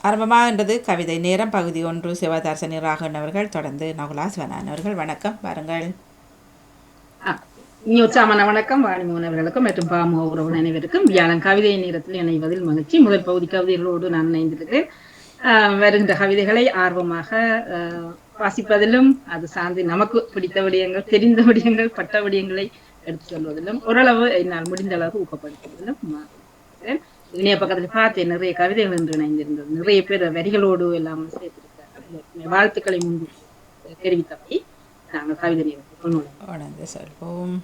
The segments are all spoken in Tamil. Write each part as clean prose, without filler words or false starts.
ஆரம்பமாகின்றது கவிதை நேரம் பகுதி 1. சிவதாசனி ராகவன் அவர்கள், தொடர்ந்து நகுலா சிவனான் அவர்கள். வணக்கம், வாருங்கள். இனி உற்சாகமான வணக்கம் வாணிமோகன் அவர்களுக்கும் மற்றும் பாமோ உறவு அனைவருக்கும். வியாழன் கவிதை நேரத்தில் இணைவதில் மகிழ்ச்சி. முதல் பகுதி கவிதைகளோடு நான் இணைந்திருக்கிறேன். வருகின்ற கவிதைகளை ஆர்வமாக வாசிப்பதிலும், அது சார்ந்து நமக்கு பிடித்த விடயங்கள், தெரிந்த விடயங்கள், பட்ட விடயங்களை எடுத்து சொல்வதிலும், ஓரளவு என்னால் முடிந்த அளவு ஊக்கப்படுத்துவதிலும் இணைய பக்கத்தில் பார்த்தேன். நிறைய கவிதைகள் என்று இணைந்திருந்தது. நிறைய பேர் வரிகளோடு எல்லாம் சேர்த்திருக்கிறார்கள். வாழ்த்துக்களை முன்பு தெரிவித்தபடி நாங்கள் கவிதை நேரத்தை சொல்வோம்.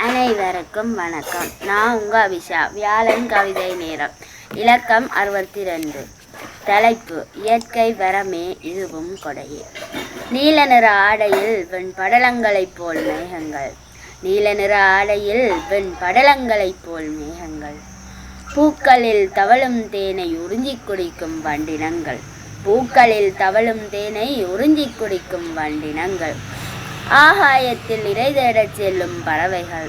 அனைவருக்கும் வணக்கம். நான் உங்க அபிஷா. வியாழன் கவிதை நேரம். இலக்கம் 62. தலைப்பு: இயற்கை வரமே, இதுவும் கொடையே. நீல நிற ஆடையில் வெண் படலங்களைப் போல் மேகங்கள். நீல நிற ஆடையில் வெண் படலங்களைப் போல் மேகங்கள். பூக்களில் தவழும் தேனை உறிஞ்சிக் குடிக்கும் வண்டினங்கள். பூக்களில் தவழும் தேனை உறிஞ்சிக் குடிக்கும் வண்டினங்கள். ஆகாயத்தில் இறை தேடச் செல்லும் பறவைகள்.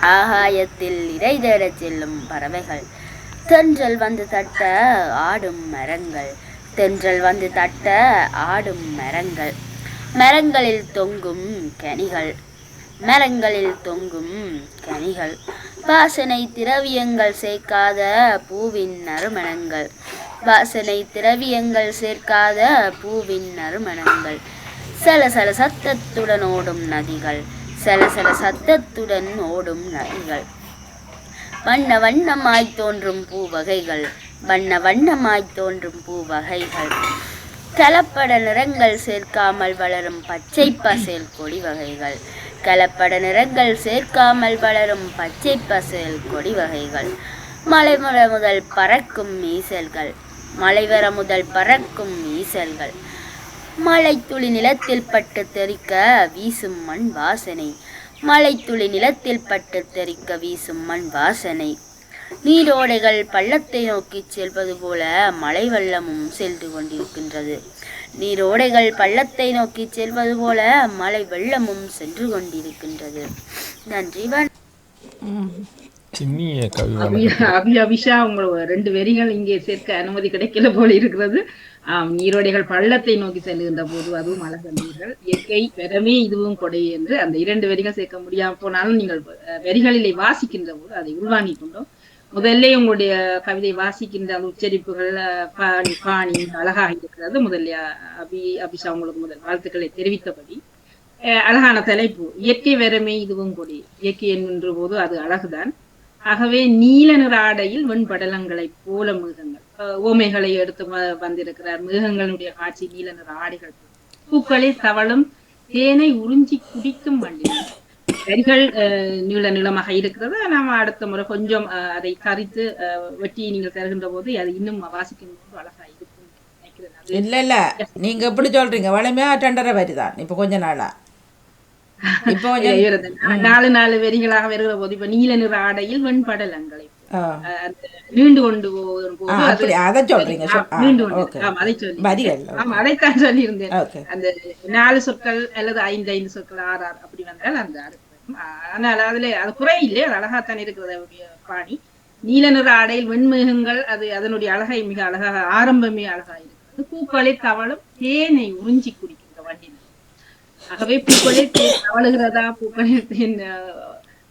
ஆகாயத்தில் இறை தேடச் செல்லும் பறவைகள். தென்றல் வந்து தட்ட ஆடும் மரங்கள். தென்றல் வந்து தட்ட ஆடும் மரங்கள். மரங்களில் தொங்கும் கனிகள். மரங்களில் தொங்கும் கனிகள். வாசனை திரவியங்கள் சேர்க்காத பூவின் நறுமணங்கள். வாசனை திரவியங்கள் சேர்க்காத பூவின் நறுமணங்கள். சலசல சத்தத்துடன் ஓடும் நதிகள். சலசல சத்தத்துடன் ஓடும் நதிகள். வண்ண வண்ணமாய் தோன்றும் பூவகைகள். வண்ண வண்ணமாய் தோன்றும் பூவகைகள். கலப்பட நிறங்கள் சேர்க்காமல் வளரும் பச்சை பசேல் கொடி வகைகள். கலப்பட நிறங்கள் சேர்க்காமல் வளரும் பச்சை பசேல் கொடி வகைகள். மலைவர முதல் பறக்கும் ஈசல்கள். மலைவர முதல் பறக்கும் ஈசல்கள். மழைத்துளி நிலத்தில் பட்டு தெறிக்க வீசும் மண் வாசனை. மழைத்துளி நிலத்தில் பட்டு தெறிக்க வீசும் மண் வாசனை. நீரோடைகள் பள்ளத்தை நோக்கி செல்வது போல மழை வெள்ளமும் சென்று கொண்டிருக்கின்றது. நீரோடைகள் பள்ளத்தை நோக்கி செல்வது போல மழை வெள்ளமும் சென்று கொண்டிருக்கின்றது. நன்றி. அபிஷா, உங்களோட 2 வரிகள் இங்கே சேர்க்க அனுமதி கிடைக்கல போல இருக்கிறது. நீரோடைகள் பள்ளத்தை நோக்கி செல்லுகின்ற போது அதுவும் மழை தந்தீர்கள். இயற்கை வரமே, இதுவும் கொடை என்று அந்த 2 வரிகள் சேர்க்க முடியாம போனாலும் நீங்கள் வரிகளிலே வாசிக்கின்ற போது அதை உள்வாங்கிக் கொண்டோம். முதல்ல உங்களுடைய கவிதை வாசிக்கின்ற அந்த உச்சரிப்புகள் பாணி அழகாக இருக்கிறது. முதல்ல அபிஷா, உங்களுக்கு முதல் வாழ்த்துக்களை தெரிவித்தபடி அழகான தலைப்பு. இயற்கை வரமே, இதுவும் கொடை. இயற்கை என்கின்ற போது அது அழகுதான். ஆகவே நீல நிற ஆடையில் வெண்படலங்களைப் போல மிருகங்கள், ஓமைகளை எடுத்து வந்திருக்கிறார். மிருகங்களுடைய காட்சி நீல நிற ஆடைகள். பூக்களே தவளும் தேனை உறிஞ்சி குடிக்கும் வண்டிகள். வரிகள் நீள நீளமாக இருக்கிறது. நாம அடுத்த முறை கொஞ்சம் அதை கரித்து வெட்டி நீங்கள் தருகின்ற போது அது இன்னும் வாசிக்கும் போது அழகா இருக்கும் நினைக்கிறேன். இல்ல நீங்க எப்படி சொல்றீங்க? வளமையா 2.5 வரிதான் இப்ப கொஞ்ச நாளா. இப்போ 4 வரிகளாக வருகிற போது இப்ப நீல நிற ஆடையில் வெண்படலங்களை நீண்டு கொண்டு போகும்போது அதை சொல்றீங்க. அதைத்தான் சொல்லியிருந்தேன். அந்த 4 சொற்கள் அல்லது 5 சொற்கள் 6 அப்படி வந்தால் அந்த ஆனால் அதுல அது குறையில்லை, அது அழகாத்தான் இருக்கிறது அவருடைய பாணி. நீல நிற ஆடையில் வெண்மேகங்கள், அது அதனுடைய அழகை மிக அழகாக, ஆரம்பமே அழகாக இருக்கிறது. பூக்களை தவளும் தேனை உறிஞ்சி குடிக்கின்ற வண்டினர். ஆகவே பூக்களே தேன் தவழுகிறதா, பூக்களே தேன்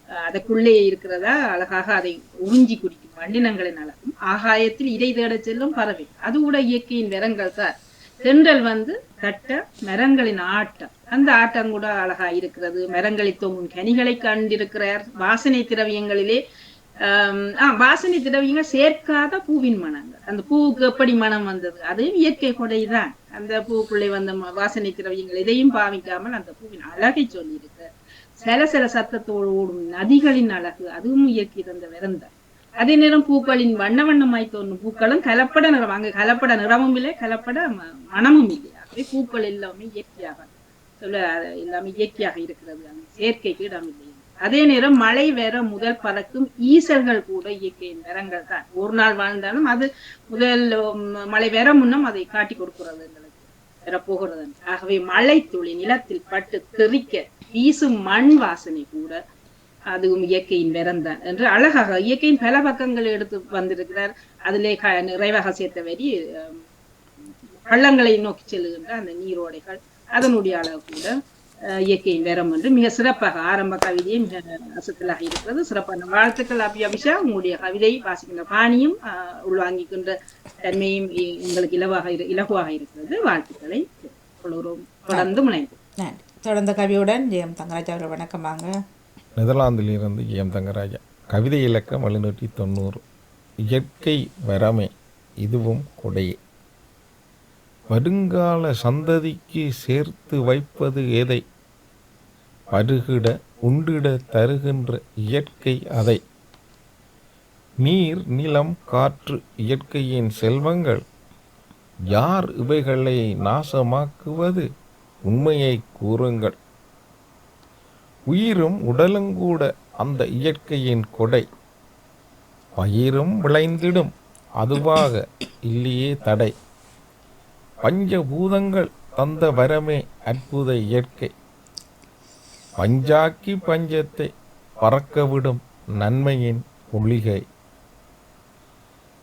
அதற்குள்ளே இருக்கிறதா, அழகாக அதை உறிஞ்சி குடிக்கும் வண்டினங்களின் அழகும். ஆகாயத்தில் இறை தேட செல்லும் பறவை, அது கூட இயற்கையின் வரங்கள் தான். தென்றல் வந்து தட்ட மரங்களின் ஆட்டம், அந்த ஆட்டம் கூட அழகா இருக்கிறது. மரங்களில் தொங்கும் கனிகளை கண்டிருக்கிறார். வாசனை திரவியங்களிலே வாசனை திரவியங்கள் சேர்க்காத பூவின் மனங்கள். அந்த பூவுக்கு எப்படி மனம் வந்தது? அதுவும் இயற்கை கொடைதான். அந்த பூக்குள்ளே வந்த வாசனை திரவியங்கள் எதையும் பாவிக்காமல் அந்த பூவின் அழகை சொல்லி இருக்கிறார். சில சில சத்தத்தோடு ஓடும் நதிகளின் அழகு, அதுவும் இயற்கை தந்த விரந்தான். அதே நேரம் பூக்களின் வண்ண வண்ணமாய் தோன்றும் பூக்களும் கலப்பட நிறம். அங்கு கலப்பட நிறமும் இல்லை, கலப்பட மனமும் இல்லை. ஆகவே பூக்கள் எல்லாமே இயற்கையாக சொல்ல எல்லாமே இயற்கையாக இருக்கிறது, செயற்கைக்கு இடம் இல்லை. அதே நேரம் மழை வேற முதல் பறக்கும் ஈசல்கள் கூட இயற்கையின் வரங்கள் தான். ஒரு நாள் வாழ்ந்தாலும் அது முதல் மழை வேற முன்னும் அதை காட்டி கொடுக்கிறது எங்களுக்கு வரப்போகிறது. ஆகவே மழை துளி நிலத்தில் பட்டு தெறிக்க வீசும் மண் வாசனை கூட அதுவும் இயற்கையின் வரம்தான் என்று அழகாக இயற்கையின் பல பக்கங்களை எடுத்து வந்திருக்கிறார். அதிலே நிறைவாக சேர்த்த வரி பள்ளங்களை நோக்கி செல்லுகின்ற அந்த நீரோடைகள் அதனுடைய அளவு கூட இயற்கையின் வேரம் என்று மிக சிறப்பாக ஆரம்ப கவிதையை மிக அசத்தலாக இருக்கிறது. சிறப்பான வாழ்த்துக்கள் அபிஷா. உங்களுடைய கவிதை வாசிக்கின்ற பாணியும் உள்வாங்கிக்கின்ற தன்மையும் எங்களுக்கு இலகுவாக இருக்கிறது. வாழ்த்துக்களை தொடர்ந்து முனைந்து தொடர்ந்த கவியுடன் ஜெயம் தங்கராஜா அவர்கள். வணக்கமாங்க. நெதர்லாந்திலிருந்து ஜெயம் தங்கராஜா. கவிதை இலக்கம் 790. இயற்கை வரமே இதுவும் கொடையே. வருங்கால சந்ததிக்கு சேர்த்து வைப்பது எதை? பருகிட உண்டிட தருகின்ற இயற்கை அதை. நீர் நிலம் காற்று இயற்கையின் செல்வங்கள். யார் இவைகளை நாசமாக்குவது? உண்மையை கூறுங்கள். உயிரும் உடலுங்கூட அந்த இயற்கையின் கொடை. பயிரும் விளைந்திடும் அதுவாக இல்லையே தடை. பஞ்சபூதங்கள் தந்த வரமே அற்புத இயற்கை. பஞ்சாக்கி பஞ்சத்தை பறக்கவிடும் நன்மையின் ஒளிகை.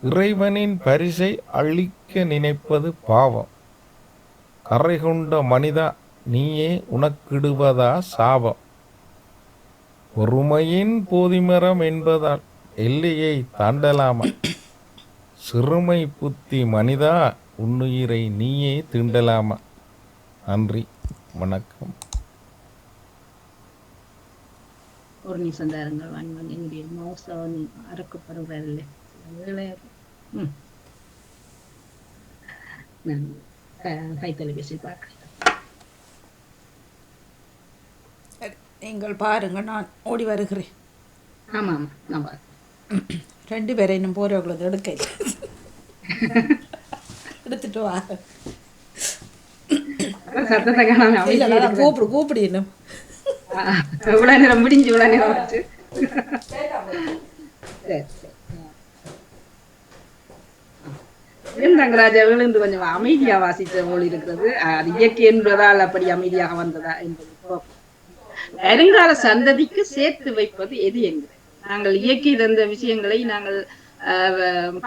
இறைவனின் பரிசை அழிக்க நினைப்பது பாவம். கரை கொண்ட மனிதா நீயே உனக்கிடுவதா சாபம். பொறுமையின் போதிமரம் என்பதால் எல்லையை தாண்டலாமா? சிறுமை புத்தி மனிதா உன்னுயிரை நீயே தீண்டலாமா? நன்றி, வணக்கம். ஒரு நிமிஷம் தாருங்கள். என்னுடைய மௌசம் அறக்கப்படுவதில்லை. கைத்தொலைபேசி பார்க்கிறேன். நீங்கள் பாருங்க, நான் ஓடி வருகிறேன். ஆமாம் ஆமாம், நான் 2 பேரை இன்னும் போறவங்களுக்கு எடுக்க எடுத்துட்டு வா. சத்தத்தை காணாம கூப்பிடு இன்னும் இவ்வளவு நேரம் முடிஞ்சு இவ்வளவு நேரம் வச்சு. தங்கராஜ் அவர்கள் இன்று கொஞ்சம் அமைதியா வாசித்த போல் இருக்கிறது. அது இயற்கை என்பதால் அப்படி அமைதியாக வந்ததா என்பது. வருங்கால சந்ததிக்கு சேர்த்து வைப்பது எது என்கிறது. நாங்கள் இயற்கை தந்த விஷயங்களை நாங்கள்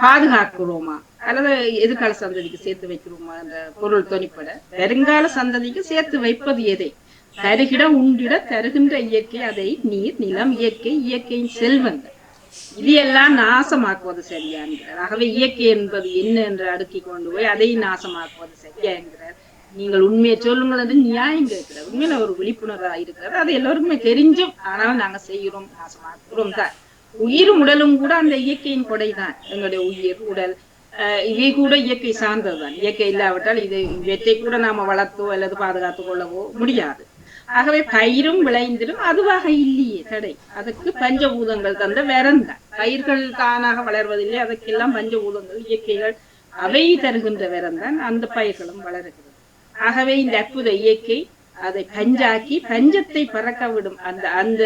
பாதுகாக்கிறோமா அல்லது எதிர்கால சந்ததிக்கு சேர்த்து வைக்கிறோமா என்ற பொருள் தொனிப்பட வருங்கால சந்ததிக்கு சேர்த்து வைப்பது எதை? தருகிட உண்டிட தருகின்ற இயற்கை அதை. நீர் நிலம் இயற்கை இயற்கையின் செல்வங்கள் இதையெல்லாம் நாசமாக்குவது சரியா என்கிறார். ஆகவே இயற்கை என்பது என்ன என்று அடுக்கி கொண்டு போய் அதை நாசமாக்குவது சரியா என்கிறார். நீங்கள் உண்மையை சொல்லுங்கள் என்று நியாயம் கேட்கிறார். உண்மையில ஒரு விழிப்புணர்வாக இருக்கிறது. அது எல்லோருக்குமே தெரிஞ்சும் ஆனால் நாங்க செய்கிறோம், நாசமாக்குறோம் தான். உயிரும் உடலும் கூட அந்த இயற்கையின் கொடைதான். எங்களுடைய உயிர் உடல் இவை கூட இயற்கை சார்ந்ததுதான். இயற்கை இல்லாவிட்டால் இவற்றை கூட நாம வளர்த்தோ அல்லது பாதுகாத்து கொள்ளவோ முடியாது. ஆகவே பயிரும் விளைந்திடும் அதுவாக இல்லையே தடை. அதுக்கு பஞ்சபூதங்கள் தந்த வரந்தான். பயிர்கள் தானாக வளர்வதில்லை, அதுக்கெல்லாம் பஞ்சபூதங்கள் இயற்கைகள் அவை தருகின்ற வரந்தான் அந்த பயிர்களும் வளர்கிறது. ஆகவே இந்த அற்புத இயற்கை அதை பஞ்சாக்கி பஞ்சத்தை பறக்க விடும். அந்த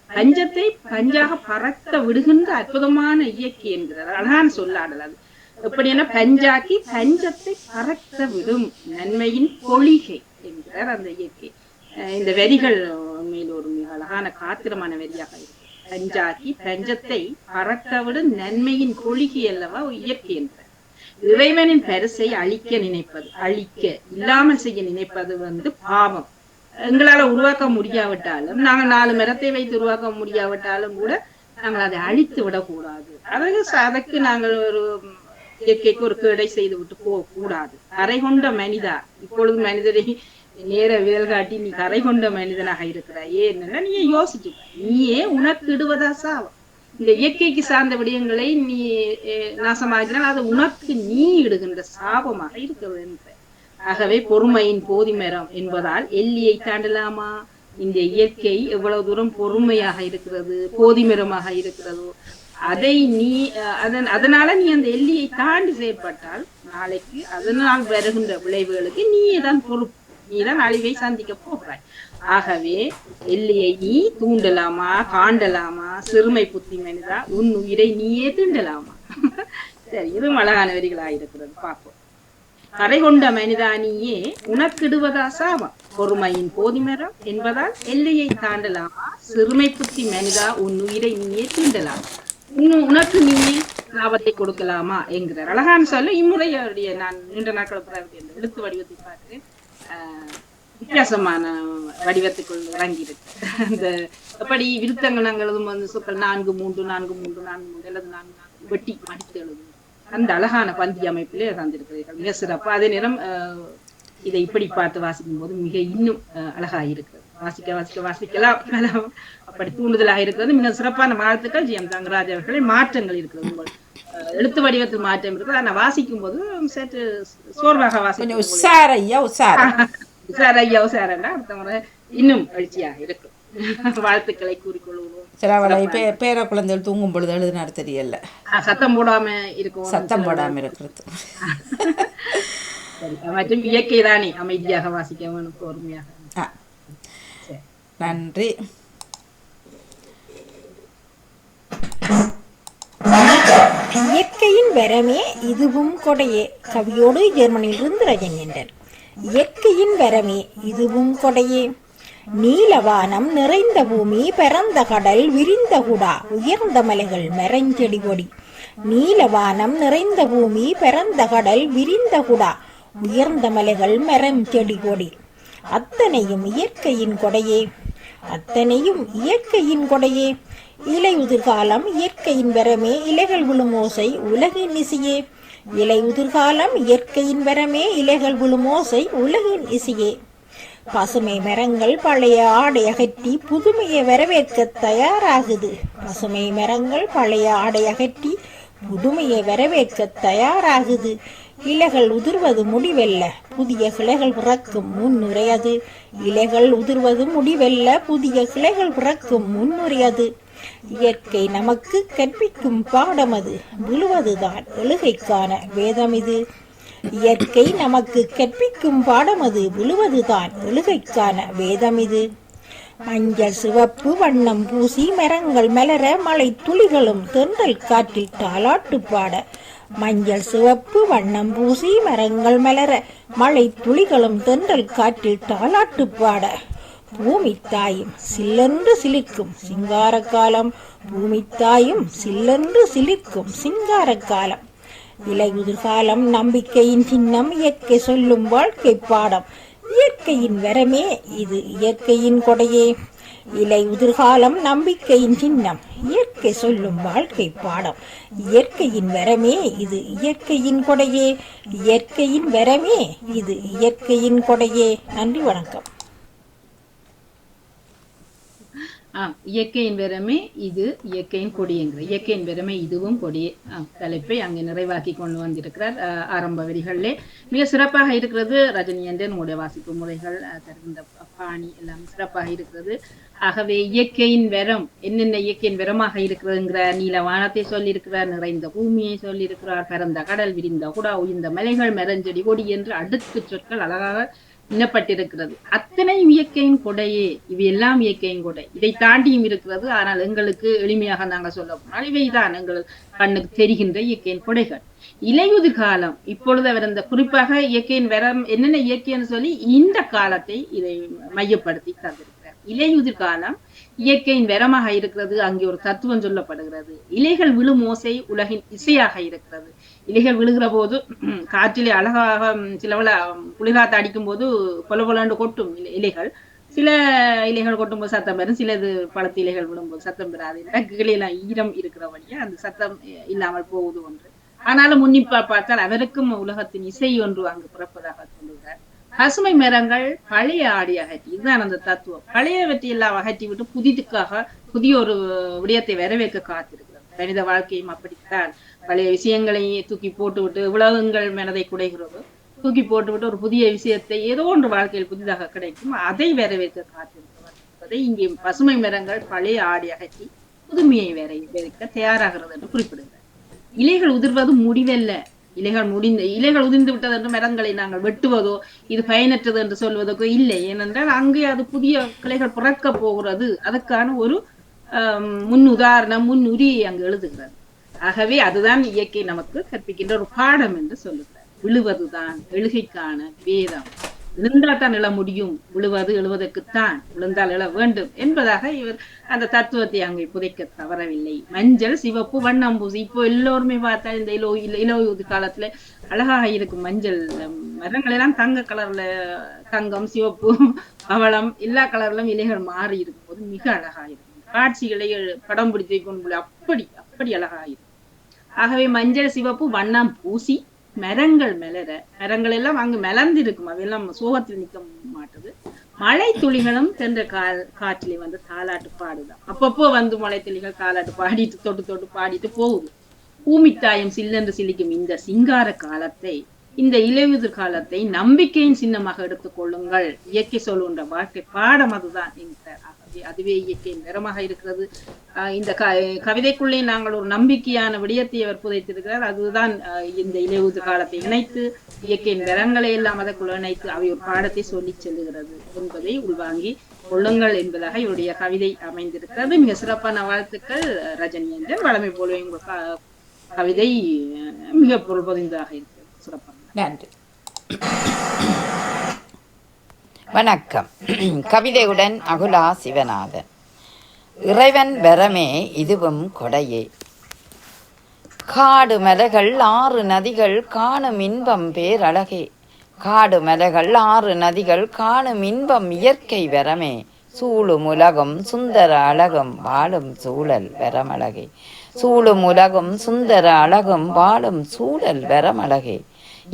பஞ்சத்தை பஞ்சாக பறக்க விடுகின்ற அற்புதமான இயற்கை என்கிறார். அழகான சொல்லாடல் அது. எப்படின்னா பஞ்சாக்கி பஞ்சத்தை பறக்க விடும் நன்மையின் பொழிகை என்கிறார் அந்த இயற்கை. இந்த வரிகள் மேல் ஒரு மிக அழகான காத்திரமான வரியாக இருக்கு. பஞ்சாக்கி பஞ்சத்தை பறக்க விடும் நன்மையின் பொழிகை அல்லவா இயற்கை என்கிறார். இறைவனின் பரிசை அழிக்க நினைப்பது, அழிக்க இல்லாமல் செய்ய நினைப்பது பாவம். எங்களால உருவாக்க முடியாவிட்டாலும், நாங்கள் 4 மரத்தை வைத்து உருவாக்க முடியாவிட்டாலும் கூட நாங்கள் அதை அழித்து விடக்கூடாது. அதற்கு நாங்கள் ஒரு இயற்கைக்கு ஒரு கேடை செய்து விட்டு போக கூடாது. கரை கொண்ட மனிதா, இப்பொழுது மனிதரை நேர விரல் காட்டி நீ கரை கொண்ட மனிதனாக இருக்கிறாய் ஏன்னா நீ யோசிச்சு, நீயே உனக்கு இடுவதா சாவம். இந்த இயற்கைக்கு சார்ந்த விடயங்களை நீ நாசமாக்கினால் அது உனக்கு நீ இடுகின்ற சாபமாக இருக்கிறது என்ற. ஆகவே பொறுமையின் போதிமரம் என்பதால் எல்லையை தாண்டலாமா? இந்த இயற்கை எவ்வளவு தூரம் பொறுமையாக இருக்கிறது, போதிமரமாக இருக்கிறதோ அதை நீ அதனால நீ அந்த எல்லையை தாண்டி செயற்பட்டால் நாளைக்கு அதனால் வருகின்ற விளைவுகளுக்கு நீயே தான் பொறுப்பு. நீதான் அழிவை சந்திக்க போகிறாய். ஆகவே எல்லையை நீ தூண்டலாமா, காண்டலாமா, சிறுமை புத்தி மனிதா உன் உயிரை நீயே தீண்டலாமா. சரி, இது அழகான வரிகளாயிருக்கிறது, பார்ப்போம். கரை கொண்ட மனிதா நீயே உனக்கிடுவதா சாபம், பொறுமையின் போதிமரம் என்பதால் எல்லையை தாண்டலாமா, சிறுமை புத்தி மனிதா உன் உயிரை நீயே தீண்டலாமா, உனக்கு நீயே லாபத்தை கொடுக்கலாமா என்கிறார். அழகான சொல்ல. இம்முறையுடைய நான் நீண்ட நாட்கள் எழுத்து வடிவத்தை பார்க்கிறேன். வித்தியாசமான வடிவத்துக்குள் இறங்கி இருக்கு. அந்த எப்படி விருத்தங்கள் நாங்கள் எழுதும் வந்து சொற்கள் 4-3 4-3 4-3 அல்லது 4-4 வெட்டி அடித்து எழுதும் அந்த அழகான பந்தி அமைப்பிலே தந்திருக்கிறீர்கள், மிக சிறப்பு. அதே நேரம் இதை இப்படி பார்த்து வாசிக்கும் போது மிக இன்னும் அழகாக இருக்கிறது. வாசிக்கலாம் அப்படி தூண்டுதலாக இருக்கிறது. மிக சிறப்பான வாழ்த்துக்கள் ஜி எம் தங்கராஜ் அவர்களே. மாற்றங்கள் இருக்கிறது, உங்கள் எழுத்து வடிவத்தில் மாற்றம் இருக்குது. ஆனா வாசிக்கும் போது சற்று சோர்வாக வாசிக்கும். உசாரையா அடுத்த முறை இன்னும் எழுச்சியாக இருக்கும். வாழ்த்துக்களை கூறிக்கொள்வோம். பேர குழந்தைகள் தூங்கும் பொழுது எழுதினார் தெரியல, சத்தம் போடாம இருக்கும், சத்தம் போடாம இருக்கிறது. மற்றும் இயற்கை தானே அமைதியாக வாசிக்க வேணும், பொறுமையாக. நன்றி. இயற்கையின் வரமே இதுவும் கொடையே. கவியோடு ஜெர்மனியிலிருந்து ரஜனியண்டர். இயற்கையின் வரமே இதுவும் கொடையே. நீலவானம் நிறைந்த பூமி, பரந்த கடல், விரிந்த குடா, உயர்ந்த மலைகள், மரஞ்செடி கொடி. நீலவானம் நிறைந்த பூமி, பரந்த கடல், விரிந்த குடா, உயர்ந்த மலைகள், மரம் செடி கொடி. அத்தனையும் இயற்கையின் கொடையே, அத்தனையும் இயற்கையின் கொடையே. இலை உதிர்காலம் இயற்கையின் வரமே, இலைகள் விழும் ஓசை உலகின் இசையே. இலை உதிர்காலம் இயற்கையின் வரமே, இலைகள் விழும் ஓசை உலகின் இசையே. பசுமை மரங்கள் பழைய ஆடை அகற்றி புதுமையை வரவேற்க தயாராகுது. பசுமை மரங்கள் பழைய ஆடை அகற்றி புதுமையை வரவேற்க தயாராகுது. இலைகள் உதிர்வது முடிவல்ல, புதிய கிளைகள் பிறக்கும் முன்னுரையது. இலைகள் உதிர்வது முடிவல்ல, புதிய கிளைகள் பிறக்கும் முன்னுரையது. இயற்கை நமக்கு கற்பிக்கும் பாடம் அது, விழுவதுதான் எழுகைக்கான வேதம் இது. இயற்கை நமக்கு கற்பிக்கும் பாடம் அது, விழுவதுதான் எழுகைக்கான வேதம் இது. மஞ்சள் சிவப்பு வண்ணம் பூசி மரங்கள் மலர, மழை துளிகளும் தென்றல் காற்றில் தாலாட்டு பாட. மஞ்சள் சிவப்பு வண்ணம் பூசி மரங்கள் மலர, மழை துளிகளும் தென்றல் காற்றில் தாலாட்டு பாட. பூமி தாயும் சில்லென்று சிலிர்க்கும் சிங்கார காலம், பூமி தாயும் சில்லென்று சிலிர்க்கும் சிங்கார காலம். இலை உதிர்காலம் நம்பிக்கையின் சின்னம், இயற்கை சொல்லும் வாழ்க்கை பாடம். இயற்கையின் வரமே இது இயற்கையின் கொடையே. இலை உதிர்காலம் நம்பிக்கையின் சின்னம், இயற்கை சொல்லும் வாழ்க்கை பாடம். இயற்கையின் வரமே இது இயற்கையின் கொடையே. இயற்கையின் வரமே இது இயற்கையின் கொடையே. நன்றி, வணக்கம். இயற்கையின் வரமே இது இயற்கையின் கொடிங்கிற இயற்கையின் வரமே இதுவும் கொடியே தலைப்பை அங்கே நிறைவாக்கி கொண்டு வந்திருக்கிறார். ஆரம்ப வரிகளிலே மிக சிறப்பாக இருக்கிறது. ரஜினி என்று நம்முடைய வாசிப்பு முறைகள் தருகின்ற பாணி எல்லாம் சிறப்பாக இருக்கிறது. ஆகவே இயற்கையின் வரம் என்னென்ன இயற்கையின் வரமாக இருக்கிறதுங்கிற நீல வானத்தை சொல்லியிருக்கிறார், நிறைந்த பூமியை சொல்லியிருக்கிறார், கரந்த கடல், விரிந்த குடா, உயிர்ந்த மலைகள், மரஞ்செடி கொடி என்று அடுக்கு சொற்கள் அழகாக எண்ணப்பட்டிருக்கிறது. அத்தனையும் இயற்கையின் கொடையே. இவையெல்லாம் இயற்கையின் கொடை. இதை தாண்டியும் இருக்கிறது. ஆனால் எங்களுக்கு எளிமையாக நாங்கள் சொல்ல போனால் இவைதான் எங்களுக்கு கண்ணுக்கு தெரிகின்ற இயற்கையின் கொடைகள். இலையுதிர் காலம் இப்பொழுது அவர் இந்த குறிப்பாக இயற்கையின் வரம் என்னென்ன இயற்கைன்னு சொல்லி இந்த காலத்தை இதை மையப்படுத்தி தந்திருக்கிறார். இலையுதிர் காலம் இயற்கையின் வரமாக இருக்கிறது. அங்கே ஒரு தத்துவம் சொல்லப்படுகிறது. இலைகள் விழும் ஓசை உலகின் இசையாக இருக்கிறது. இலைகள் விழுகிற போது காற்றிலே அழகாக சிலவள குளிர்காத்து அடிக்கும் போது பொல பொலாண்டு கொட்டும் இலைகள். சில இலைகள் கொட்டும் போது சத்தம் பெறும், சிலது பழத்து இலைகள் விழும்போது சத்தம் பெறாது. கிளையெல்லாம் ஈரம் இருக்கிற வழியா அந்த சத்தம் இல்லாமல் போகுது ஒன்று. ஆனாலும் உன்னிப்பா பார்த்தால் அவருக்கும் உலகத்தின் இசை ஒன்று அங்கு பிறப்பதாக சொல்லுகிறார். பசுமை மரங்கள் பழைய ஆடி அகற்றி, இதுதான் அந்த தத்துவம். பழையவற்றை எல்லாம் அகற்றி விட்டு புதிய ஒரு விடயத்தை வரவேற்க காத்திருக்கிறது. மனித வாழ்க்கையும் அப்படித்தான். பழைய விஷயங்களை தூக்கி போட்டுவிட்டு உலகங்கள் மனதை குடைகிறதோ தூக்கி போட்டுவிட்டு ஒரு புதிய விஷயத்தை ஏதோ ஒன்று வாழ்க்கையில் புதிதாக கிடைக்கும், அதை வரவேற்க காத்திருப்பதை இங்கே பசுமை மரங்கள் பழைய ஆடி அகற்றி புதுமையை வரவேற்க தயாராகிறது என்று குறிப்பிடுகிறார். இலைகள் உதிர்வது முடிவல்ல, இலைகள் உதிர்ந்து விட்டது என்று மரங்களை நாங்கள் வெட்டுவதோ இது பயனற்றது என்று சொல்வதற்கோ இல்லை. ஏனென்றால் அங்கே அது புதிய கிளைகள் பிறக்க போகிறது. அதுக்கான ஒரு முன் உதாரணம், முன் உரியை அங்கு எழுதுகிறது. ஆகவே அதுதான் இயற்கை நமக்கு கற்பிக்கின்ற ஒரு பாடம் என்று சொல்லுகிறார். விழுவதுதான் எழுகைக்கான வேதம். விழுந்தால்தான் எழ முடியும், எழுவதற்குத்தான், விழுந்தால் எழ வேண்டும் என்பதாக இவர் அந்த தத்துவத்தை அங்கே புதைக்க தவறவில்லை. மஞ்சள், சிவப்பு, வண்ணம்பூசி. இப்போ எல்லோருமே பார்த்தா இந்த இலையுதிர் காலத்துல அழகாக இருக்கும் மஞ்சள் மரங்கள் எல்லாம் தங்க கலர்ல, தங்கம், சிவப்பு, பவளம் எல்லா கலர்லும் இலைகள் மாறி இருக்கும் போது மிக அழகா இருக்கும். காட்சிகளை படம் பிடித்து கொண்டு அப்படி அழகா இருக்கும். ஆகவே மஞ்சள், சிவப்பு, வண்ணம் பூசி மரங்கள் மலர, மரங்கள் எல்லாம் அங்கு மலர்ந்திருக்கும். அவையெல்லாம் சோகத்தில் நிற்க மாட்டுது. மழை துளிகளும் சென்ற காற்றிலே வந்து தாலாட்டு பாடுதான். அப்பப்போ வந்து மழை துளிகள் தாலாட்டு பாடிட்டு தொட்டு பாடிட்டு போகுது. பூமித்தாயம் சில்லென்று சிலிக்கும் இந்த சிங்கார காலத்தை, இந்த இலையுதிர் காலத்தை நம்பிக்கையின் சின்னமாக எடுத்துக் கொள்ளுங்கள். இயற்கை சொல்லுகின்ற வாழ்க்கை பாடம் அதுதான் என்கிறார். அதுவே இயற்கையின் நிறமாக இருக்கிறது. இந்த கவிதைக்குள்ளே நாங்கள் ஒரு நம்பிக்கையான விடயத்தை அவர் புதைத்திருக்கிறார். அதுதான் இந்த இலையுதிர் காலத்தை இணைத்து இயற்கையின் நிறங்களை எல்லாம் அதற்குள் இணைத்து அவை ஒரு பாடத்தை சொல்லி செல்லுகிறது என்பதை உள்வாங்கி கொள்ளுங்கள் என்பதாக இவருடைய கவிதை அமைந்திருக்கிறது. மிக சிறப்பான வாழ்த்துக்கள் ரஜினி என்று. வளமை போலவே உங்கள் கவிதை மிக பொருள் பொதிந்ததாக இருக்கிறது. சிறப்பான நன்றி. வணக்கம். கவிதையுடன் அகுலா சிவநாதன். இறைவன் வரமே இதுவும் கொடையே. காடு மலைகள் 6 நதிகள் காணும் இன்பம் பேரழகே. காடு மலைகள் 6 நதிகள் காணும் இன்பம் இயற்கை வரமே. சூழும் உலகும் சுந்தர அழகும் வாழும் சூழல் வரமழகே. சூழும் உலகும் சுந்தர அழகும் வாழும் சூழல் வரமழகே.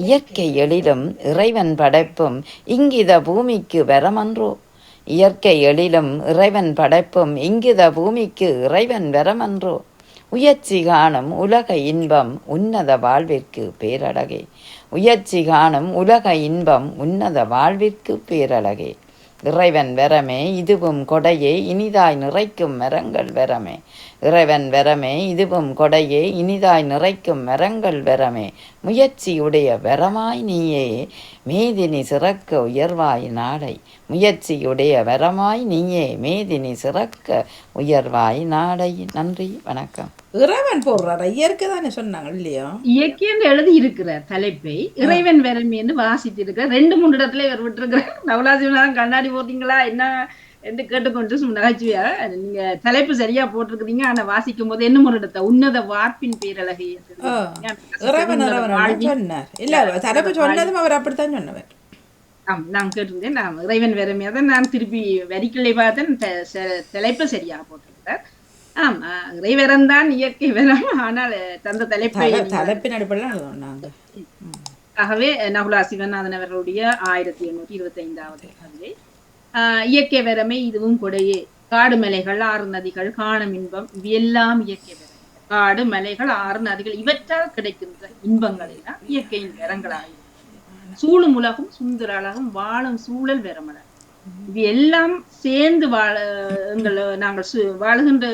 இயற்கை எழிலும் இறைவன் படைப்பும் இங்கித பூமிக்கு வரமன்றோ. இயற்கை எழிலும் இறைவன் படைப்பும் இங்கித பூமிக்கு இறைவன் வரமன்றோ. உயர்ச்சி காணும் உலக இன்பம் உன்னத வாழ்விற்கு பேரழகே. உயர்ச்சி காணும் உலக இன்பம் உன்னத வாழ்விற்கு பேரழகே. இறைவன் வரமே இதுவும் கொடையே இனிதாய் நிறைக்கும் மரங்கள் வரமே. இறைவன் வரமே இதுவும் கொடையே இனிதாய் நிறைக்கும் மரங்கள் வரமே. முயற்சியுடைய வரமாய் நீயே மேதினி சிறக்க உயர்வாய் நாடை. முயற்சியுடைய வரமாய் நீயே மேதினி சிறக்க உயர்வாய் நாடை. நன்றி, வணக்கம். இறைவன் போடுறாரா? இயற்கை தானே சொன்னாங்க இல்லையா? இயற்கை என்று எழுதி இருக்கிறார் தலைப்பை. இறைவன் வரமே என்று வாசித்து இருக்கிறார். 2-3 இடத்துல இவர் விட்டுருக்கிறார். நவலாசிவனாதான் கண்ணாடி போட்டீங்களா என்ன என்று கேட்டுக்கொண்டு நகைச்சுவையா நீங்க தலைப்பு சரியா போட்டிருக்கிறீங்க. ஆனா வாசிக்கும் போது என்ன ஒரு இடத்த உன்னத வார்ப்பின் பேரழகை சொன்னார். இல்ல தலைப்பு சொன்னதும் அவர் அப்படித்தான் சொன்னவர். நான் கேட்டிருந்தேன். நான் இறைவன் வரமையா தான் நான் திருப்பி வரிகளை பார்த்தேன். தலைப்பு சரியா போட்டிருக்கிறார். இறைவரம் தான் இயற்கை வரம். ஆனால் தந்த தலைப்பின் அடிப்படையில். ஆகவே நகுலா சிவநாதன் அவர்களுடைய 1825வது கவிதை இயற்கை வரமே இதுவும் கொடையே. காடு மலைகள் 6 நதிகள் காணும் இன்பம் இவையெல்லாம் இயற்கை வரம். காடு மலைகள் 6 நதிகள் இவற்றால் கிடைக்கின்ற இன்பங்கள் எல்லாம் இயற்கையின் வரங்களாக. சூழும் உலகம் சுந்தர அழகும் வாழும் சூழல் வரமலர். இது எல்லாம் சேர்ந்து நாங்கள் வாழுகின்ற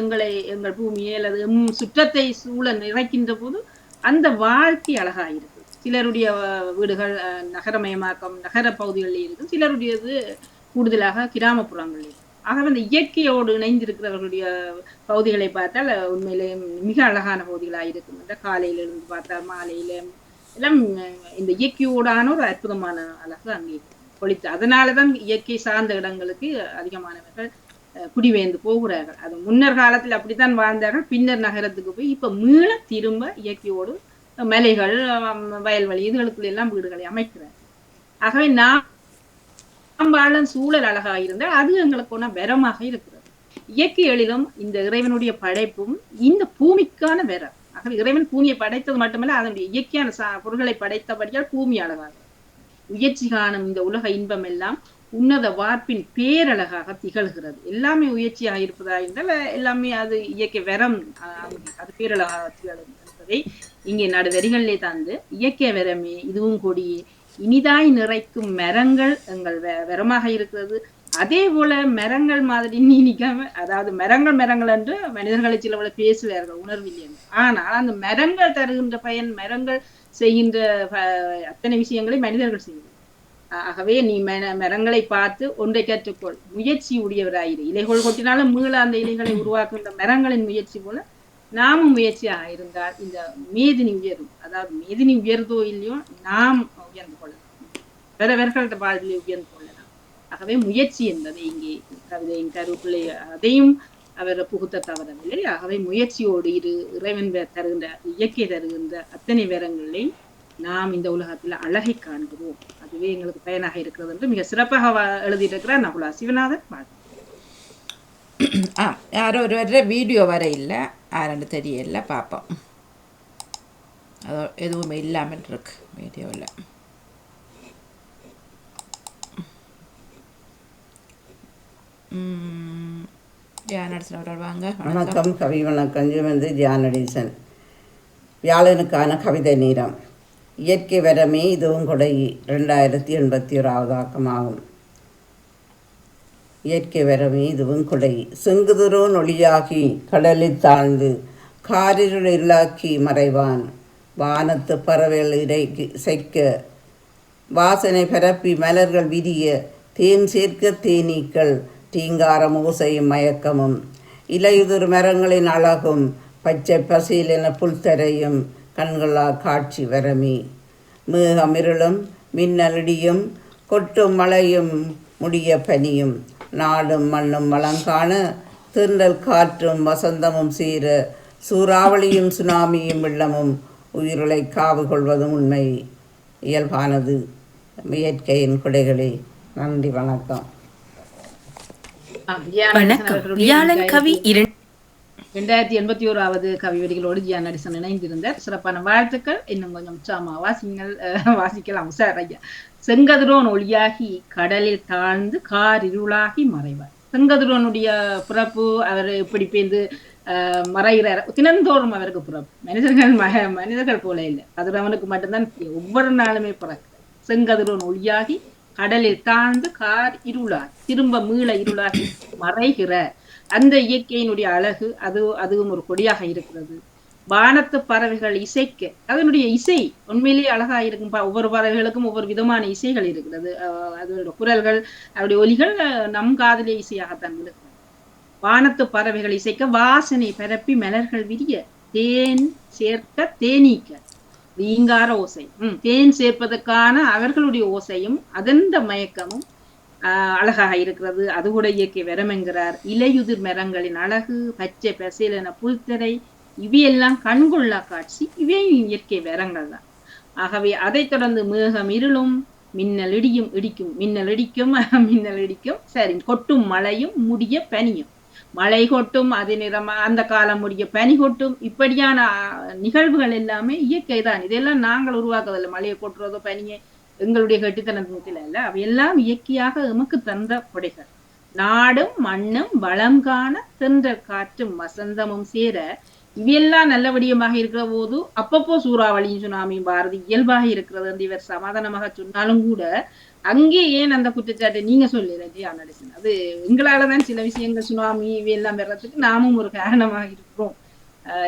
எங்கள் பூமியை அல்லது சுற்றத்தை சூழ நிறைக்கின்ற போது அந்த வாழ்க்கை அழகா இருக்கு. சிலருடைய வீடுகள் நகரமயமாக்கம் நகர பகுதிகளில் இருக்கும், சிலருடையது கூடுதலாக கிராமப்புறங்களில். ஆகவே அந்த இயற்கையோடு இணைந்திருக்கிறவர்களுடைய பகுதிகளை பார்த்தால் உண்மையிலே மிக அழகான பகுதிகளாக இருக்கும். என்ற காலையில இருந்து பார்த்தா மாலையில எல்லாம் இந்த இயற்கையோடான ஒரு அற்புதமான அழகு அங்கே பொழித்து. அதனாலதான் இயற்கை சார்ந்த இடங்களுக்கு அதிகமானவர்கள் குடிபெயர்ந்து போகிறார்கள். அது முன்னர் காலத்தில் அப்படித்தான் வாழ்ந்தார்கள். பின்னர் நகரத்துக்கு போய் இப்ப மீள திரும்ப இயற்கையோடு மலைகள் வயல்வெளி இதுகளுக்குள்ள எல்லாம் வீடுகளை அமைக்கிறார். ஆகவே நாம் வாழ சூழல் அழகாக இருந்தால் அது எங்களுக்கு வரமாக இருக்கிறது. இயற்கை எழிலும் இந்த இறைவனுடைய படைப்பும் இந்த பூமிக்கான வரம். ஆகவே இறைவன் பூமியை படைத்தது மட்டுமல்ல, அதனுடைய இயற்கையான பொருள்களை படைத்தபடியால் பூமி அழகாக. உயர்ச்சி காணும் இந்த உலக இன்பம் எல்லாம் உன்னத வார்ப்பின் பேரழகாக திகழ்கிறது. எல்லாமே உயர்ச்சியாக இருப்பதா இருந்தால் எல்லாமே அது இயற்கை வரம், அது பேரழகாக திகழும் என்பதை இங்கே நடுவரிகளிலே தந்து இயற்கை வரமே இதுவும் கொடியே இனிதாய் நிறைக்கும் மரங்கள் எங்கள் வரமாக இருக்கிறது. அதே போல மரங்கள் மாதிரி நீ நிக்காம, அதாவது மரங்கள் என்று மனிதர்களை சிலவள பேசுவார்கள் உணர்வில்லை என்று. ஆனால் அந்த மரங்கள் தருகின்ற பயன், மரங்கள் செய்கின்ற அத்தனை விஷயங்களை மனிதர்கள் செய்வது. ஆகவே நீ மரங்களை பார்த்து ஒன்றை கற்றுக்கொள், முயற்சி உடையவராயிரு. இலைகள் கொட்டினாலும் மீள அந்த இலைகளை உருவாக்குகின்ற மரங்களின் முயற்சி போல நாமும் முயற்சியாக இருந்தால் இந்த மேதினி உயரும். அதாவது மேதினி உயர்தோ இல்லையோ நாம் உயர்ந்து கொள்ளலாம், பிறவர்கள்ட்ட வாழ்விலே உயர்ந்து கொள்ளலாம். ஆகவே முயற்சி என்பதை இங்கே கவிதையின் கருப்பிள்ளை அதையும் அவர் புகுத்த தவறவில்லை. ஆகவே முயற்சியோடு இறைவன் தருகின்ற இயற்கை தருகின்ற அத்தனை வேரங்களை நாம் இந்த உலகத்தில் அழகை காண்கிறோம். அதுவே எங்களுக்கு பயனாக இருக்கிறது என்று மிக சிறப்பாக எழுதியிருக்கிறார் நகுலா சிவநாதன். யாரோ ஒரு வீடியோ வர இல்லை, யாருன்னு தெரியல, பார்ப்போம். அது எதுவுமே இல்லாமல் இருக்கு வீடியோவில். ஜானடிசன் வாங்க. வணக்கம். கவி வணக்கம். வந்து ஜானடிசன். வியாழனுக்கான கவிதை நேரம். இயற்கை வரமே இதுவும் கொடை 2081 ஆக்கமாகும். இயற்கை வரமே இதுவும் கொடை. செங்குதுரோன் ஒளியாகி கடலில் தாழ்ந்து காரிருள் இல்லாக்கி மறைவான். வானத்து பறவைகள் இறைக்கு இசைக்க வாசனை பரப்பி மலர்கள் விரிய தேன் சேர்க்க தேனீக்கள் தீங்காரம் ஓசையும் மயக்கமும் இலையுதிர் மரங்களின் அழகும் பச்சை பசையிலென புல்தரையும் கண்களா காட்சி வரமே. மேகமிருளும் மின்னலிடியும் கொட்டும் மழையும் முடிய பனியும் நாடும் மண்ணும் வளங்காண திண்டல் காற்றும் வசந்தமும் சீர சூறாவளியும் சுனாமியும் வெள்ளமும் உயிர்களை காவு கொள்வதும் உண்மை இயல்பானது இயற்கையின் கொடைகளே. நன்றி, வணக்கம். வணக்கம். வியாழன் கவி 2081வது கவி வரிகளோடு ஜானடிசன் இணைந்திருந்தார். சிறப்பான வாழ்த்துக்கள். இன்னும் கொஞ்சம் உற்சாகமா வாசிக்கலாம். சார் ஐயா. செங்கதிரோன் ஒளியாகி கடலில் தாழ்ந்து காரிருளாகி மறைவார். செங்கதிரோனுடைய பிறப்பு அவர் எப்படி பேர்ந்து மறைகிறார். தினந்தோறும் அவருக்கு பிறப்பு. மனிதர்கள் போல இல்லை, கதிரவனுக்கு மட்டும்தான் ஒவ்வொரு நாளுமே பிறக்கிறார். செங்கதிரோன் ஒளியாகி கடலில் தாழ்ந்து கார் இருளாகி திரும்ப மீள இருளாகி மறைகிறார். அந்த இயற்கையினுடைய அழகு அதுவும் ஒரு கொடியாக இருக்கிறது. வானத்து பறவைகள் இசைக்க அதனுடைய இசை உண்மையிலேயே அழகா இருக்கும். ஒவ்வொரு பறவைகளுக்கும் ஒவ்வொரு விதமான இசைகள் இருக்கிறது. அதோட குரல்கள், அவருடைய ஒலிகள் நம் காதலிய இசையாகத்தான் விழுகிறது. வானத்து பறவைகள் இசைக்க வாசனை பரப்பி மலர்கள் விரிய தேன் சேர்க்க தேனீக்க ரீங்கார ஓசை. தேன் சேர்ப்பதற்கான அவர்களுடைய ஓசையும் அதன் மயக்கமும் அழகாக இருக்கிறது. அது கூட இயற்கை வரம் என்கிறார். இலையுதிர் மரங்களின் அழகு பச்சை பசேலென புல்தரை இவையெல்லாம் கண்கொள்ளா காட்சி. இவையும் இயற்கை வரங்கள் தான். ஆகவே அதை தொடர்ந்து மேகம் இருளும் மின்னல் இடிக்கும் சரி கொட்டும் மழையும் முடிய பனியும். மழை கொட்டும், அது நிறமா அந்த காலம் முடிய பனி கொட்டும். இப்படியான நிகழ்வுகள் எல்லாமே இயற்கை தான். இதெல்லாம் நாங்கள் உருவாக்குவதில்லை. மழையை கொட்டுறதோ பனியை எங்களுடைய கட்டித்தனத்தில் அல்ல, அவையெல்லாம் இயற்கையாக எமக்கு தந்த கொடைகள். நாடும் மண்ணும் வளம் காண தென்ற காற்றும் வசந்தமும் சேர இவையெல்லாம் நல்லபடியமாக இருக்கிற போது அப்பப்போ சூறாவளியும் சுனாமியும் பாரதி இயல்பாக இருக்கிறது என்று இவர் சமாதானமாக சொன்னாலும் கூட அங்கே ஏன் அந்த குற்றச்சாட்டை நீங்க சொல்லிடுறீங்க? அது எங்களாலதான் சில விஷயங்கள் சுனாமி இவையெல்லாம் வர்றதுக்கு நாமும் ஒரு காரணமாக இருக்கிறோம்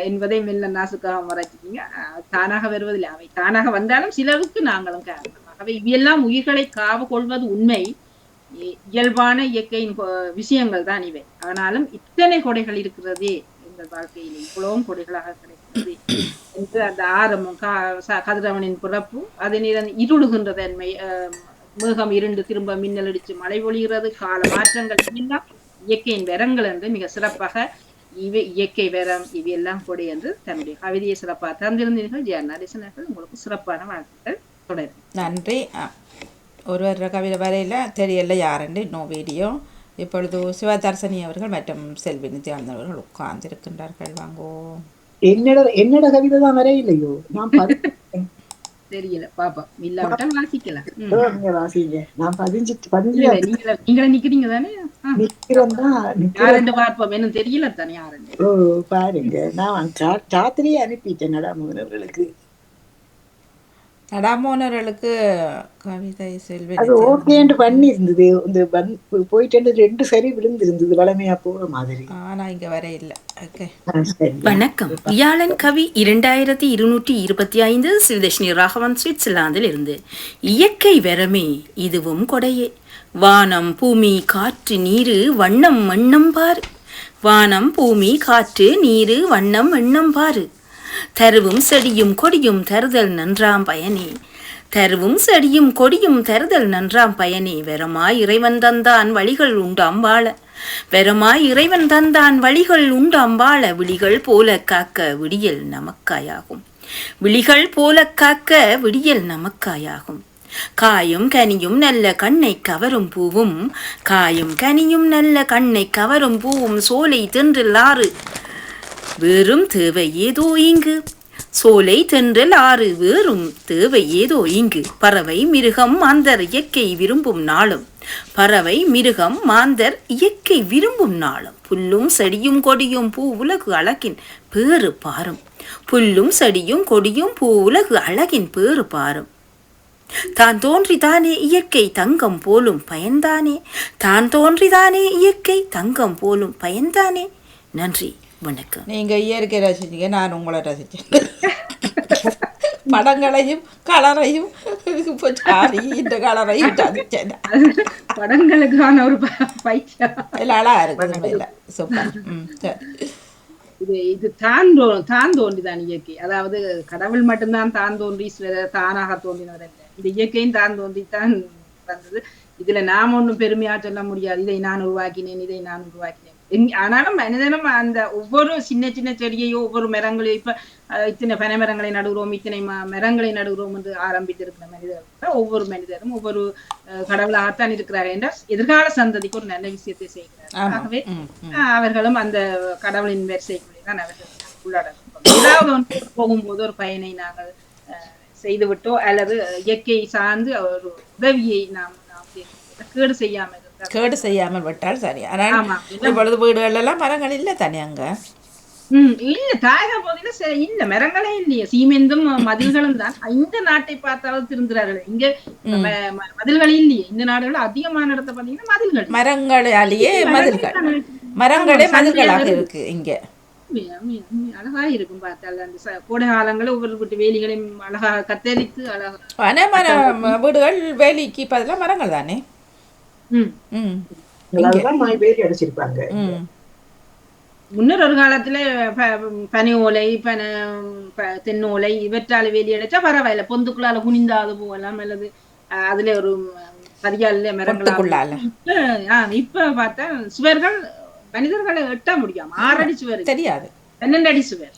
என்பதை மெல்ல நாசுக்காக மறைச்சிட்டீங்க. தானாக வருவதில்லை, அவை தானாக வந்தாலும் சிலருக்கு நாங்களும் காரணம். ஆகவே இவையெல்லாம் உயிர்களை காவு கொள்வது உண்மை, இயல்பான இயற்கையின் விஷயங்கள் தான் இவை. ஆனாலும் இத்தனை கொடைகள் இருக்கிறதே எங்கள் வாழ்க்கையில், இவ்வளவும் கொடைகளாக கிடைக்கிறது என்று அந்த ஆரம்பம் கதிரவனின் பிறப்பு, அது இருளுகின்ற தன்மை, மேகம் இருண்டு திரும்ப மின்னல் அடிச்சு மழை பொழிகிறது, கால மாற்றங்கள் எல்லாம் இயற்கையின் வரங்கள் என்று மிக சிறப்பாக இயற்கை வேரம் இவையெல்லாம் கொடை என்று தன்னுடைய கவிதையை சிறப்பாக தந்திருந்தீர்கள். ஜெயநாதேசனர்கள், உங்களுக்கு சிறப்பான வாழ்த்துக்கள். தொடரும். நன்றி. ஒருவர் கவிதை வரையில தெரியல யாருன்னு இன்னும் வீடியோ. இப்பொழுது சிவதர்சனி அவர்கள் மற்றும் செல்வி நித்யானந்தன் அவர்கள் உட்கார்ந்து இருக்கின்றார்கள். வாங்கோ. என்னோட கவிதை தான் வரையிலையோ, நான் தெரியல பாப்பா, இல்லாவிட்டா வாசிக்கலாம். வாசிங்க. நான் நீங்களே நிக்கிறீங்க தானே? நிக்கிறேன் பார்ப்போம். என்ன தெரியல தானே யாருன்னு. பாருங்க, நான் ராத்திரியே அனுப்பிட்டேன் நடாமுகனவர்களுக்கு. நடாமோனர்களுக்கு கவிதை செல்வி அது ஓகேன்னு பண்ணி இருந்தது. இந்த போயிட்டு 2 சரி விழுந்திருந்தது வளமையா போற மாதிரி. நான் இங்க வர இல்ல. ஓகே. வணக்கம். வியாழன் கவி 2225 ஸ்ரீதர்ஷினி ராகவன் சுவிட்சர்லாந்தில் இருந்து. இயற்கை வரமே இதுவும் கொடையே. வானம் பூமி காற்று நீரு வண்ணம் எண்ணம் பாரு. வானம் பூமி காற்று நீரு வண்ணம் எண்ணம் பாரு. தருவும் செடியும் கொடியும் தருதல் நன்றாம் பயனே. தருவும் செடியும் கொடியும் தருதல் நன்றாம் பயனே. வெறமாய் இறைவன் தந்தான் வழிகள் உண்டாம் வாழ. வெறமாய் இறைவன் தந்தான் வழிகள் உண்டாம் வாழ. விழிகள் போல காக்க விடியல் நமக்காயாகும். விழிகள் போல காக்க விடியல் நமக்காயாகும். காயும் கனியும் நல்ல கண்ணை கவரும் பூவும். காயும் கனியும் நல்ல கண்ணை கவரும் பூவும். சோலை தென்றல் ஆறு வேறும் தேவை ஏதோ இங்கு. சோலை தென்றல் ஆறு வேறும் தேவை ஏதோ இங்கு. பறவை மிருகம் மாந்தர் இயற்கை விரும்பும் நாளும். பறவை மிருகம் மாந்தர் இயற்கை விரும்பும் நாளும். புல்லும் செடியும் கொடியும் பூ உலகு அழகின் பேறு பாரும். புல்லும் செடியும் கொடியும் பூ உலகு அழகின் பேறு பாரும். தான் தோன்றிதானே இயற்கை தங்கம் போலும் பயன்தானே. தான் தோன்றிதானே இயற்கை தங்கம் போலும் பயன்தானே. நன்றி, வணக்கம். நீங்க இயற்கை ரசிச்சீங்க, நான் உங்களை ரசிச்சேன். படங்களையும் கலரையும் இந்த கலரையும் ரசிச்சேன். படங்களுக்கான ஒரு பைத்தியம் அழகா இருக்குது. சூப்பர். இது தான் தோன்றிதான் இயற்கை. அதாவது கடவுள் மட்டும்தான் தான் தோன்றி தானாக தோன்றினவர் அல்ல. இந்த இயற்கையும் தான் தோன்றித்தான் வந்தது. இதுல நாம் ஒன்றும் பெருமையா சொல்ல முடியாது, இதை நான் உருவாக்கினேன், இதை நான் உருவாக்கினேன். ஆனாலும் மனிதனும் அந்த ஒவ்வொரு சின்ன சின்ன செடியையோ ஒவ்வொரு மரங்களையும் இப்ப இத்தனை பனை மரங்களை நடுகிறோம், இத்தனை மரங்களை நடுகிறோம் என்று ஆரம்பித்திருக்கிற மனிதர்கள் ஒவ்வொரு மனிதரும் ஒவ்வொரு கடவுளாகத்தான் இருக்கிறார் என்றால் எதிர்கால சந்ததிக்கு ஒரு நல்ல விஷயத்தை செய்கிறார். ஆகவே அவர்களும் அந்த கடவுளின் வரிசைக்குள்ளே தான் அவர்கள் உள்ளடக்கும். ஏதாவது ஒன்று போகும்போது ஒரு பயனை நாங்கள் செய்துவிட்டோ அல்லது இயற்கை சார்ந்து ஒரு உதவியை நாம் கேடு செய்யாமல் விட்டால் சரி. ஆனால் இப்பொழுது வீடுகள் எல்லாம் மரங்கள் இல்லை தானே அங்க? இல்ல தாயக பகுதியில இல்ல மரங்களே இல்லையே. சீமெந்தும் மதில்களும் தான். இந்த நாட்டை பார்த்தாவது திருந்துறார்கள். இங்க மதில்கள் இல்லையே. இந்த நாடுகள் அதிகமான இடத்தை பாத்தீங்கன்னா மதில்கள், மரங்களாலேயே மதில்கள், மரங்களே மதில்களாக இருக்கு இங்க. அழகா இருக்கும் பார்த்தால். அந்த கோடை காலங்களில் ஒவ்வொரு வீட்டு வேலிகளையும் அழகாக கத்தரித்து அழகா. வீடுகள் வேலிக்கு பதிலாக மரங்கள் தானே. முன்னர் ஒரு காலத்துல பனை ஓலை தென்னோலை இவற்றால வேலி அடைச்சா பரவாயில்ல, பொந்துக்குள்ளால குனிந்தாது போகலாம் அல்லது அதுல ஒரு சரியால மரங்கள். இப்ப பார்த்தா சுவர்கள் மனிதர்களை எட்ட முடியாம 6 அடி சுவர் தெரியாது, 12 அடி சுவர்.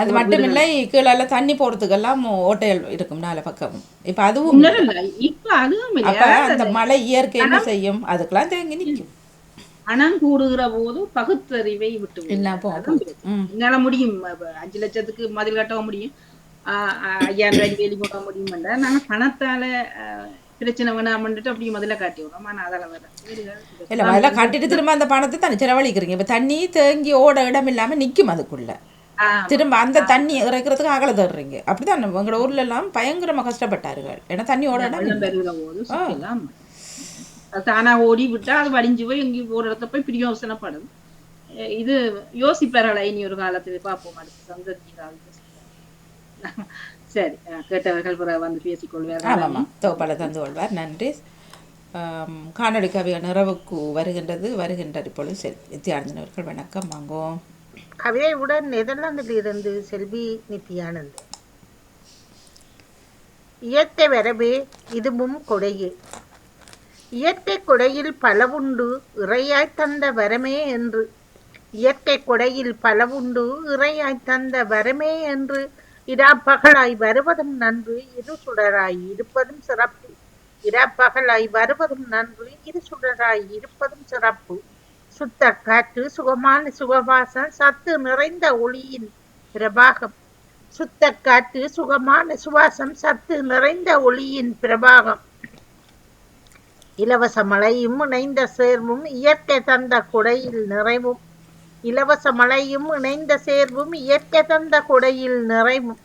அது மட்டும் இல்லை, கீழே தண்ணி போறதுக்கெல்லாம் ஓட்டைகள் இருக்கும் 4 பக்கமும். இப்ப அதுவும் இப்ப அதுவும் அந்த மழை இயற்கை என்ன செய்யும், அதுக்கெல்லாம் தேங்கி நிற்கும். பணம் கூடுகிற போது பகுத்தறிவை விட்டு என்னால முடியும். 5 லட்சத்துக்கு மதில் கட்டவும் முடியும், 5000 ரூபாய்க்கு வேலி போட முடியும். நாங்க பணத்தால பிரச்சனை வேணாமன்ட்டு அப்படி முதல்ல காட்டி விடுறோம். ஆனா அதெல்லாம் இல்ல, முதல்ல காட்டிட்டு திரும்ப அந்த பணத்தை தண்ணி செலவழிக்கிறீங்க. இப்ப தண்ணி தேங்கி ஓட இடம் இல்லாம நிக்கும், அதுக்குள்ள திரும்ப அந்த தண்ணி இறக்கிறதுக்கு அகல தர்றீங்க. அப்படிதான் எங்களோட ஊர்ல எல்லாம் பயங்கரமா கஷ்டப்பட்டார்கள். ஏன்னா தண்ணி ஓட இடம் தானா ஓடி விட்டா அது வடிஞ்சு போய் எங்க ஒரு இடத்த போய் பிரியோசனப்படும். இது யோசிப்பார்களா இனி ஒரு காலத்துல பார்ப்போம், அடுத்த சந்ததி. சரி, கேட்டவர்கள் வந்து பேசிக்கொள்வார், தோப்பால தந்து கொள்வார். நன்றி. காணொலி கவிய நிறைவுக்கு வருகின்றது இப்பொழுது நித்யானந்தன். வணக்கம். வாங்குவோம். கவிதையுடன் நெதர்லாந்தில் இருந்து செல்வி நித்யானந்த். இயற்கை வரவே இதுவும் கொடையே. இயற்கை கொடையில் பலவுண்டு இறையாய் தந்த வரமே என்று. இயற்கை கொடையில் பலவுண்டு இறையாய் தந்த வரமே என்று. இராப்பகலாய் வருவதும் நன்று இரு சுடராய் இருப்பதும் சிறப்பு. இராப்பகலாய் வருவதும் நன்று இரு சுடராய் இருப்பதும் சிறப்பு. சுத்த காற்று சுகமான சுகவாசம் சத்து நிறைந்த ஒளியின் பிரபாகம். சுத்த காற்று சுகமான சுவாசம் சத்து நிறைந்த ஒளியின் பிரபாகம். இலவச மழையும் இணைந்த சேர்வும் இயற்கை தந்த கொடையில் நிறைவும். இலவச மழையும் இணைந்த சேர்வும் இயற்கை தந்த கொடையில் நிறைவும்.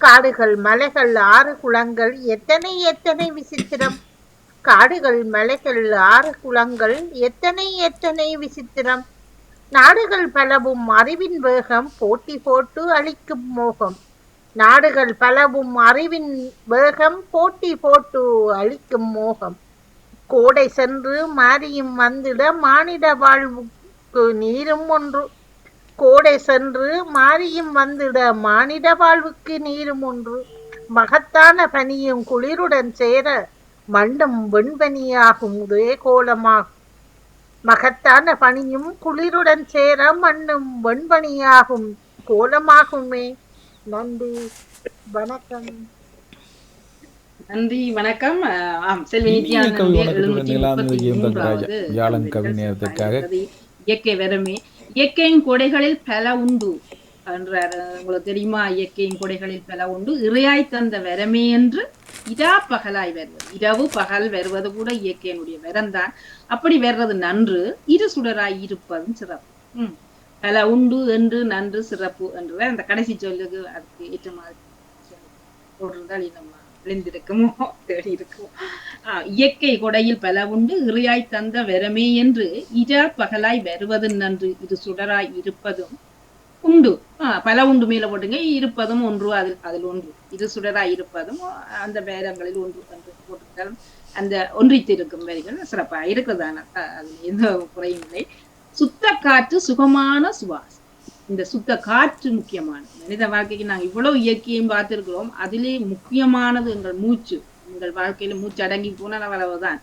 காடுகள் மலைகள் ஆறு குளங்கள் எத்தனை எத்தனை விசித்திரம். காடுகள் மலைகள் ஆறு குளங்கள் எத்தனை எத்தனை விசித்திரம். நாடுகள் பலவும் அறிவின் வேகம் போட்டி போட்டு அழிக்கும் மோகம். நாடுகள் பலவும் அறிவின் வேகம் போட்டி போட்டு அழிக்கும் மோகம். கோடை சென்று மாரியும் வந்திட மானிட வாழ்வுக்கு நீரும் ஒன்று. கோடை சென்று மாரியும் வந்திட மானிட வாழ்வுக்கு நீரும் ஒன்று. மகத்தான பனியும் குளிருடன் சேர மண்ணும் வெண்பனியாகும் ஒரே கோலமாகும். மகத்தான பனியும் குளிருடன் சேர மண்ணும் வெண்பனியாகும் கோலமாகுமே. நன்றி, வணக்கம். நன்றி, வணக்கம். செல்வி இயற்கை வரமே. இயற்கையின் கொடைகளில் பல உண்டு என்றார். உங்களுக்கு தெரியுமா? இயற்கையின் கொடைகளில் பல உண்டு, இறையாய் தந்த வரமே என்று இரா பகலாய் வருவது. இரவு பகல் வருவது கூட இயற்கையினுடைய வரம்தான். அப்படி வர்றது நன்று, இரு சுடராய் இருப்பதும் சிறப்பு. பல உண்டு என்று நன்று சிறப்பு என்ற அந்த கடைசி சொல்லுக்கு அதுக்கு ஏற்ற மாதிரி போட்டிருந்தால் நம்ம விளைந்திருக்குமோ தேடி இருக்குமோ. இயற்கை கொடையில் பல உண்டு, இறையாய் தந்த வரமே என்று இரா பகலாய் வருவது நன்று, இரு சுடராய் இருப்பதும் உண்டு. பல உண்டு மேல போட்டுங்க, இருப்பதும் ஒன்று, அதில் ஒன்று. இரு சுடராய் இருப்பதும் அந்த வேதங்களில் ஒன்று என்று போட்டிருந்தாலும் அந்த ஒன்றித்திருக்கும் வரிகள் சிறப்பாக இருக்கிறதான, அதில் எந்த குறையும் இல்லை. சுத்த காற்று சுகமான சுவாசம். இந்த சுத்த காற்று முக்கியமானது. மனித வாழ்க்கைக்கு நாங்கள் இவ்வளவு இயற்கையும் பார்த்திருக்கிறோம். அதிலே முக்கியமானது எங்கள் மூச்சு. எங்கள் வாழ்க்கையில மூச்சு அடங்கி போனால் அவ்வளவுதான்,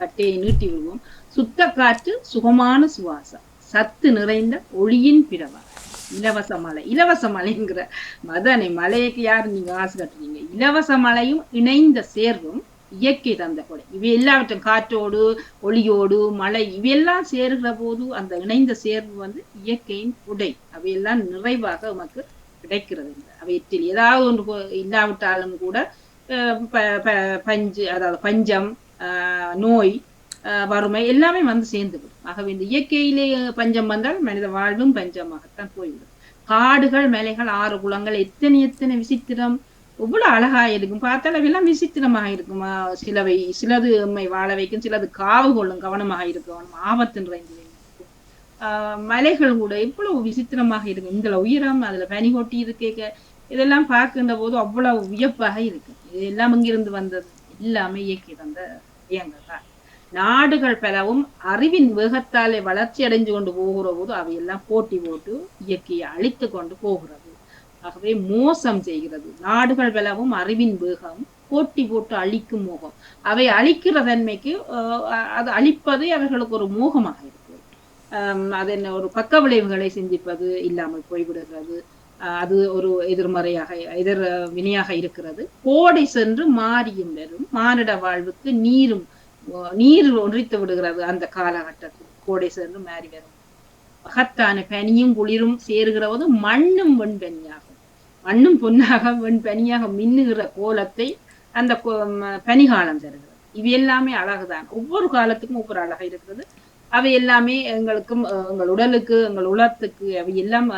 கட்டையை நீட்டி விடுவோம். சுத்த காற்று சுகமான சுவாசம், சத்து நிறைந்த ஒளியின் பிறவா, இலவச மழை. இலவச மழைங்கிற மதனை மலைக்கு யாரு நீங்க ஆசை கட்டுறீங்க? இலவச மழையும் இணைந்த சேர்வும் இயற்கை தந்த கொடை. இவை எல்லாவற்றும் காற்றோடு ஒளியோடு மழை இவையெல்லாம் சேருகிற போது அந்த இணைந்த சேர்வு வந்து இயற்கையின் கொடை. அவையெல்லாம் நிறைவாக நமக்கு கிடைக்கிறது. அவையற்றில் ஏதாவது ஒன்று இல்லாவிட்டாலும் கூட பஞ்சு, அதாவது பஞ்சம், நோய், வறுமை எல்லாமே வந்து சேர்ந்துவிடும். ஆகவே இந்த இயற்கையிலே பஞ்சம் வந்தால் மனித வாழ்வும் பஞ்சமாகத்தான் போய்விடும். காடுகள் மலைகள் ஆறு குளங்கள் எத்தனை எத்தனை விசித்திரம், எவ்வளவு அழகா இருக்கும். பார்த்தால் அவையெல்லாம் விசித்திரமாக இருக்குமா. சிலது எம்மை வாழ வைக்கும், சிலது காவு கொள்ளும், கவனமாக இருக்கணும், ஆபத்து நிறைந்து. மலைகள் கூட எவ்வளவு விசித்திரமாக இருக்கும். இந்த உயரம், அதுல பனி கொட்டி இருக்க, இதெல்லாம் பார்க்கின்ற போது அவ்வளவு வியப்பாக இருக்கு. இதெல்லாம் இங்கிருந்து வந்தது எல்லாமே இயற்கை தந்த வியங்கள் தான். நாடுகள் பலவும் அறிவின் வேகத்தாலே வளர்ச்சி அடைஞ்சு கொண்டு போகிற போது அவையெல்லாம் போட்டி போட்டு இயற்கையை அழித்து கொண்டு போகிறது. ஆகவே மோசம் செய்கிறது. நாடுகள் பலவும் அறிவின் வேகம் போட்டி போட்டு அழிக்கும் மோகம். அவை அழிக்கிற தன்மைக்கு அது அழிப்பது அவர்களுக்கு ஒரு மோகமாக இருக்கிறது. அது என்ன, ஒரு பக்க விளைவுகளை சிந்திப்பது இல்லாமல் போய்விடுகிறது. அது ஒரு எதிர்மறையாக எதிர் வினையாக இருக்கிறது. கோடை சென்று மாறியும் வரும், மானிட வாழ்வுக்கு நீர் ஒன்றித்து விடுகிறது. அந்த காலகட்டத்தில் கோடை சென்று மாறி வரும். மகத்தான பனியும் குளிரும் சேருகிற போது மண்ணும் வெண்பனியாகும். மண்ணும் பொன்னாக வெண்பனியாக மின்னுகிற கோலத்தை அந்த பனிகாலம் தருகிறது. இவை எல்லாமே அழகுதான். ஒவ்வொரு காலத்துக்கும் ஒவ்வொரு அழகா இருக்கிறது. அவை எல்லாமே எங்களுக்கும், எங்கள் உடலுக்கு, எங்கள் உலகத்துக்கு அவை எல்லாம்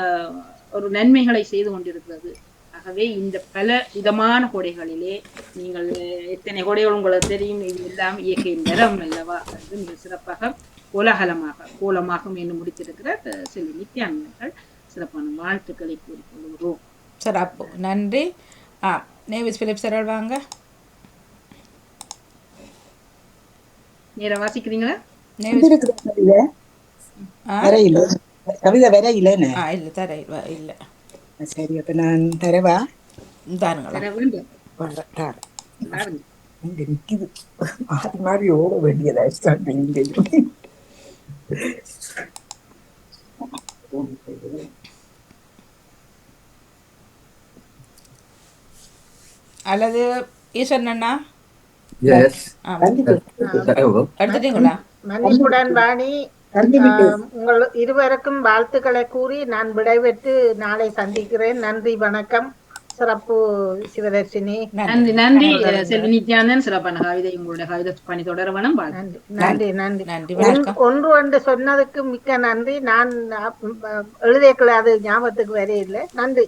ஒரு நன்மைகளை செய்து கொண்டிருக்கிறது. ஆகவே இந்த பல விதமான கொடைகளிலே நீங்கள் எத்தனை கொடைகள் உங்களுக்கு தெரியும். இது எல்லாம் இயற்கையின் நிறம் அல்லவா என்று மிக சிறப்பாக கோலமாகும் என்று முடித்திருக்கிற செல்வி நித்யானந்தர்கள் சிறப்பான வாழ்த்துக்களை கூறிக்கொள்கிறோம். சிறப்பு, நன்றி. நேவிஸ் பிலிப் சார் வாங்க. நேரம் வாசிக்கிறீங்களா? கவிதை வேற இல்லைன்னு இல்ல தர இல்ல. சரி, அப்ப நான் தரவா? நிக்குது மாறி மாறி ஓட வேண்டியதா. அல்லது ஈஸ்வரன் அண்ணா எடுத்துட்டீங்களா? மன்னிப்புடன் வாணி, உங்கள் இருவருக்கும் வாழ்த்துக்களை கூறி நான் விடைபெற்று நாளை சந்திக்கிறேன். நன்றி, வணக்கம். சிறப்பு சிவதர்ஷினி. நன்றி நன்றி செல்வி நித்யானந்தன். சிறப்பான கவிதை, உங்களுடைய கவிதை பணி தொடர வேணும். நன்றி நன்றி நன்றி. நன்றி, வணக்கம். ஒன்று சொன்னதுக்கு மிக்க நன்றி. நான் எழுதியக்குள்ள அது ஞாபகத்துக்கு வரையில்லை. நன்றி.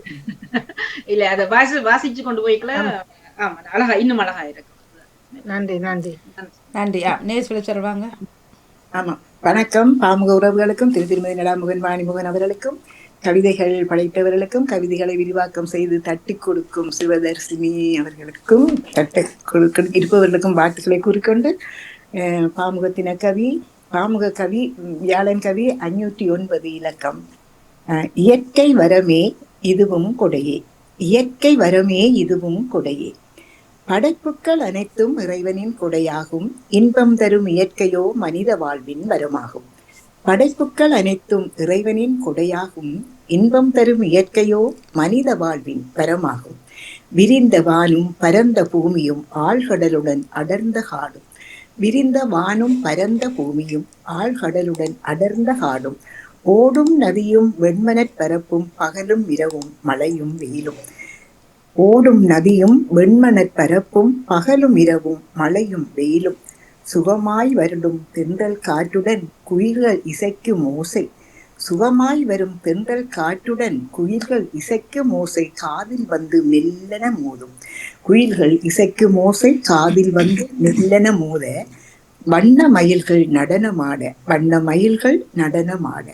இல்ல அதை வாசிச்சு கொண்டு போய்க்கல. ஆமா, அழகா, இன்னும் அழகா இருக்கு. நன்றி நன்றி நன்றி. நேஸ்வரி சொல்வாங்க. ஆமா, வணக்கம். பாமுக உறவுகளுக்கும் திருமதி நடாமுகன் வாணிமுகன் அவர்களுக்கும், கவிதைகள் படைத்தவர்களுக்கும், கவிதைகளை விரிவாக்கம் செய்து தட்டி கொடுக்கும் சிவதர்சினி அவர்களுக்கும், இருப்பவர்களுக்கும் வாழ்த்துக்களை கூறிக்கொண்டு, பாமுகத்தின கவி, பாமுக கவி, வியாழன் கவி 509 இலக்கம். இயற்கை வரமே இதுவும் கொடையே, இயற்கை வரமே இதுவும் கொடையே. படைப்புக்கள் அனைத்தும் இறைவனின் கொடையாகும், இன்பம் தரும் இயற்கையோ மனித வாழ்வின் வரமாகும். படைப்புக்கள் அனைத்தும் இறைவனின் கொடையாகும், இன்பம் தரும் இயற்கையோ மனித வாழ்வின் வரமாகும். விரிந்த வானும் பரந்த பூமியும் ஆழ்கடலுடன் அடர்ந்த காடும், விரிந்த வானும் பரந்த பூமியும் ஆழ்கடலுடன் அடர்ந்த காடும், ஓடும் நதியும் வெண்மனற் பரப்பும் பகலும் இரவும் மழையும் வெயிலும். ஓடும் நதியும் வெண்மனற் பரப்பும் பகலும் இரவும் மழையும் வெயிலும். சுகமாய் வருடும் தென்றல் காற்றுடன் குயில்கள் இசைக்கும் ஓசை, சுகமாய் வரும் தென்றல் காற்றுடன் குயில்கள் இசைக்கும் ஓசை காதில் வந்து மெல்லென மோதும். குயில்கள் இசைக்கும் ஓசை காதில் வந்து மெல்லென மோத, வண்ண மயில்கள் நடனமாட, வண்ண மயில்கள் நடனமாட.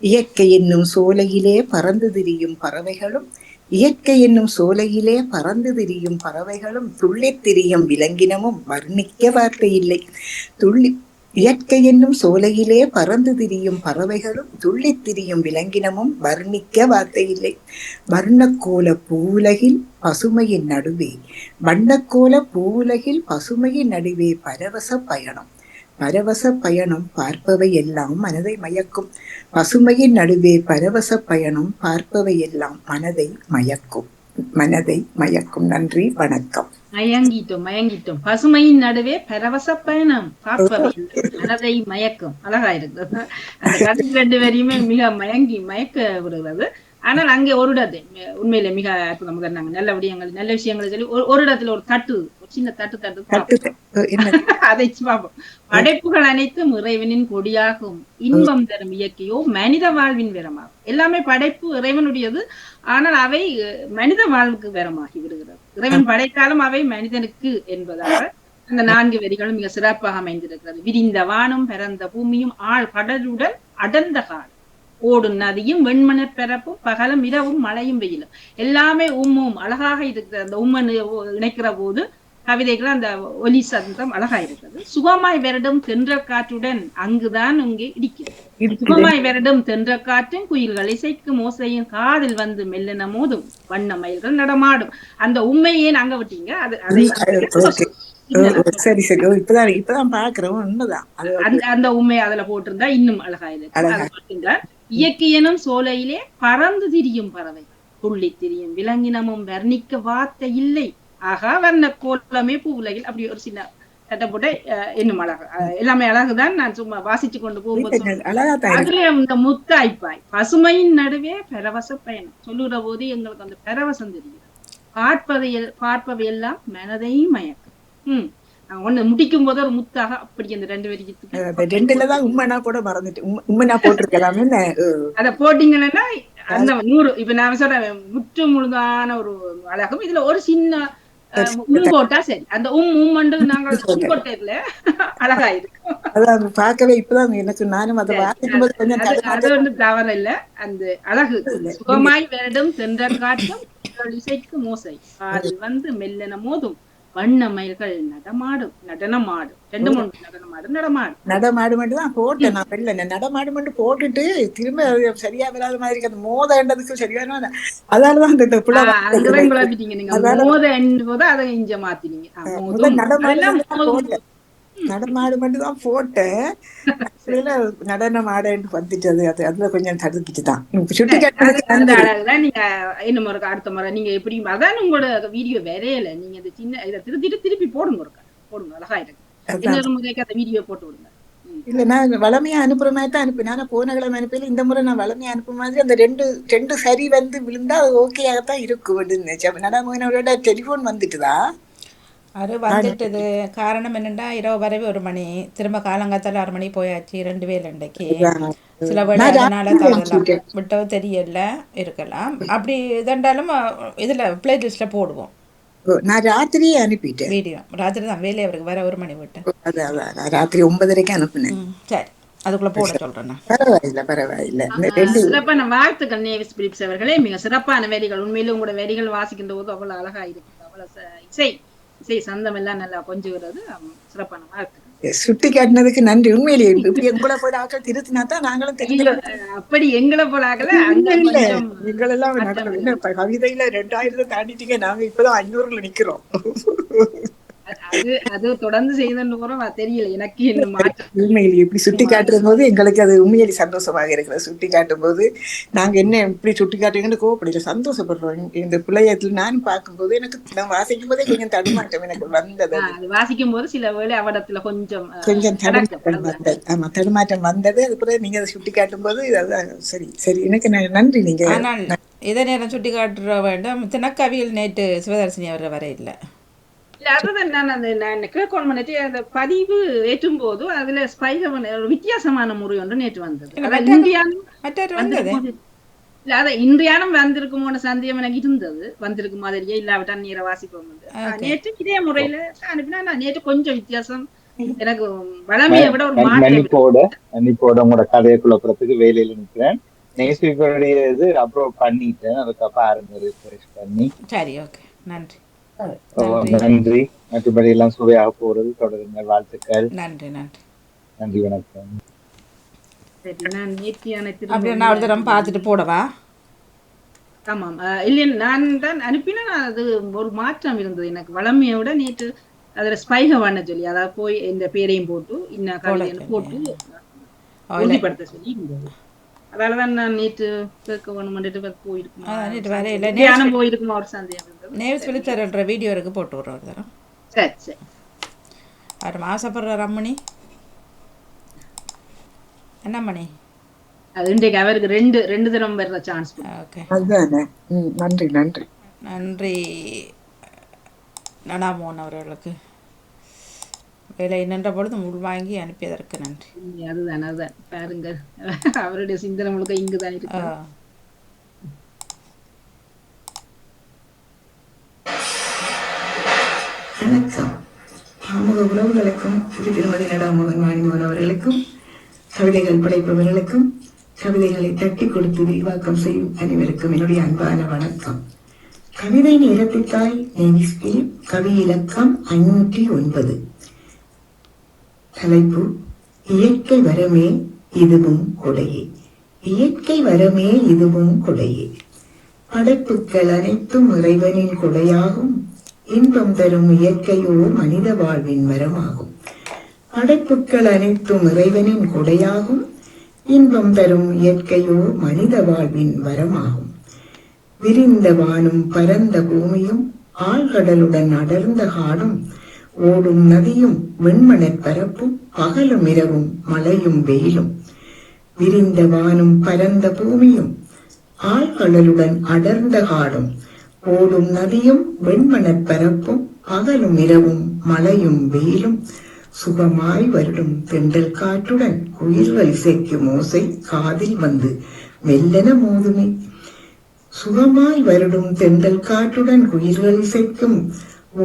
இயற்கை என்னும் சோலையிலே பறந்து திரியும் பறவைகளும், இயற்கை என்னும் சோலையிலே பறந்து திரியும் பறவைகளும், துள்ளித் திரியும் விலங்கினமும் வர்ணிக்க வார்த்தை இல்லை. இயற்கை என்னும் சோலையிலே பறந்து திரியும் பறவைகளும், துள்ளித் திரியும் விலங்கினமும் வர்ணிக்க வார்த்தை இல்லை. வர்ணக்கோல பூவுலகில் பசுமையின் நடுவே, வண்ணக்கோல பூவுலகில் பசுமையின் நடுவே பரவச பயணம், பரவச பயணம் பார்ப்பவை எல்லாம் மனதை மயக்கும். பசுமையின் நடுவே பரவச பயணம் பார்ப்பவை எல்லாம் மனதை மயக்கும், மனதை மயக்கும். நன்றி, வணக்கம். மயங்கிட்டோம். பசுமையின் நடுவே பரவச பயணம் பார்ப்பவை மனதை மயக்கும். அழகா இருக்குது. அந்த கடைசி 2 வரையுமே மிக மயக்க விடுகிறது. ஆனால் அங்கே ஒரு இடத்தை உண்மையில மிக அற்புதம். நாங்க நல்ல விடயங்கள், நல்ல விஷயங்களை சொல்லி ஒரு இடத்துல ஒரு சின்ன தட்டு அதை பார்ப்போம். படைப்புகள் அனைத்தும் இறைவனின் கொடியாகும், இன்பம் தரும் இயற்கையோ மனித வாழ்வின் வரமாகும். எல்லாமே படைப்பு இறைவனுடையது, ஆனால் அவை மனித வாழ்வுக்கு வரமாகி விடுகிறது. இறைவன் படைத்தாலும் அவை மனிதனுக்கு என்பதாக அந்த 4 வரிகளும் மிக சிறப்பாக அமைந்திருக்கிறது. விரிந்த வானும் பரந்த பூமியும் ஆழ் கடலுடன் அடர்ந்த காடு, ஓடும் நதியும் வெண்மனற் பரப்பும் பகலும் இரவும் மழையும் வெயிலும். எல்லாமே அழகாக இருக்கிற அந்த இணைக்கிற போது கவிதைகள் அந்த ஒலி சந்தம் அழகா இருக்கிறது. சுகமாய் வருடம் தென்றல் காற்றுடன் அங்குதான் இங்கே இடிக்கிறது. சுகமாய் வருடம் தென்றல் காற்றும் குயில்கள் இசைக்கும் ஓசையும் காதில் வந்து மெல்லென மோதும், வண்ண மயில்கள் நடமாடும். அந்த உண்மையே அங்க விட்டீங்க. சரி சரி, இப்பதான் பாக்குறோம். உண்மைதான். அந்த உண்மை அதுல போட்டிருந்தா இன்னும் அழகா இருக்கு. இயற்கையனும் சோலையிலே பறந்து திரியும் பறவை, துள்ளி திரியும் விலங்கினமும் வர்ணிக்க வார்த்தை இல்லை. ஆகா வர்ண கோலமே பூ உலகில். அப்படி ஒரு சின்ன சட்டை போட்டு இன்னும் அழகு. எல்லாமே அழகுதான். நான் சும்மா வாசிச்சு கொண்டு போகும்போது அதுல இந்த முத்தாய்ப்பாய் பசுமையின் நடுவே பரவச பயணம் சொல்லுற போது எங்களுக்கு அந்த பரவசம் தெரியும். பார்ப்பவை எல்லாம் மனதையும் மயக்கும். ஒண்ணு முடிக்கும் போது ஒரு முத்தாக அப்படி அந்த 2 வரிக்கு 2லதான் உண்மைனா கூட மறந்துட்டு உண்மைனா போட்டிருக்கலாமே. அத போட்டீங்கன்னா அந்த 100 இப்ப நான் சொல்றேன் முற்று முழுதான ஒரு அழகும். இதுல ஒரு சின்ன போட்டா சரி. அந்த நாங்க போட்டதுல அழகா இருக்கும். அதான் பார்க்கவே இப்பதான் எனக்கு நானும் அதை வாசிக்கும் போது கொஞ்சம் அது ஒண்ணு தவறு இல்ல. அந்த அழகு சுகமாய் வருடம் தென்றல் காற்றும் இசைக்கு மோசை காதில் வந்து மெல்லென மோதும், வண்ண மயில்கள் நடமாடும். 2 நடமாடும் மட்டும் தான் போட்டேன். நான் வெள்ள நடமாடு மட்டும் போட்டுட்டு திரும்ப சரியா வராத மாதிரி இருக்கு. அந்த மோதன்றதுக்கு சரியான அதாலதான் அந்த நடமாடு மட்டும் தான் போட்டேன். நடனம் ஆடன்னு வந்துட்டது. அதுல கொஞ்சம் தடுக்கிட்டுதான் சுட்டி காட்டுறதுதான். நீங்க இன்னும் ஒரு அடுத்த முறை நீங்க எப்படி அதான் உங்களோட வீடியோ வரையல. நீங்க இந்த சின்ன இதை திருப்பி போடுங்க. அழகா இருக்கு. இன்னொரு முறைக்கு அந்த வீடியோ போட்டு விடுங்க. இல்ல நான் வளமையா அனுப்புற மாதிரி தான் அனுப்பினேன். ஆனா போன கிழமை அனுப்பல, இந்த முறை நான் வளமையா அனுப்புற மாதிரி அந்த ரெண்டு சரி வந்து விழுந்தா அது ஓகேயாகத்தான் இருக்கும் அப்படின்னு நடாமோனோட டெலிஃபோன் வந்துட்டுதா அது வந்துட்டது. காரணம் என்னென்னா இரவு வரவே 1 மணி, திரும்ப காலங்காத்தால 6 மணி போயாச்சு, 2 வேலை இன்றைக்கு. சில வேலை அதனால தவறலாம் விட்டோ தெரியல இருக்கலாம். அப்படி இதண்டாலும் இதில் பிளேலிஸ்ட்டில் போடுவோம். நான் ராத்திரியே அனுப்பிட்டேன். வீடியோ ராத்திரி தான் வேலை அவருக்கு வர 1 மணி விட்டேன். அதான் ராத்திரி 9:30 அனுப்புனேன். சரி, அதுக்குள்ள போட சொல்றேன். பரவாயில்ல. சிறப்பான வாழ்த்துக்கள் நேவிஸ் பிலிப்ஸ் அவர்களே. மிக சிறப்பான வேலைகள். உண்மையிலும் உங்களோட வேலைகள் வாசிக்கின்ற போது அவ்வளவு அழகா இருக்கு. அவ்வளவு இசை சந்தம் எல்லாம் நல்லா கொஞ்சுகிறது. சிறப்பான வாழ்த்துக்கள். சுட்டி காட்டினதுக்கு நன்றி. உண்மையிலேயே இப்படி எங்களை போல ஆக்கள் திருத்தினா தான் நாங்களும் தெரிஞ்சு. அப்படி எங்களை போல ஆகல, எங்களெல்லாம் கவிதையில 2000 தாண்டிட்டீங்க. நாங்க இப்பதான் 500ல நிக்கிறோம். அது தொடர்ந்து செய்தன்னு கூட தெரியல எனக்கு. என்ன மாற்றம் உண்மையிலேயே இப்படி சுட்டி காட்டும் போது எங்களுக்கு அது உண்மையிலே சந்தோஷமாக இருக்கிறது. சுட்டி காட்டும் போது நாங்க என்ன இப்படி சுட்டி காட்டுங்கன்னு கோவப்படல, சந்தோஷப்படுறோம். இந்த பிள்ளையத்துல நான் பார்க்கும்போது எனக்கு நான் வாசிக்கும் போதே கொஞ்சம் தடுமாட்டம் எனக்கு வந்தது. வாசிக்கும் போது சில வேளை அவடத்துல கொஞ்சம் தடுமாட்டம் வந்தது. ஆமா, தடுமாட்டம் வந்தது. அது பிறகு நீங்க அதை சுட்டி காட்டும் போது அதான் சரி எனக்கு நன்றி. நீங்க இதே நேரம் சுட்டி காட்டுற வேண்டும். தினக்கவியில் நேற்று சிவதர்சினி அவர் வர இல்லை. அதுதான் நான் கேட்கணும் பண்ணிட்டு அந்த பதிவு ஏற்றும் போது அதுல வித்தியாசமான முறை ஒன்று நேற்று வந்தது. இன்றையானும் வந்திருக்குமோன சந்தேகம் எனக்கு இருந்தது. வந்திருக்கு மாதிரியே இல்லாவிட்டா நீரை வாசிப்போம். நேற்று இதே முறையில அனுப்பினா நான் நேற்று கொஞ்சம் வித்தியாசம் எனக்கு வளமையை விட ஒரு மன்னிப்போட உங்களோட கதையை குழப்பறதுக்கு வேலையில நிற்கிறேன். நேசிப்பருடைய இது அப்ரோட் பண்ணிட்டேன். அதுக்கப்புறம் ஆரம்பி பண்ணி சரி, ஓகே, நன்றி. நன்றி. மற்றபடி எல்லாம் சுவையாக போறது தொடருங்க. வாழ்த்துக்கள். நன்றி நன்றி நன்றி. வணக்கம். ஒரு தரம் பார்த்துட்டு போடவா? ஆமாம், இல்லையா நான் தான் அனுப்பினேன். அது ஒரு மாற்றம் இருந்தது எனக்கு. வளமையோட நேற்று அதுல ஸ்பைக பண்ண சொல்லி, அதாவது போய் இந்த பேரையும் போட்டு இன்னும் கவிதைன்னு போட்டு உறுதிப்படுத்த சொல்லி இருந்தது. அதனாலதான் நான் நேற்று கேட்க வேணும் போயிருக்கும் ஒரு சந்தேகம். நேவிஸ் வெளித்தர வீடியோ இருக்கு, போட்டு விடுற ஒரு தரம். சரி சரி. அவர் ஆசைப்படுற ரம்மணி என்ன மணி? அது இன்றைக்கு அவருக்கு ரெண்டு தரம் வர்ற சான்ஸ். ஓகே, நன்றி நன்றி நன்றி நடாமோன் அவர்களுக்கு வேலை நின்ற பொழுது உள்வாங்கி அனுப்பியதற்கு நன்றி. அதுதான் பாருங்க, அவருடைய சிந்தனை முழுக்க இங்குதான் இருக்கு. வணக்கம். பாமுக உறவுகளுக்கும் திருமதி நடாமோகன் வாணிமோகன் அவர்களுக்கும் கவிதைகள் படைப்பவர்களுக்கும் கவிதைகளை தட்டி கொடுத்து விரிவாக்கம் செய்யும் அனைவருக்கும் என்னுடைய அன்பான வணக்கம். கவிதை நேரத்திற்காய் நேவிஸ் பிலிப். கவி இலக்கம் 509. தலைப்பு: இயற்கை வரமே இதுவும் கொடையே. இயற்கை வரமே இதுவும் கொடையே. படைப்புக்கள் அனைத்தும் இறைவனின் கொடையாகும். இன்பம் தரும் இயற்கையோ மனித வாழ்வின் வரமாகும். படைப்புக்கள் அனைத்தும் இறைவனின் கொடையாகும். இன்பம் தரும் இயற்கையோ மனித வாழ்வின் வரமாகும். விரிந்த வானும் பரந்த பூமியும் ஆழ்கடலுடன் அடர்ந்த காடும் ஓடும் நதியும் வெண்மணற் பரப்பும் பகலும் இரவும் மழையும் வெயிலும். விரிந்த வானும் பரந்த பூமியும் ஆழ்கடலுடன் அடர்ந்த காடும் ஓடும் நதியும் வெண்மணற் பரப்பும் பகலும் இரவும் மழையும் வெயிலும். சுகமாய் வருடும் தென்றல் காற்றுடன் குயில்கள் இசைக்கும் ஓசை காதில் வந்து மெல்லென மோதுமே. சுகமாய் வருடும் தென்றல் காற்றுடன் குயில்கள் இசைக்கும்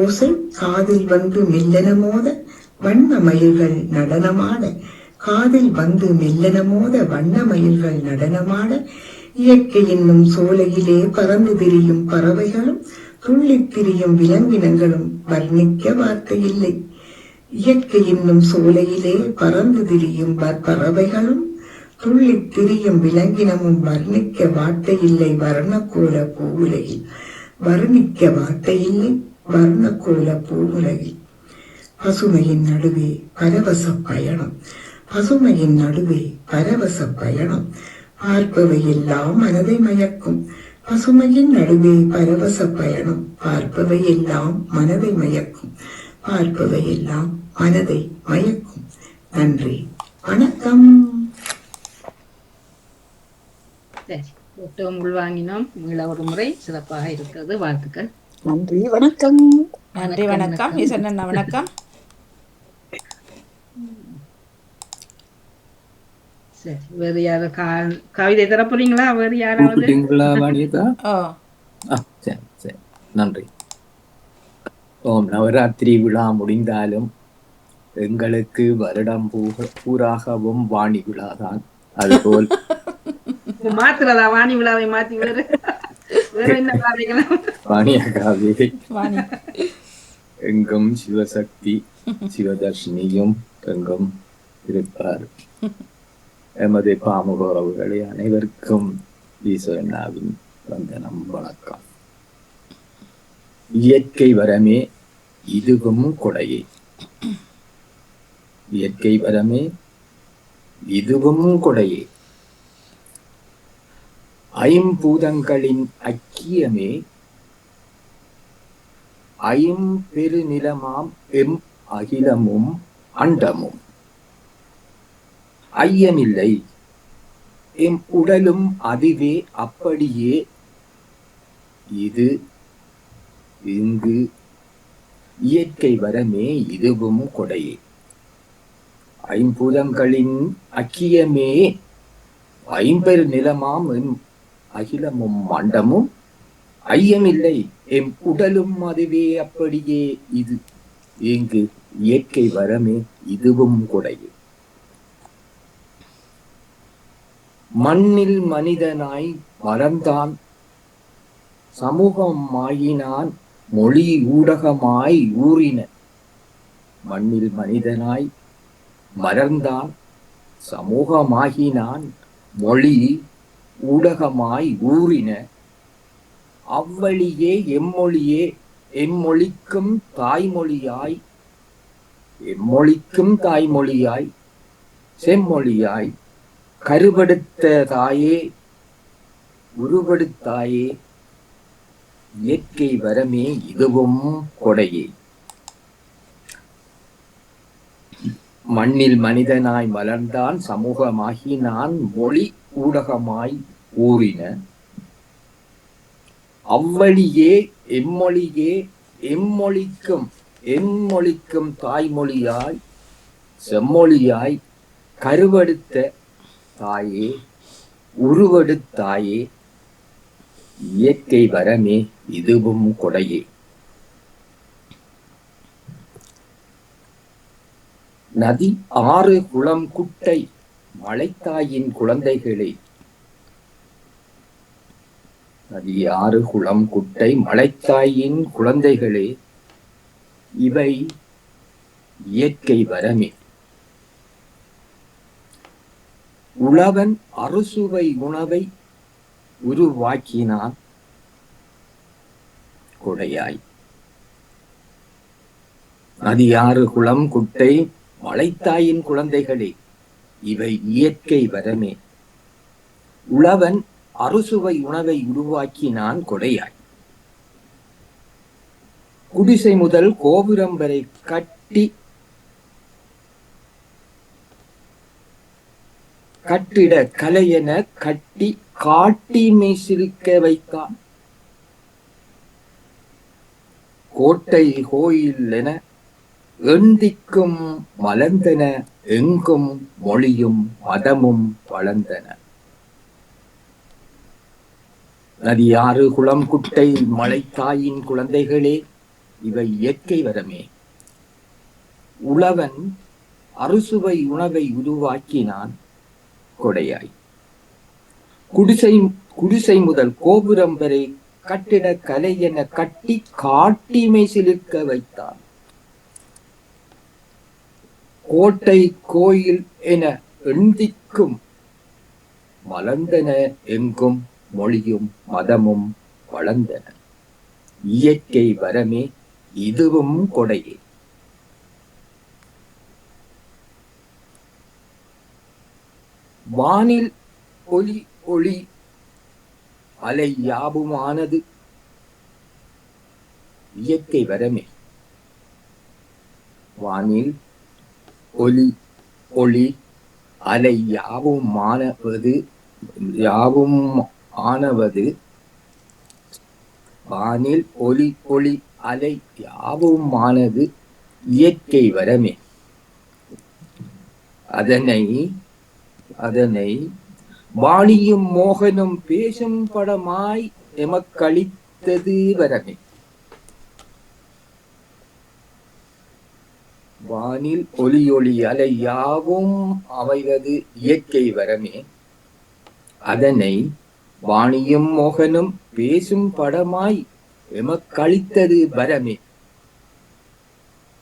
ஓசை காதில் வந்து மெல்லென மோத வண்ண மயில்கள் நடனமாட. காதில் வந்து மெல்லென மோத வண்ண மயில்கள் நடனமாட. இயற்கை என்னும் சோலையிலே பறந்து திரியும் பறவைகளும் துள்ளித் திரியும் விலங்கினங்களும் வர்ணிக்க வார்த்தையில்லை. இயற்கை என்னும் சோலையிலே பறந்து திரியும் பறவைகளும் துள்ளித் திரியும் விலங்கினமும் வர்ணிக்க வார்த்தையில்லை. வர்ணக்கோல பூவுலகில் வர்ணிக்க வார்த்தையில்லை. வர்ணக்கோல பூவுலகில். பசுமையின் நடுவே பரவச பயணம். பசுமையின் நடுவே பரவச பயணம். பார்ப்பவை எல்லாம் மனதை மயக்கும். பசுமையின் நடுவே பரவச பயணம். பார்ப்பவை எல்லாம் மனதை மயக்கும். பார்ப்பவை எல்லாம் மனதை மயக்கும். நன்றி. வணக்கம். சரி, ஒட்டகம் உள்வாங்கினோம். மீள ஒரு முறை சிறப்பாக இருக்கிறது. வாழ்த்துக்கள். நன்றி. வணக்கம். நன்றி. வணக்கம். ஈசன் வணக்கம். சரி, வேறு யாராவது கவிதை தர போறீங்களா? வேறு யாராவது? சரி, நன்றி. ஓம் நவராத்திரி விழா முடிந்தாலும் எங்களுக்கு வருடம் பூராகவும் வாணி விழாதான். அதுபோல் மாத்துறதா வாணி விழாவை மாத்தி வேறு என்ன வாணியாகவே எங்கும் சிவசக்தி சிவதர்ஷினியும் எங்கும் இருப்பார். எமது பாமுக உறவுகளை அனைவருக்கும் ஈஸ்வரனாவின் வந்தனம், வணக்கம். இயற்கை வரமே இதுவும் கொடையே. இயற்கை வரமே இதுவும் கொடையே. ஐம்பூதங்களின் ஐக்கியமே ஐம்பெருநிலமாம் எம் அகிலமும் அண்டமும். ஐயமில்லை எம் உடலும் அதுவே அப்படியே. இது இங்கு இயற்கை வரமே இதுவும் கொடையே. ஐம்பூதங்களின் ஐக்கியமே ஐம்பெரு நிலமாம் எம் அகிலமும் அண்டமும். ஐயமில்லை எம் உடலும் அதுவே அப்படியே. இது இங்கு இயற்கை வரமே இதுவும் கொடையே. மண்ணில் மனிதனாய் வளர்ந்தான், சமூகம் ஆயினான், மொழி ஊடகமாய் ஊறின. மண்ணில் மனிதனாய் மலர்ந்தான், சமூகமாகினான், மொழி ஊடகமாய் ஊறின. அவ்வழியே எம்மொழியே எம்மொழிக்கும் தாய்மொழியாய், எம்மொழிக்கும் தாய்மொழியாய் செம்மொழியாய் கருவெடுத்த தாயே உருவெடுத்தாயே. இயற்கை வரமே இதுவும் கொடையே. மண்ணில் மனிதனாய் மலர்ந்தான், சமூகமாகினான், மொழி ஊடகமாய் ஊறின. அவ்வழியே எம்மொழியே எம்மொழிக்கும் எம்மொழிக்கும் தாய்மொழியாய் செம்மொழியாய் கருவெடுத்த தாயே உருவெடுத்தாயே. இயற்கை வரமே இதுவும் கொடையே. நதி ஆறு குளம் குட்டை மலைத்தாயின் குழந்தைகளே. நதி ஆறு குளம் குட்டை மலைத்தாயின் குழந்தைகளே. இவை இயற்கை வரமே. உழவன் அறுசுவை உணவை உருவாக்கினான் கொடையாய். நதி ஆறு குளம் குட்டை மலைத்தாயின் குழந்தைகளே. இவை இயற்கை வரமே. உழவன் அறுசுவை உணவை உருவாக்கினான் கொடையாய். குடிசை முதல் கோபுரம் வரை கட்டிட கலையென கட்டி காட்டி மெய்சிலிக்க வைத்தான். கோட்டை கோயில் என எந்திக்கும் மலர்ந்தன, எங்கும் மொழியும் மதமும் வளர்ந்தன. நதி ஆறு குளம் குட்டை மலைத்தாயின் குழந்தைகளே. இவை இயற்கை வரமே. உழவன் அறுசுவை உணவை உருவாக்கினான் கொடையாய். குடிசை முதல் கோபுரம் வரை கட்டிட கலை என கட்டி காட்டிமை சிலிர்க்க வைத்தான். கோட்டை கோயில் என எந்திக்கும் மலர்ந்தன, எங்கும் மொழியும் மதமும் வளர்ந்தன. இயற்கை வரமே இதுவும் கொடையே. வானில் ஒலி ஒளி அலை யாபுமானது இயற்கை வரமே. வானில் ஒலி ஒளி அலை யாவும் ஆனவது வானில் ஒளி ஒளி அலை யாவும் ஆனது இயற்கை வரமே. அதனை வாணியும் மோகனும் பேசும் படமாய் எமக்களித்தது வரமே. வானில் ஒளி ஒளி அலை யாவும் அமைவது இயற்கை வரமே. அதனை வாணியும் மோகனும் பேசும் படமாய் எமக்களித்தது வரமே.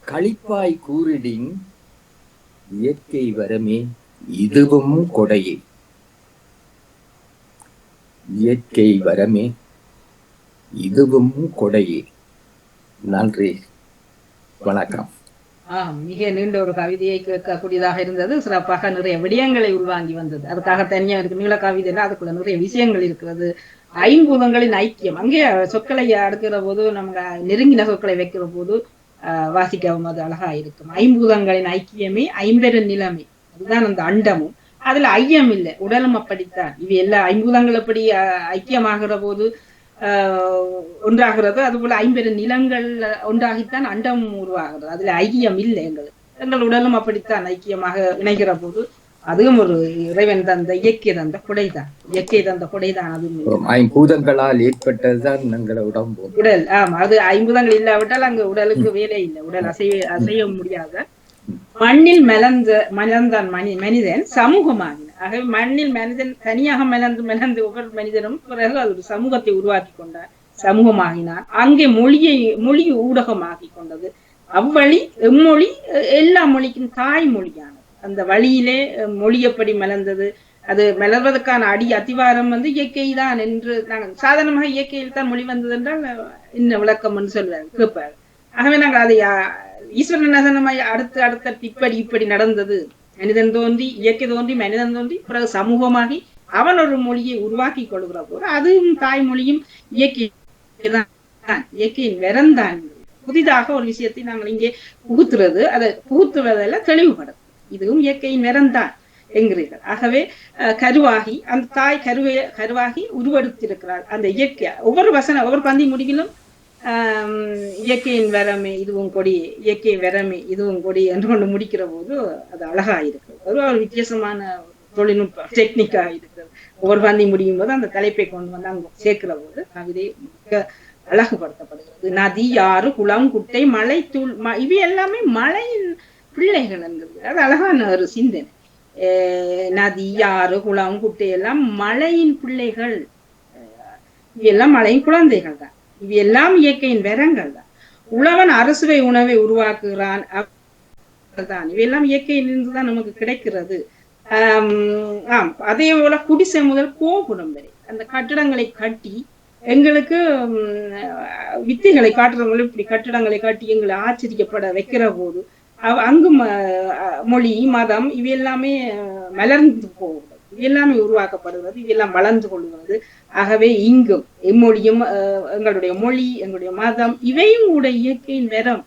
களிப்பாய் கூறிடின் இயற்கை வரமே இதுவும் கொடையே. இயற்கை வரமே இதுவும் கொடையே. நன்றி, வணக்கம். மிக நீண்ட ஒரு கவிதையை கேட்கக்கூடியதாக இருந்தது. சிறப்பாக நிறைய விடயங்களை உள்வாங்கி வந்தது. அதுக்காக தனியா இருக்கு நீள கவிதையில, அதுக்குள்ள நிறைய விஷயங்கள் இருக்கிறது. ஐம்பூதங்களின் ஐக்கியம், அங்கே சொற்களை அடுக்கிற போது நம்ம நெருங்கின சொற்களை வைக்கிற போது வாசிக்கவும் அது அழகா இருக்கும். ஐம்பூதங்களின் ஐக்கியமே ஐம்பெரு நிலைமை, அதுதான் அந்த அண்டமும். அதுல ஐயம் இல்லை, உடலும் அப்படித்தான். இவை எல்லா ஐம்பூதங்கள் எப்படி ஐக்கியமாகிற போது ஒன்றாகிறது, அதுபோல ஐம்பெரு நிலங்கள் ஒன்றாகித்தான் அண்டம் உருவாகிறது. அதுல ஐக்கியம் இல்லை. எங்கள் உடலும் அப்படித்தான் ஐக்கியமாக இணைகிற போது அதுவும் ஒரு இறைவன் தந்த இயற்கை தந்த கொடைதான். இயற்கை தந்த கொடைதான். அது ஐம்பூதங்களால் ஏற்பட்டதுதான் எங்கள் உடம்பு, உடல். அது ஐம்பூதங்கள் இல்லாவிட்டால் அங்கு உடலுக்கு வேலை இல்லை. உடல் அசைய முடியாத மண்ணில் மலர்ந்தான் மனிதன் சமூகமாக. ஆகவே மண்ணில் மனிதன் தனியாக மலர்ந்து ஒவ்வொரு மனிதனும் பிறகு அது ஒரு சமூகத்தை உருவாக்கி கொண்டார், சமூகமாகினார். அங்கே மொழி ஊடகமாகி கொண்டது. அவ்வழி எம்மொழி எல்லா மொழிக்கும் தாய்மொழியானது. அந்த வழியிலே மொழி எப்படி மலர்ந்தது, அது மலர்வதற்கான அத்திவாரம் இயற்கை தான் என்று நாங்கள் சாதாரணமாக இயற்கையில் தான் மொழி வந்தது என்றால் இன்ன விளக்கம் என்று சொல்வார் கேட்பார். ஆகவே நாங்கள் அதை ஈஸ்வரன் அடுத்த இப்படி நடந்தது. மனிதன் தோன்றி இயற்கை தோன்றி மனிதன் தோன்றி பிறகு சமூகமாகி அவன் ஒரு மொழியை உருவாக்கி கொள்கிற போது அதுவும் தாய்மொழியும் இயற்கையின் வெறந்தான். புதிதாக ஒரு விஷயத்தை நாங்கள் இங்கே புகுத்துறது, அதை புகுத்துவதில் தெளிவுபடும். இதுவும் இயற்கையின் வெறந்தான் என்கிறீர்கள். ஆகவே கருவாகி அந்த தாய் கருவாகி உருவெடுத்திருக்கிறாள். அந்த இயற்கை ஒவ்வொரு பந்தி முடிவிலும் இயற்கையின் வரமே இதுவும் கொடி, இயற்கை வரமே இதுவும் கொடி என்று கொண்டு முடிக்கிற போது அது அழகா இருக்கிறது. ஒரு வித்தியாசமான தொழில்நுட்ப டெக்னிக்கா இருக்கிறது. ஒவ்வொரு பந்தி முடியும் போது அந்த தலைப்பை கொண்டு வந்து அங்க சேர்க்கிற போது கவிதை மிக அழகுபடுத்தப்படுகிறது. நதி, ஆறு, குளம், குட்டை, மலை, தூள், இவை எல்லாமே மழையின் பிள்ளைகள் என்கிறது. அது அழகான ஒரு சிந்தனை. நதி, ஆறு, குளம், குட்டை எல்லாம் மழையின் பிள்ளைகள், இவையெல்லாம் மழையின் குழந்தைகள் தான். இவையெல்லாம் இயற்கையின் வரங்கள் தான். உழவன் அறுசுவை உணவை உருவாக்குகிறான் தான். இவையெல்லாம் இயற்கையிலிருந்துதான் நமக்கு கிடைக்கிறது. அதே போல குடிசை முதல் கோபுரம் வரை அந்த கட்டிடங்களை கட்டி எங்களுக்கு வித்தைகளை காட்டுறவங்களும் இப்படி கட்டிடங்களை காட்டி எங்களை ஆச்சரியப்பட வைக்கிற போது அங்கு மொழி, மதம் இவையெல்லாமே மலர்ந்து போகிறது, இவையெல்லாமே உருவாக்கப்படுகிறது, இவையெல்லாம் வளர்ந்து கொள்கிறது. ஆகவே இங்கும் எம்மொழியும் எங்களுடைய மொழி, எங்களுடைய மதம் இவையும் கூட இயற்கையின் வெறம்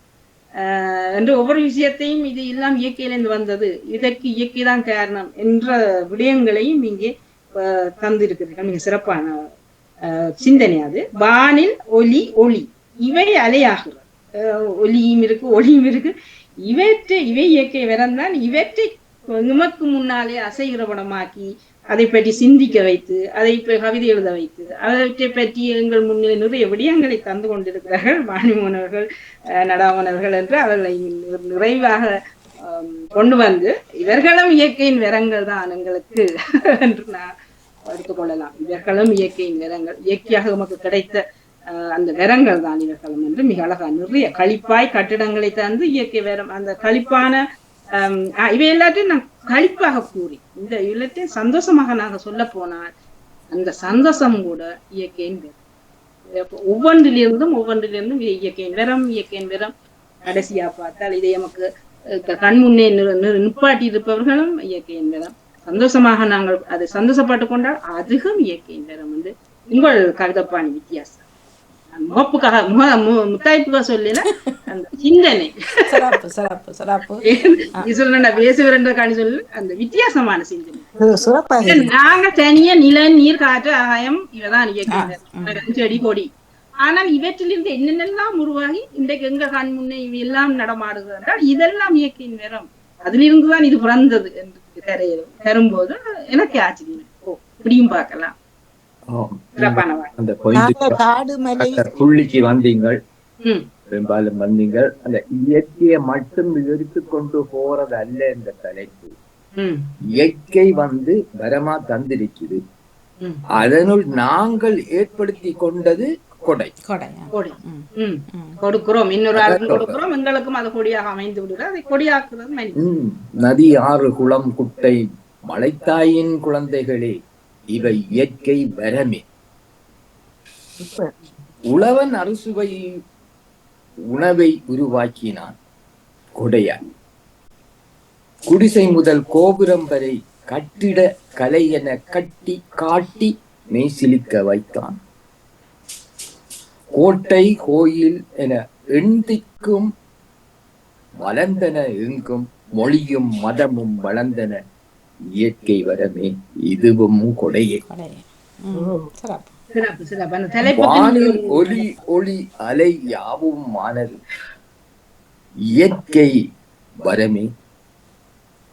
என்று ஒவ்வொரு விஷயத்தையும் இது எல்லாம் இயற்கையிலிருந்து வந்தது, இதற்கு இயற்கை தான் காரணம் என்ற விடயங்களையும் இங்கே தந்திருக்கிறீர்கள். மிக சிறப்பான சிந்தனை அது. வானில் ஒலி ஒளி இவை அலையாகிறது. ஒலியும் இருக்கு, ஒளியும் இருக்கு. இவை இயற்கை வெறந்தான். இவற்றை நமக்கு முன்னாலே அசைகிற படமாக்கி அதை பற்றி சிந்திக்க வைத்து அதை கவிதை எழுத வைத்து அவற்றை பற்றி எங்கள் முன்னே நிறைய விடயங்களை தந்து கொண்டிருக்கிறார்கள் வாணிமோனவர்கள், நடாமனவர்கள் என்று அவர்களை நிறைவாக கொண்டு வந்து இவர்களும் இயற்கையின் வரங்கள் தான் எங்களுக்கு என்று நான் எடுத்துக்கொள்ளலாம். இவர்களும் இயற்கையின் வரங்கள், இயற்கையாக நமக்கு கிடைத்த அந்த வரங்கள் தான் இவர்களும் என்று மிக அழகா நிறைய களிப்பாய் கட்டிடங்களை தந்து இயற்கை வரம் அந்த களிப்பான இவை எல்லாத்தையும் நான் களிப்பாக கூறி இந்த எல்லாத்தையும் சந்தோஷமாக நாங்க சொல்ல போனால் அந்த சந்தோஷம் கூட இயற்கையின் வெறம். ஒவ்வொன்றிலிருந்தும் இயற்கையின் வெறம் கடைசியா பார்த்தால் இதை நமக்கு கண்முன்னே நிப்பாட்டி இருப்பவர்களும் இயற்கையின் வெறம். சந்தோஷமாக நாங்கள் அதை சந்தோஷப்பட்டு கொண்டால் அதுவும் இயற்கையின் வெறம் உங்கள் கவிதப்பாணி வித்தியாசம். முகப்புக்காக முத்தாய்ப்புக்காக சொல்லல அந்த சிந்தனை சிறப்பு சிறப்பு சிறப்பு சொல்ல பேசுவரன்றக்காண்டி சொல்லு அந்த வித்தியாசமான சிறப்பாக சிந்தனை. நாங்க தனியா நில நீர் காற்று ஆகாயம் இவதான் இயற்கை செடி கொடி. ஆனால் இவற்றிலிருந்து என்னென்னலாம் உருவாகி இன்றைக்கு எங்க கண் முன்னே இவையெல்லாம் நடமாடுகிறது என்றால் இதெல்லாம் இயற்கையின் வேறம். அதிலிருந்துதான் இது பிறந்தது என்று தரும்போது எனக்கு ஆச்சரியம். இப்படியும் பார்க்கலாம். அந்த புள்ளிக்கு வந்தீங்கள், பெரும்பாலும் வந்தீங்கள். அந்த இயற்கையை மட்டும் விவரித்து கொண்டு போறது அல்ல இந்த தலைப்பு. இயற்கை வரமா தந்திருக்குது, அதனுள் நாங்கள் ஏற்படுத்தி கொண்டது கொடை. கொடுக்கிறோம், இன்னொரு ஆளுக்கு கொடுக்கிறோம், எங்களுக்கும் அது கொடியாக அமைந்து விடுகிறது. அதை கொடியாக்குறது நதி, ஆறு, குளம், குட்டை, மலைத்தாயின் குழந்தைகளே, இவை இயற்கை வரமே. உழவன் அறுசுவை உணவை உருவாக்கினான் கொடையால். குடிசை முதல் கோபுரம் வரை கட்டிட கலை என கட்டி காட்டி மெய்சிலிக்க வைத்தான். கோட்டை கோயில் என எண்திக்கும் வளர்ந்தன, எங்கும் மொழியும் மதமும் வளர்ந்தன, இயற்கை வரமே இதுவும் கொடையே. வானில் ஒலி ஒளி அலை யாவும் மானது, இயற்கை வரமே.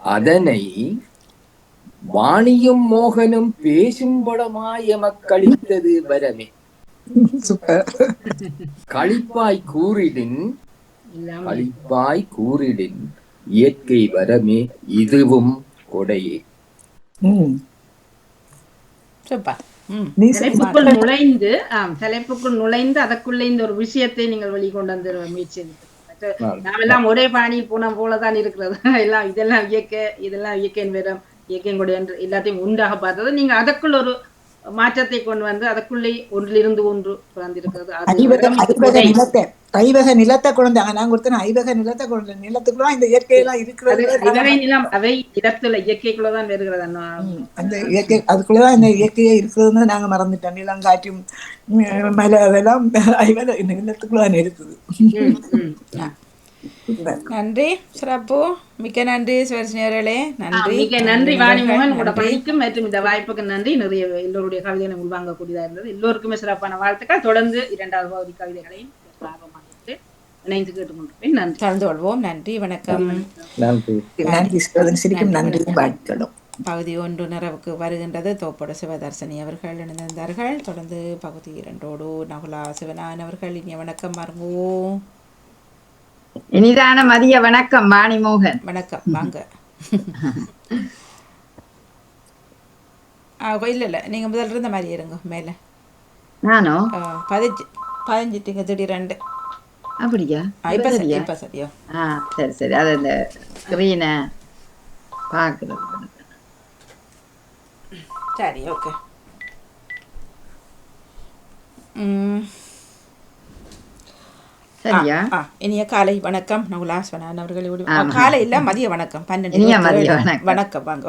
அதனை வாணியும் மோகனும் பேசும் படமாய் எமக்களித்தது வரமே. களிப்பாய் கூறிடின் இயற்கை வரமே இதுவும் கொடையே. தலைப்புக்குள் நுழைந்து அதற்குள்ள இந்த ஒரு விஷயத்தை நீங்கள் வெளிக்கொண்டு வந்து முயற்சி. நாமெல்லாம் ஒரே பாணி போன போலதான் இருக்கிறது. எல்லாம் இதெல்லாம் இயற்கையின் வேறம், இயற்கையின் கொடை என்று எல்லாத்தையும் உண்டாக பார்த்தது. நீங்க அதற்குள் ஒரு மாற்றத்தை கொண்டு வந்து அதற்குள்ளே ஒன்றிலிருந்து ஒன்று பிறந்திருக்கிறது. ஐவக நிலத்தை கொண்டாங்க. நாங்க ஒருத்தன ஐவக நிலத்தை கொண்டு நிலத்துக்குள்ள இந்த இயற்கையெல்லாம் இருக்கிறது. ஐவகை நிலம் அவை இடத்துல இயற்கைக்குள்ளதான் வருகிறது. அந்த இயற்கை அதுக்குள்ளதான் இந்த இயற்கையே இருக்கிறதுன்னு நாங்க மறந்துட்டோம். நிலம், காற்றும், மலை அதெல்லாம் ஐவக நிலத்துக்குள்ளதான் இருக்குது. நன்றி, சிறப்பு, மிக்க நன்றி சிவரசனியர்களே. நன்றி, மிக்க நன்றி வாணிமோகன், உங்களோட பணிக்கும் மற்றும் இந்த வாய்ப்புக்கு நன்றி. நிறைய எல்லோருடைய கவிதைகளை உள்வாங்கக்கூடியதா இருந்தது. எல்லோருக்குமே சிறப்பான வாழ்த்துக்கள். தொடர்ந்து 2வது பகுதி கவிதைகளையும் ஆர்வமாக இணைந்து கேட்டுக்கொண்டிருப்பேன். நன்றி, கலந்து கொள்வோம். நன்றி, வணக்கம். பகுதி 1 நிறைவுக்கு வருகின்றது. தோப்போட சிவதர்சினி அவர்கள் இணைந்திருந்தார்கள். தொடர்ந்து பகுதி 2 நகுலா சிவனான் அவர்கள். இனிய வணக்கம் பாருங்கோ. இனிதான மதிய வணக்கம் வாணிமோகன். வணக்கம், வாங்க. இல்ல நீங்க முதல்ல இருந்த மாதிரி இருங்க. மேல நானும் 15 திடீரெண்டு. அப்படியா? இப்ப சரியா? சரி சரி. அது இந்த ஸ்கிரீனை பார்க்குறது. சரி, ஓகே. சரியா? இனிய காலை வணக்கம் நகுலா சிவனான் அவர்கள். காலை இல்ல, மதிய வணக்கம். 12 வணக்கம், வாங்க.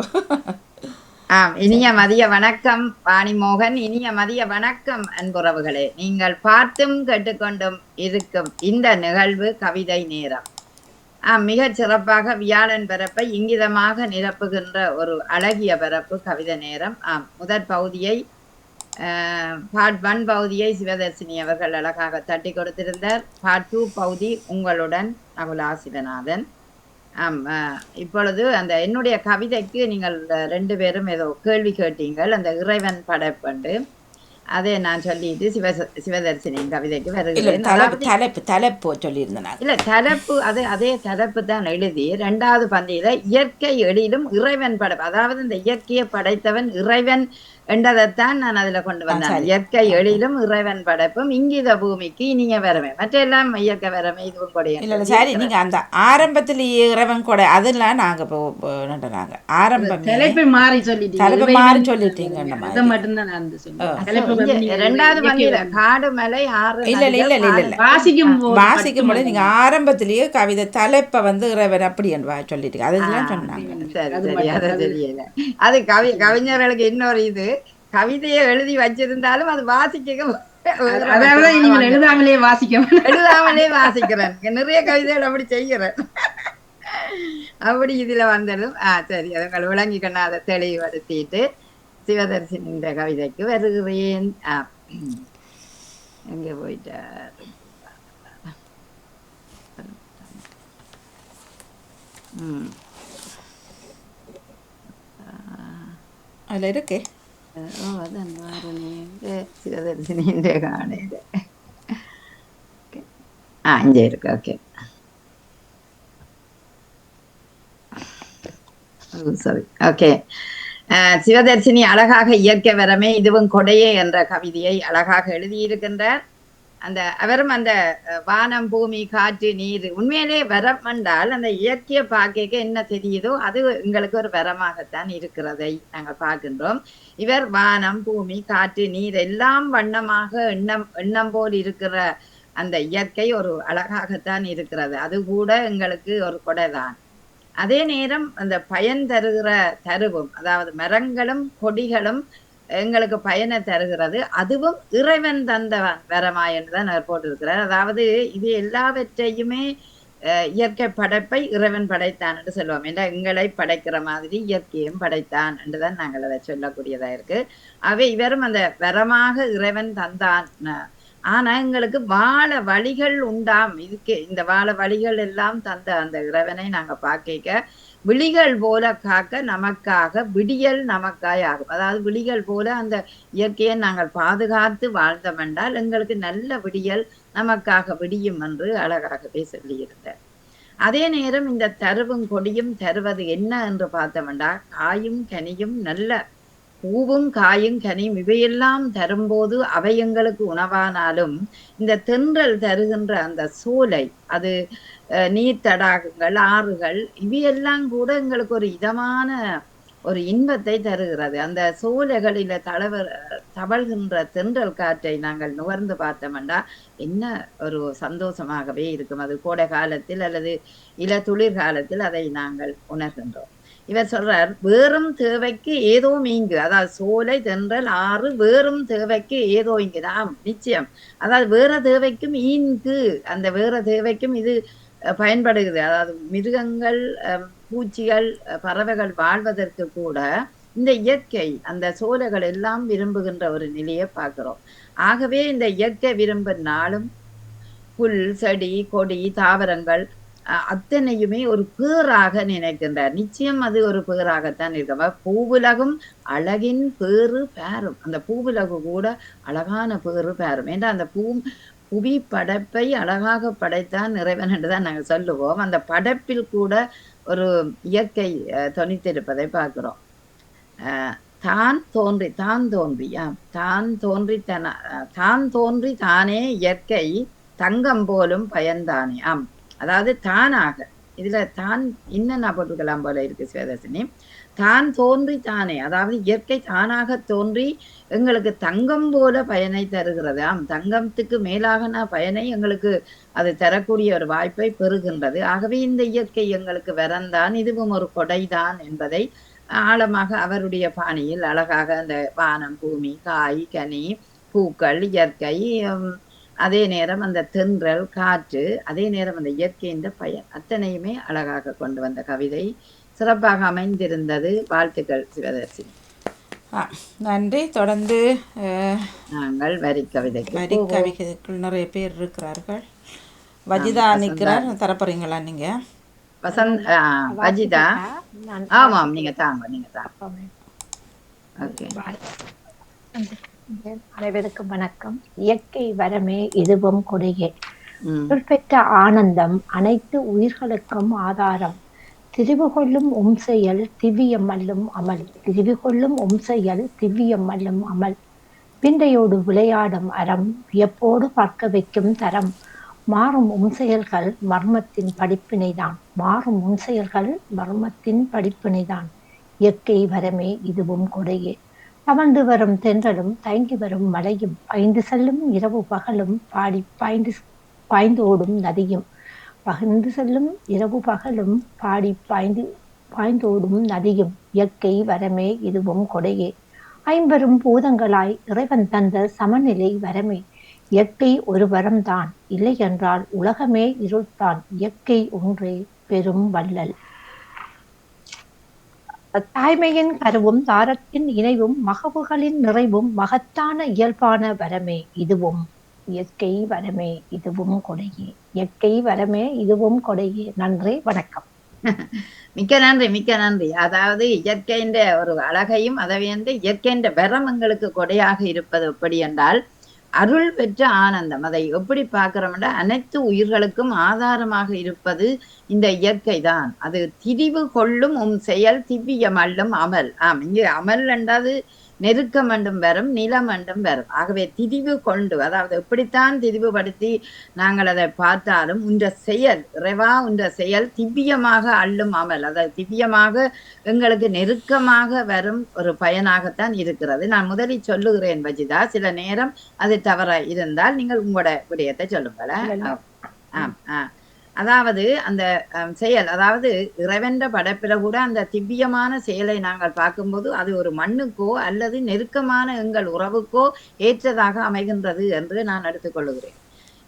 இனிய மதிய வணக்கம் வாணிமோகன். இனிய மதிய வணக்கம் அன்புறவுகளே. நீங்கள் பார்த்தும் கேட்டுக்கொண்டும் இருக்கும் இந்த நிகழ்வு கவிதை நேரம். மிகச் சிறப்பாக வியாழன் பரப்பை இங்கிதமாக நிரப்புகின்ற ஒரு அழகிய பரப்பு கவிதை நேரம். முதற் பகுதியை பார்ட் 1 பகுதியை சிவதர்சினி அவர்கள் அழகாக தட்டி கொடுத்திருந்தார். பார்ட் 2 பகுதி உங்களுடன் நகுலா சிவநாதன். இப்பொழுது அந்த என்னுடைய கவிதைக்கு நீங்கள் 2 பேரும் ஏதோ கேள்வி கேட்டீங்கள். அந்த இறைவன் படைப்பண்டு அதே நான் சொல்லிட்டு சிவதர்சினியின் கவிதைக்கு வருகிறேன். தலைப்பு சொல்லியிருந்தேன். இல்ல, தலைப்பு அதே தலைப்பு தான் எழுதி 2வது பந்தியில இயற்கை எழிலும் இறைவன் படைப்பு, அதாவது இந்த இயற்கையை படைத்தவன் இறைவன் என்றதைத்தான் நான் அதுல கொண்டு வந்தேன். இயற்கை எழிலும் இறைவன் படைப்பும் இங்கித பூமிக்கு இனிய வரமே, மற்ற எல்லாம் இயற்கை வரமே இதுவும் கொடையும். இல்ல சரி, நீங்க அந்த ஆரம்பத்திலேயே இறைவன் கொடை அதெல்லாம் நாங்க நாங்க ஆரம்பம் தலைப்பை மாறி சொல்லிட்டீங்க. 2வது பந்தியில காடு மலை ஆறு. இல்ல வாசிக்கும் போது நீங்க ஆரம்பத்திலேயே கவிதை தலைப்பை இறைவன் அப்படி என்று சொல்லிட்டீங்க. அதெல்லாம் சொன்னாங்க. அது கவிஞர்களுக்கு இன்னொரு இது கவிதையை எழுதி வச்சிருந்தாலும் அது வாசிக்க அதாவது நீங்கள் எழுதாமலே வாசிக்கிறேன். நிறைய கவிதைகள் அப்படி செய்கிறேன். அப்படி இதுல வந்ததும் சரி அதுங்களை விளங்கிக்கணும். அதை தெளிவுபடுத்திட்டு சிவதர்சினின் கவிதைக்கு வருகிறேன். எங்க போயிட்டார்? அதுல இருக்கே அதான் சிவதர்சினின் காணையில இங்கே இருக்கு. Okay sorry. ஓகே சிவதர்சினி அழகாக இயற்கை வரமே இதுவும் கொடையே என்ற கவிதையை அழகாக எழுதியிருக்கின்றார். அவரும் அந்த வானம் பூமி காற்று நீர் உண்மையிலே வரம் என்றால் அந்த இயற்கையை பார்க்க என்ன தெரியுதோ அது எங்களுக்கு ஒரு வரமாகத்தான் இருக்கிறதை நாங்கள் பார்க்கின்றோம். இவர் வானம் பூமி காற்று நீர் எல்லாம் வண்ணமாக எண்ணம் போல் இருக்கிற அந்த இயற்கை ஒரு அழகாகத்தான் இருக்கிறது. அது கூட எங்களுக்கு ஒரு கொடைதான். அதே நேரம் அந்த பயன் தருகிற தருவும் அதாவது மரங்களும் கொடிகளும் எங்களுக்கு பயனை தருகிறது. அதுவும் இறைவன் தந்தவன் வரமாயன்னு தான் அவர் போட்டிருக்கிறார். அதாவது இது எல்லாவற்றையுமே இயற்கை படைப்பை இறைவன் படைத்தான் என்று சொல்லுவோம். ஏன்னா எங்களை படைக்கிற மாதிரி இயற்கையும் படைத்தான் என்றுதான் நாங்கள் அதை சொல்லக்கூடியதா இருக்கு. அவை இவரும் அந்த வரமாக இறைவன் தந்தான். ஆனா எங்களுக்கு வாழ வழிகள் உண்டாம். இதுக்கு இந்த வாழ வழிகள் எல்லாம் தந்த அந்த இறைவனை நாங்க பார்க்க விழிகள் போல காக்க நமக்காக விடியல் நமக்காய் ஆகும். அதாவது விழிகள் போல அந்த இயற்கையை நாங்கள் பாதுகாத்து வாழ்ந்தோம் என்றால் எங்களுக்கு நல்ல விடியல் நமக்காக விடியும் என்று அழகாகவே சொல்லியிருந்தார். அதே நேரம் இந்த தருவும் கொடியும் தருவது என்ன என்று பார்த்தோம்டா காயும் கனியும் நல்ல பூவும் காயும் கனியும் இவையெல்லாம் தரும்போது அவை எங்களுக்கு உணவானாலும் இந்த தென்றல் தருகின்ற அந்த சோலை அது நீர் தடாகங்கள் ஆறுகள் இவையெல்லாம் கூட எங்களுக்கு ஒரு இதமான ஒரு இன்பத்தை தருகிறது. அந்த சோலைகளில தவழ்கின்ற தென்றல் காற்றை நாங்கள் நுகர்ந்து பார்த்தோம்னா என்ன ஒரு சந்தோஷமாகவே இருக்கும். அது கோடை காலத்தில் அல்லது இளத்துளிர் காலத்தில் அதை நாங்கள் உணர்கின்றோம். இவர் சொல்றார் வேறும் தேவைக்கு ஏதோ மீங்கு. அதாவது சோலை தென்றல் ஆறு வேறும் தேவைக்கு ஏதோ இங்கு. நிச்சயம் அதாவது வேற தேவைக்கும் ஈங்கு அந்த வேற தேவைக்கும் இது பயன்படுகிறது. அதாவது மிருகங்கள் பூச்சிகள் பறவைகள் வாழ்வதற்கு கூட இந்த இயற்கை அந்த சோலைகள் எல்லாம் விரும்புகின்ற ஒரு நிலையை பார்க்கிறோம். ஆகவே இந்த இயற்கை விரும்பும் நாளும் புல் செடி கொடி தாவரங்கள் அத்தனையுமே ஒரு பேராக நினைக்கின்றார். நிச்சயம் அது ஒரு பேராகத்தான் இருக்க. பூவுலகும் அழகின் பேரு பேரும். அந்த பூவுலகு கூட அழகான பேரு பேரும். ஏன்னா அந்த புவி படைப்பை அழகாக படைத்தான் இறைவன் என்றுதான் நாங்கள் சொல்லுவோம். அந்த படைப்பில் கூட ஒரு இயற்கை தொனித்திருப்பதை பார்க்கிறோம். தான் தோன்றி தானே இயற்கை தங்கம் போலும் பயன்தானே. அதாவது தானாக இதுல தான் இன்னும் நான் போட்டுக்கலாம் போல இருக்கு சிவதர்சினி. தான் தோன்றி தானே அதாவது இயற்கை தானாக தோன்றி எங்களுக்கு தங்கம் போல பயனை தருகிறது. தங்கத்துக்கு மேலாக பயனை எங்களுக்கு அது தரக்கூடிய ஒரு வாய்ப்பை பெறுகின்றது. ஆகவே இந்த இயற்கை எங்களுக்கு வரந்தான் இதுவும் ஒரு கொடைதான் என்பதை ஆழமாக அவருடைய பாணியில் அழகாக அந்த வானம் பூமி காய் கனி பூக்கள் இயற்கை அதே நேரம் அந்த தென்றல் காற்று அதே நேரம் அந்த இயற்கையின் பயன் அத்தனையுமே அழகாக கொண்டு வந்த கவிதை சிறப்பாக அமைந்திருந்தது. வாழ்த்துக்கள் சிவதர்சினி. நன்றி. தொடர்ந்து நாங்கள் வரி கவிதைக்குள் நிறைய பேர் இருக்கிறார்கள். வஜிதா நிற்கிறார். தரப்போறீங்களா நீங்க? வஜிதா ஆமாம் நீங்க தாங்க. ஓகே அனைவருக்கும் வணக்கம். இயற்கை வரமே இதுவும் கொடையே. பெற்ற ஆனந்தம் அனைத்து உயிர்களுக்கும் ஆதாரம். திரிவு கொள்ளும் செயல் திவ்யம் அல்லும் அமல். திரிவு கொள்ளும் செயல் திவ்யம் அல்லும் அமல். பிண்டையோடு விளையாடும் அறம் வியப்போடு பார்க்க வைக்கும் தரம். மாறும் செயல்கள் மர்மத்தின் படிப்பினைதான். மாறும் செயல்கள் மர்மத்தின் படிப்பினைதான். இயற்கை வரமே இதுவும் கொடையே. தவழ்ந்து வரும் தென்றலும் தயங்கி வரும் மழையும் பாய்ந்து செல்லும் இரவு பகலும் பாடி பாய்ந்து ஓடும் நதியும். பகிர்ந்து செல்லும் இரவு பகலும் பாடி பாய்ந்து ஓடும் நதியும். இயற்கை வரமே இதுவும் கொடையே. ஐம்பெரும் பூதங்களாய் இறைவன் தந்த சமநிலை வரமே. இயற்கை ஒரு வரம்தான், இல்லை என்றால் உலகமே இருள்தான். இயற்கை ஒன்றே பெரும் வள்ளல். தாய்மையின் கருவும் தாரத்தின் இணைவும் மகவுகளின் நிறைவும் மகத்தான இயல்பான வரமே இதுவும். இயற்கை வரமே இதுவும் கொடையே. இயற்கை வரமே இதுவும் கொடையே. நன்றி, வணக்கம். மிக்க நன்றி, மிக்க நன்றி. அதாவது இயற்கையின் ஒரு அழகையும் அதை இயற்கையின் வரம் எங்களுக்கு கொடையாக இருப்பது எப்படி என்றால் அருள் பெற்ற ஆனந்தம். அதை எப்படி பார்க்கிறோம்னா அனைத்து உயிர்களுக்கும் ஆதாரமாக இருப்பது இந்த இயற்கை தான். அது திரிவு கொள்ளும் செயல் திவ்யம் அள்ளும் அமல். இங்கே அமல் என்றாது நெருக்கம் என்றும் வரும், நிலம் என்றும் வரும். ஆகவே திரிவு கொண்டு, அதாவது எப்படித்தான் திரிவுபடுத்தி நாங்கள் அதை பார்த்தாலும் உன்ற செயல் இறைவா உன்ற செயல் திவ்யமாக அள்ளும் அமல், அதாவது திவ்யமாக எங்களுக்கு நெருக்கமாக வரும் ஒரு பயனாகத்தான் இருக்கிறது. நான் முதலில் சொல்லுகிறேன் வஜிதா, சில நேரம் அது தவற இருந்தால் நீங்கள் உங்களோட விடயத்தை சொல்லுங்களேன். அதாவது அந்த செயல், அதாவது இறைவன்ற படைப்பில கூட அந்த திவ்யமான செயலை நாங்கள் பார்க்கும்போது அது ஒரு மண்ணுக்கோ அல்லது நெருக்கமான எங்கள் உறவுக்கோ ஏற்றதாக அமைகின்றது என்று நான் எடுத்துக்கொள்ளுகிறேன்.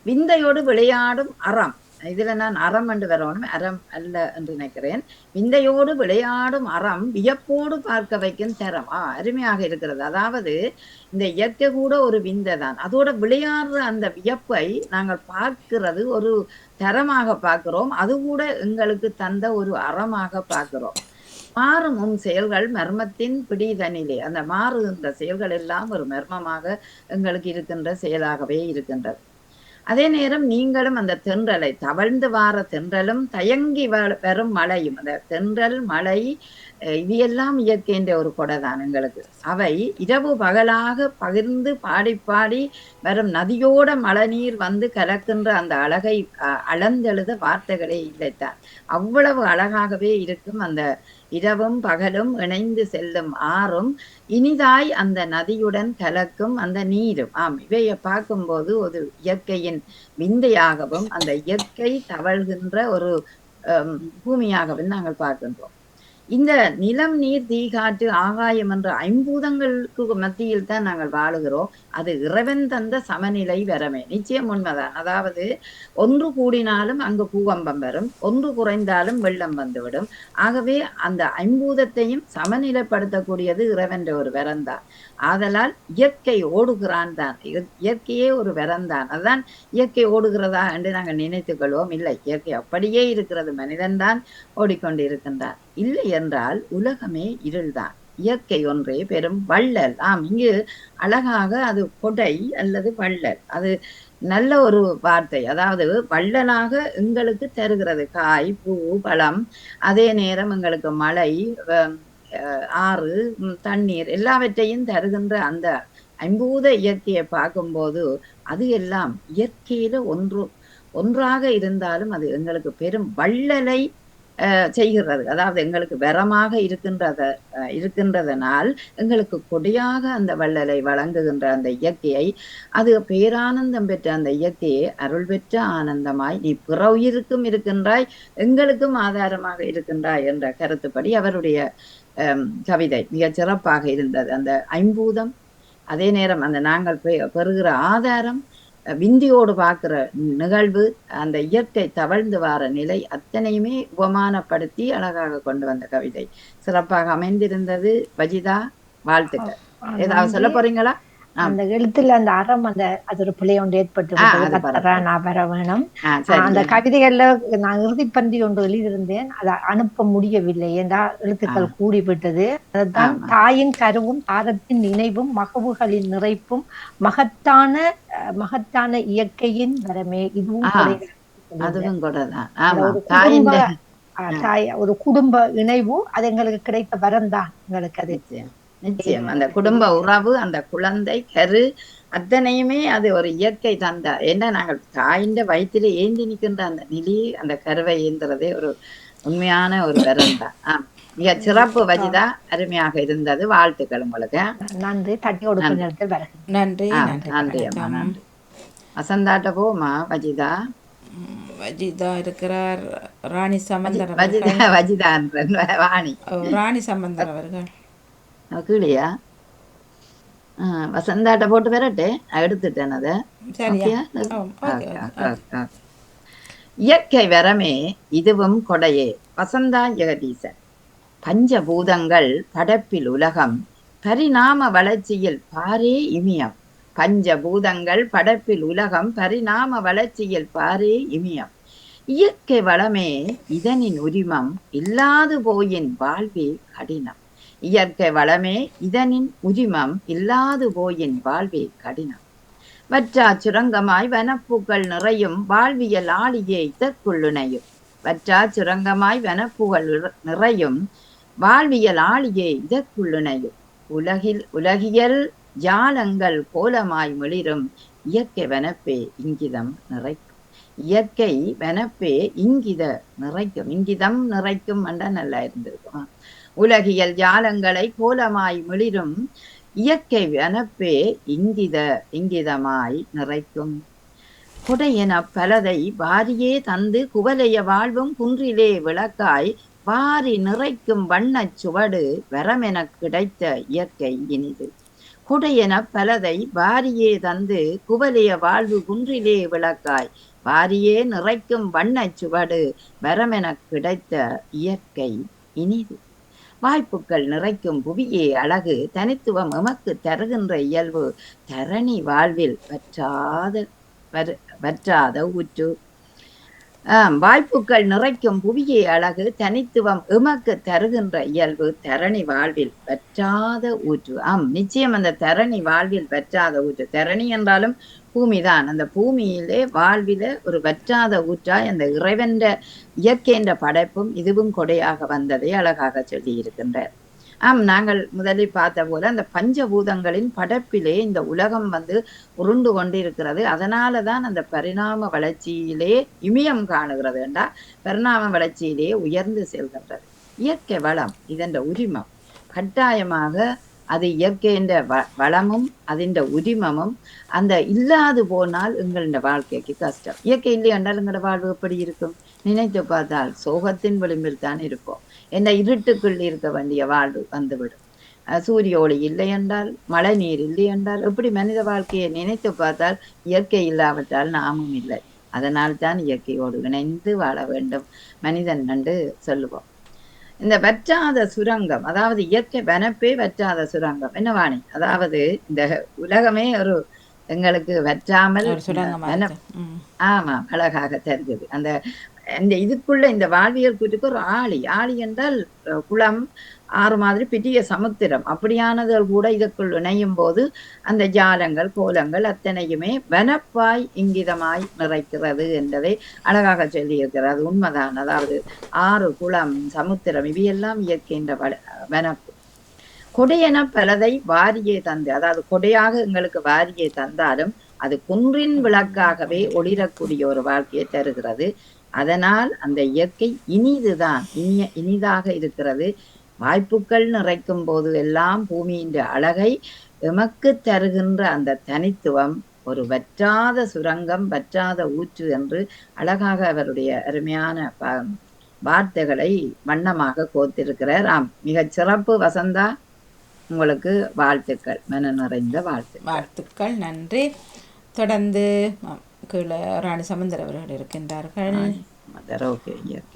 விந்தையோடு விளையாடும் அறம், இதுல நான் அறம் என்று வரணும், அறம் அல்ல என்று நினைக்கிறேன். விந்தையோடு விளையாடும் அறம் வியப்போடு பார்க்க வைக்கும் தரம். அருமையாக இருக்கிறது. அதாவது இந்த இயற்கை கூட ஒரு விந்தை தான். அதோட விளையாடுற அந்த வியப்பை நாங்கள் பார்க்கிறது ஒரு தரமாக பார்க்கிறோம். அது கூட எங்களுக்கு தந்த ஒரு அறமாக பார்க்கிறோம். மாறும் செயல்கள் மர்மத்தின் பிடிதனிலே, அந்த மாறுகின்ற செயல்கள் எல்லாம் ஒரு மர்மமாக எங்களுக்கு இருக்கின்ற செயலாகவே இருக்கின்றது. அதே நேரம் நீங்களும் அந்த தென்றலை, தவழ்ந்து வார தென்றலும் தயங்கி வரும் மழையும், அந்த தென்றல் மழை இவையெல்லாம் இயற்கையின் ஒரு கொடைதான் எங்களுக்கு. அவை இரவு பகலாக பகிர்ந்து பாடி பாடி வரும் நதியோட மழை நீர் வந்து கலக்கின்ற அந்த அழகை அளந்தெழுத வார்த்தைகளே இல்லைத்தான். அவ்வளவு அழகாகவே இருக்கும் அந்த இரவும் பகலும் இணைந்து செல்லும் ஆறும், இனிதாய் அந்த நதியுடன் கலக்கும் அந்த நீரும். இவையை பார்க்கும்போது ஒரு இயற்கையின் விந்தையாகவும் அந்த இயற்கை தவழ்கின்ற ஒரு பூமியாகவும் நாங்கள் பார்க்கின்றோம். இந்த நிலம் நீர் தீ காற்று ஆகாயம் என்ற ஐம்பூதங்களுக்கு மத்தியில் தான் நாங்கள் வாழுகிறோம். அது இறைவன் தந்த சமநிலை வரமே. நிச்சயம் உண்மைதான். அதாவது ஒன்று கூடினாலும் அங்கு பூகம்பம் வரும், ஒன்று குறைந்தாலும் வெள்ளம் வந்துவிடும். ஆகவே அந்த ஐம்பூதத்தையும் சமநிலைப்படுத்தக்கூடியது இறைவன் ஒரு வரம்தான். ஆதலால் இயற்கை ஓடுகிறான் தான், இயற்கையே ஒரு வரம்தான். அதுதான் இயற்கை ஓடுகிறதா என்று நாங்கள் நினைத்துக் கொள்வோம். இல்லை, இயற்கை அப்படியே இருக்கிறது, மனிதன் தான் ஓடிக்கொண்டு இருக்கின்றான். இல்லை என்றால் உலகமே இருள்தான். இயற்கை ஒன்றே பெரும் வள்ளல். இங்கு அழகாக அது கொடை அல்லது வள்ளல், அது நல்ல ஒரு வார்த்தை. அதாவது வள்ளலாக எங்களுக்கு தருகிறது காய், பூ, பழம், அதே நேரம் எங்களுக்கு மழை, ஆறு, தண்ணீர் எல்லாவற்றையும் தருகின்ற அந்த ஐம்பூத இயற்கையை பார்க்கும்போது அது எல்லாம் இயற்கையில ஒன்றாக இருந்தாலும் அது எங்களுக்கு பெரும் வள்ளலை செய்கிறது. அதாவது எங்களுக்கு வரமாக இருக்கின்றதனால் எங்களுக்கு கொடியாக அந்த வள்ளலை வழங்குகின்ற அந்த இயற்கையை, அது பேரானந்தம் பெற்ற அந்த இயற்கையை அருள் பெற்ற ஆனந்தமாய் நீ பிற உயிருக்கும் இருக்கின்றாய், எங்களுக்கும் ஆதாரமாக இருக்கின்றாய் என்ற கருத்துப்படி அவருடைய கவிதை மிக சிறப்பாக இருந்தது. அந்த ஐம்பூதம், அதே நேரம் அந்த நாங்கள் பெறுகிற ஆதாரம், விந்தியோடு பார்க்கிற நிகழ்வு, அந்த இயற்கை தவழ்ந்து வார நிலை, அத்தனையுமே உபமானப்படுத்தி அழகாக கொண்டு வந்த கவிதை சிறப்பாக அமைந்திருந்தது. வஜிதா, வாழ்த்துக்கள். ஏதாவது சொல்ல போறீங்களா? அந்த எழுத்துல அந்த அறம், அது ஒரு பிள்ளை ஒன்று ஏற்பட்டு வர வேணும். அந்த கவிதைகள்ல நான் இறுதிப்பந்தி ஒன்று எழுதியிருந்தேன், அதை அனுப்ப முடியவில்லை என்றால் எழுத்துக்கள் கூடிவிட்டது. அதுதான் தாயின் கருவும் தாரத்தின் நினைவும் மகவுகளின் நிறைப்பும் மகத்தான இயற்கையின் வரமே இதுவும் ஒரு குடும்ப இணைவு. அது எங்களுக்கு கிடைத்த வரம் தான் எங்களுக்கு. அது நிச்சயம் அந்த குடும்ப உறவு, அந்த குழந்தை கரு, அத்தனையுமே அது ஒரு இயற்கை தந்தா. ஏன்னா நாங்கள் தாயின் வயிற்றில ஏந்தி நிற்கின்ற அந்த நிலையை, அந்த கருவை ஏந்துறதே ஒரு உண்மையான ஒரு வரம் தான். மிக சிறப்பு வஜிதா, அருமையாக இருந்தது. வாழ்த்துக்கள் உங்களுக்கு. நன்றி. தட்டி கொடுக்கும் நேரத்தில் நன்றி. நன்றி அம்மா, நன்றி. வசந்தாட்ட போமா வஜிதா. வஜிதா இருக்கிறார். ராணி சம்பந்தர் வஜிதா வாணி ராணி சம்பந்தர் அவர்கள் கீழையா? வசந்தாட்ட போட்டு வரட்டு, எடுத்துட்டேன் அதை. இயற்கை வரமே இதுவும் கொடையே. வசந்தா ஜெகதீசன். பஞ்சபூதங்கள் படைப்பில் உலகம், பரிணாம வளர்ச்சியில் பாரே இமியம். பஞ்சபூதங்கள் படைப்பில் உலகம், பரிணாம வளர்ச்சியில் பாரே இமியம். இயற்கை வளமே இதனின் உரிமம், இல்லாது போயின் வாழ்வே கடினம். இயற்கை வளமே இதனின் உரிமம், இல்லாது போயின் வாழ்வே கடினம். வற்றா சுரங்கமாய் வனப்பூக்கள் நிறையும், வாழ்வியல் ஆளியே இதற்குள்ளுணையும். வற்றா சுரங்கமாய் வனப்பூக்கள் நிறையும், வாழ்வியல் ஆளியே இதற்குள்ளுணையும். உலகியல் ஜாலங்கள் கோலமாய் மிளிரும், இயற்கை வனப்பே இங்கிதம் நிறைக்கும். இயற்கை வனப்பே இங்கித நிறைக்கும். இங்கிதம் நிறைக்கும் என்றா நல்லா இருந்திருக்கும். உலகியல் ஜாலங்களை கோலமாய் மிளிரும், இயற்கை வனப்பே இங்கிதமாய் நிறைக்கும். கொடையென பலதை வாரியே தந்து, குவலைய வாழ்வும் குன்றிலே விளக்காய், வாரி நிறைக்கும் வண்ணச் சுவடு வரமென கிடைத்த இயற்கை இனிது. கொடையென பலதை வாரியே தந்து, குவலைய வாழ்வு குன்றிலே விளக்காய், வாரியே நிறைக்கும் வண்ணச் சுவடு வரமென கிடைத்த இயற்கை இனிது. வாய்ப்புகள் நிறைக்கும் புவியே அழகு, தனித்துவம் எமக்கு தருகின்ற இயல்பு, தரணி வாழ்வில் வற்றாத ஊற்று. வாய்ப்புகள் நிறைக்கும் புவியே அழகு, தனித்துவம் எமக்கு தருகின்ற இயல்பு, தரணி வாழ்வில் வற்றாத ஊற்று. நிச்சயம் அந்த தரணி வாழ்வில் வற்றாத ஊற்று. தரணி என்றாலும் பூமிதான். அந்த பூமியிலே வாழ்வில ஒரு வற்றாத ஊற்றாய் அந்த இறைவன்ற இயற்கைன்ற படைப்பும் இதுவும் கொடையாக வந்ததை அழகாக சொல்லி இருக்கின்றார். நாங்கள் முதலில் பார்த்த போல அந்த பஞ்சபூதங்களின் படைப்பிலே இந்த உலகம் உருண்டு கொண்டிருக்கிறது. அதனாலதான் அந்த பரிணாம வளர்ச்சியிலே இமயம் காணுகிறது என்றால் பரிணாம வளர்ச்சியிலே உயர்ந்து செல்கின்றது. இயற்கை வளம் இதன் உரிமம். கட்டாயமாக அது இயற்கைன்ற வளமும் அதின் உரிமமும் அந்த இல்லாது போனால் எங்களோட வாழ்க்கைக்கு கஷ்டம். இயற்கை இல்லை என்றால் எங்களோட வாழ்வு எப்படி இருக்கும்? நினைத்து பார்த்தால் சோகத்தின் விளிம்பில் தான் இருப்போம். என்ன இருட்டுக்குள் இருக்க வேண்டிய வாழ்வு வந்துவிடும். சூரிய ஒளி இல்லை என்றால், மழை நீர் இல்லை என்றால், எப்படி மனித வாழ்க்கையை நினைத்து பார்த்தால் இயற்கை இல்லாவிட்டால் நாமும் இல்லை. அதனால் தான் இயற்கையோடு இணைந்து வாழ வேண்டும் மனிதன் என்று சொல்லுவோம். இந்த வற்றாத சுரங்கம், அதாவது இயற்கை வனப்பே வற்றாத சுரங்கம் என்னவாணி, அதாவது இந்த உலகமே ஒரு எங்களுக்கு வற்றாமல் ஆமா அழகாக தெரிஞ்சது. அந்த இதுக்குள்ள இந்த வாழ்வியல் கூட்டுக்கு ஒரு ஆழி என்றால் குளம், ஆறு மாதிரி பெரிய சமுத்திரம், அப்படியானதுகள் கூட இதற்குள் இணையும் போது அந்த ஜாலங்கள் கோலங்கள் அத்தனையுமே வனப்பாய் இங்கிதமாய் நிறைக்கிறது என்பதை அழகாக சொல்லியிருக்கிறது. அது உண்மைதான். அதாவது ஆறு, குளம், சமுத்திரம் இவையெல்லாம் இயற்கைன்ற வனப்பு. கொடையென பலதை வாரியே தந்து, அதாவது கொடையாக எங்களுக்கு வாரியே தந்தாலும் அது குன்றின் விளக்காகவே ஒளிரக்கூடிய ஒரு வாழ்க்கையை தருகிறது. அதனால் அந்த இயற்கை இனிதுதான், இனிதாக இருக்கிறது. வாய்ப்புகள் நிறைக்கும் போது எல்லாம் பூமியின் அழகை எமக்கு தருகின்ற அந்த தனித்துவம் ஒரு வற்றாத சுரங்கம், வற்றாத ஊற்று என்று அழகாக அவருடைய அருமையான வார்த்தைகளை வண்ணமாக கோத்திருக்கிறார். மிகச் சிறப்பு வசந்தா, உங்களுக்கு வாழ்த்துக்கள், மன நிறைந்த வாழ்த்துக்கள். நன்றி. தொடர்ந்து கீழே ராணி சமுந்தர் அவர்கள் இருக்கின்றார்கள்.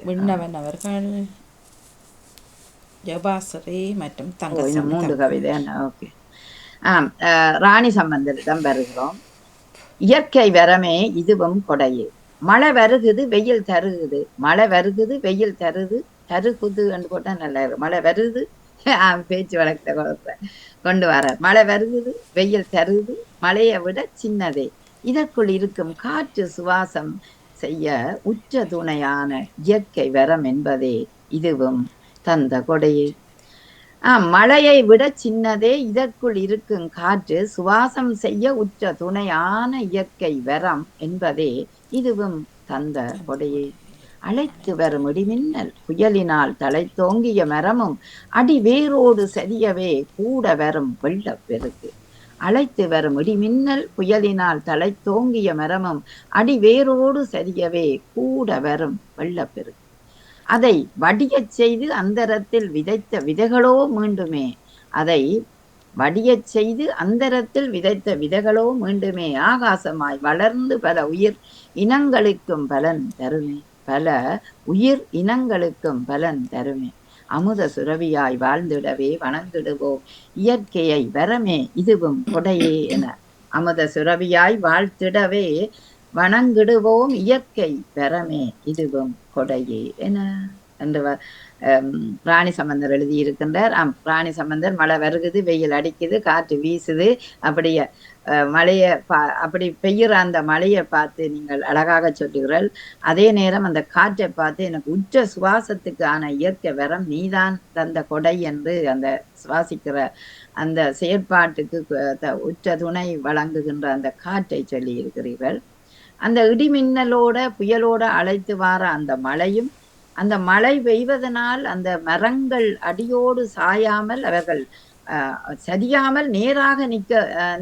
விண்ணவன் அவர்கள், ஜபாசரி மற்றும் மூன்று கவிதை. ஓகே, ராணி சம்பந்தரிடம் வருகிறோம். இயற்கை வரமே இதுவும் கொடையே. மழை வருகுது வெயில் தருகுது, மழை வருகுது வெயில் தருகுது என்று போட்டா நல்லா இருக்கும். மழை வருது, பேச்சு வழக்கத்தை கொண்டு வர. மழை வருகுது வெயில் தருகுது, மழையை விட சின்னதே. இதற்குள் இருக்கும் காற்று சுவாசம் செய்ய உற்ற துணையான இயற்கை வரம் என்பதே இதுவும் தந்த கொடையே. மழையை விட சின்னதே, இதற்குள் இருக்கும் காற்று சுவாசம் செய்ய உற்ற துணையான இயற்கை வரம் என்பதே இதுவும் தந்த கொடையே. அழைத்து வரும் இடிமின்னல் புயலினால் தலை தோங்கிய மரமும் அடி வேரோடு சரியவே கூட வரும் வெள்ளப்பெருக்கு. அழைத்து வரும் இடிமின்னல் புயலினால் தலை தோங்கிய மரமும் அடி வேரோடு சரியவே கூட வரும் வெள்ளப்பெருக்கு. அதை வடியச் செய்து அந்தரத்தில் விதைத்த விதைகளோ மீண்டுமே அதை வடியச் செய்து அந்தரத்தில் விதைத்த விதைகளோ மீண்டுமே ஆகாசமாய் வளர்ந்து பல உயிர் இனங்களுக்கும் பலன் தருமே. பல உயிர் இனங்களுக்கும் பலன் தருமே. அமுத சுரபியாய் வாழ்ந்திடவே வணங்கிடுவோம் இயற்கையை வரமே இதுவும் கொடையே என. அமுத சுரபியாய் வாழ்த்திடவே வணங்கிடுவோம் இயற்கை வரமே இதுவும் கொடையே என என்று ராணி சம்பந்தர் எழுதியிருக்கின்றார். ராணி சம்பந்தர் மழை வருகுது, வெயில் அடிக்குது, காற்று வீசுது, அப்படியே மழையை அப்படி பெய்யுற அந்த மழையை பார்த்து நீங்கள் அழகாக சொல்லுகிறீர்கள். அதே நேரம் அந்த காற்றை பார்த்து எனக்கு உச்ச சுவாசத்துக்கான இயற்கை வரம் நீதான் தந்த கொடை என்று அந்த சுவாசிக்கிற அந்த செயற்பாட்டுக்கு உச்ச துணை வழங்குகின்ற அந்த காற்றை சொல்லி இருக்கிறீர்கள். அந்த இடிமின்னலோட புயலோட அழைத்து வார அந்த மழையும், அந்த மழை பெய்வதனால் அந்த மரங்கள் அடியோடு சாயாமல் அவர்கள் சரியாமல் நேராக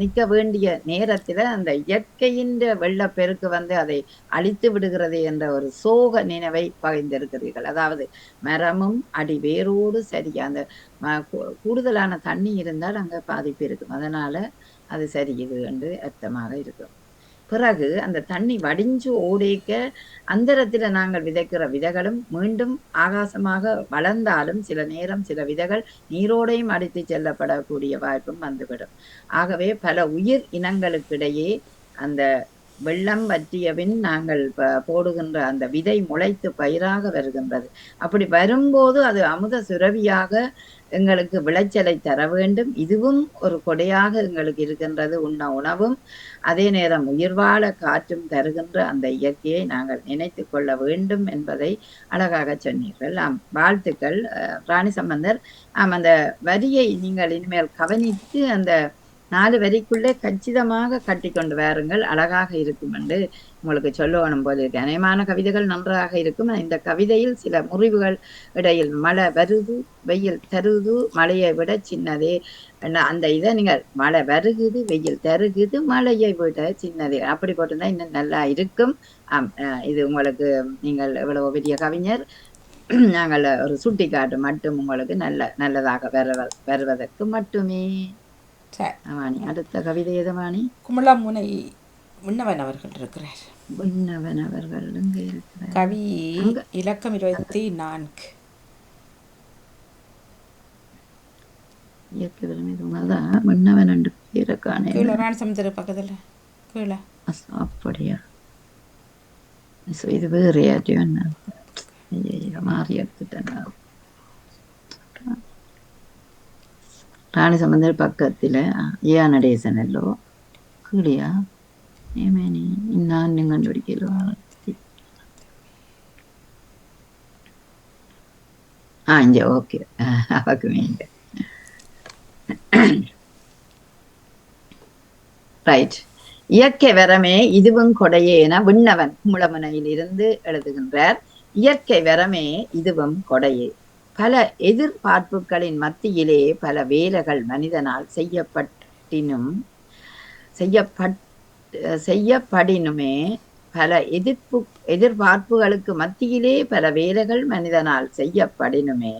நிற்க வேண்டிய நேரத்தில் அந்த இயற்கையின் வெள்ளப்பெருக்கு வந்து அதை அழித்து விடுகிறது என்ற ஒரு சோக நினைவை பகிர்ந்திருக்கிறீர்கள். அதாவது மரமும் அடி வேரோடு சரியா அந்த கூடுதலான தண்ணி இருந்தால் அங்கே பாதிப்பு இருக்கும், அதனால அது சரியுது என்று அர்த்தமாக இருக்கும். பிறகு அந்த தண்ணி வடிஞ்சு ஓடிக்க அந்தரத்தில் நாங்கள் விதைக்கிற விதைகளும் மீண்டும் ஆகாசமாக வளர்ந்தாலும் சில நேரம் சில விதைகள் நீரோடையும் அடித்து செல்லப்படக்கூடிய வாய்ப்பும் வந்துவிடும். ஆகவே பல உயிர் இனங்களுக்கிடையே அந்த வெள்ளம் வற்றியபின் நாங்கள் போடுகின்ற அந்த விதை முளைத்து பயிராக வருகின்றது. அப்படி வரும்போது அது அமுத சுரவியாக எங்களுக்கு விளைச்சலை தர வேண்டும். இதுவும் ஒரு கொடையாக எங்களுக்கு இருக்கின்றது, உண்ண உணவும் அதே நேரம் உயிர் வாழ காற்றும் தருகின்ற அந்த இயற்கையை நாங்கள் நினைத்து கொள்ள வேண்டும் என்பதை அழகாக சொன்னீர்கள். வாழ்த்துக்கள் ராணி சம்பந்தர். அந்த வரியை நீங்கள் இனிமேல் கவனித்து அந்த 4 வரிக்குள்ளே கச்சிதமாக கட்டி கொண்டு வாருங்கள், அழகாக இருக்கும் என்று உங்களுக்கு சொல்லணும் போல இருக்கு. அநேகமான கவிதைகள் நன்றாக இருக்கும். இந்த கவிதையில் சில முறிவுகள் இடையில் மழை வருது, வெயில் தருது, மழையை விட சின்னதே, அந்த இதை நீங்கள் மழை வருகுது, வெயில் தருகுது, மழையை விட சின்னதே அப்படி போட்டுதான் இன்னும் நல்லா இருக்கும். இது உங்களுக்கு நீங்கள் எவ்வளவு பெரிய கவிஞர், நாங்கள் ஒரு சுட்டிக்காட்டு மட்டும் உங்களுக்கு நல்லதாக வருவதற்கு மட்டுமே. வாணி, அடுத்த கவிதை எதவாணி? குமலாமுனை விண்ணவன் அவர்கள் இருக்கிறார். விண்ணவன் அவர்கள் இங்கே இருக்கிறார். கவி இலக்கம் 24. இயற்கை விரும்பிதான் விண்ணவன் என்று பேரை காண ராணி சமுத்திர பக்கத்துல கீழே. அப்படியா? இது வேறையாட்டியோ என்ன மாறி எடுத்துட்டேன். ராணி சம்பந்தர் பக்கத்தில் ஏ நடேசனல்லோ கீழியா ஏமேனி நான் கண்டுபிடிக்கலோ. இங்க ஓகே, அவக்கு வேண்ட ரைட். இயற்கை வரமே இதுவும் கொடையே என விண்ணவன் குமுளமுனையில் இருந்து எழுதுகின்றார். இயற்கை வரமே இதுவும் கொடையே. பல எதிர்பார்ப்புகளின் மத்தியிலே பல வேலைகள் மனிதனால் செய்யப்படினுமே பல எதிர்பார்ப்புகளுக்கு மத்தியிலே பல வேலைகள் மனிதனால் செய்யப்படினுமே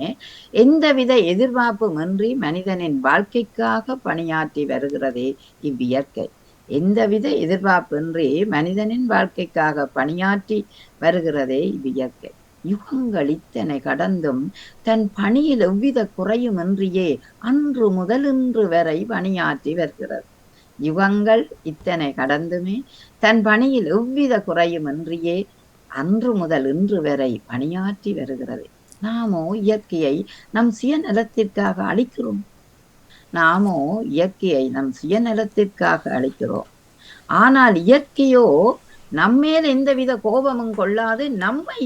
எந்தவித எதிர்பார்ப்பும் இன்றி மனிதனின் வாழ்க்கைக்காக பணியாற்றி வருகிறதே இவ்வியற்கை. எந்தவித எதிர்பார்ப்பின்றி மனிதனின் வாழ்க்கைக்காக பணியாற்றி வருகிறதே இவ்வியற்கை. யுகங்கள் இத்தனை கடந்தும் தன் பணியில் எவ்வித குறையும் இன்றியே அன்று முதல் இன்று வரை பணியாற்றி வருகிறது. யுகங்கள் இத்தனை கடந்துமே தன் பணியில் எவ்வித குறையும் இன்றியே அன்று முதல் இன்று வரை பணியாற்றி வருகிறது. நாமோ இயற்கையை நம் சுயநலத்திற்காக அளிக்கிறோம். ஆனால் இயற்கையோ நம்மேல் எந்தவித கோபமும் கொள்ளாது நம்மை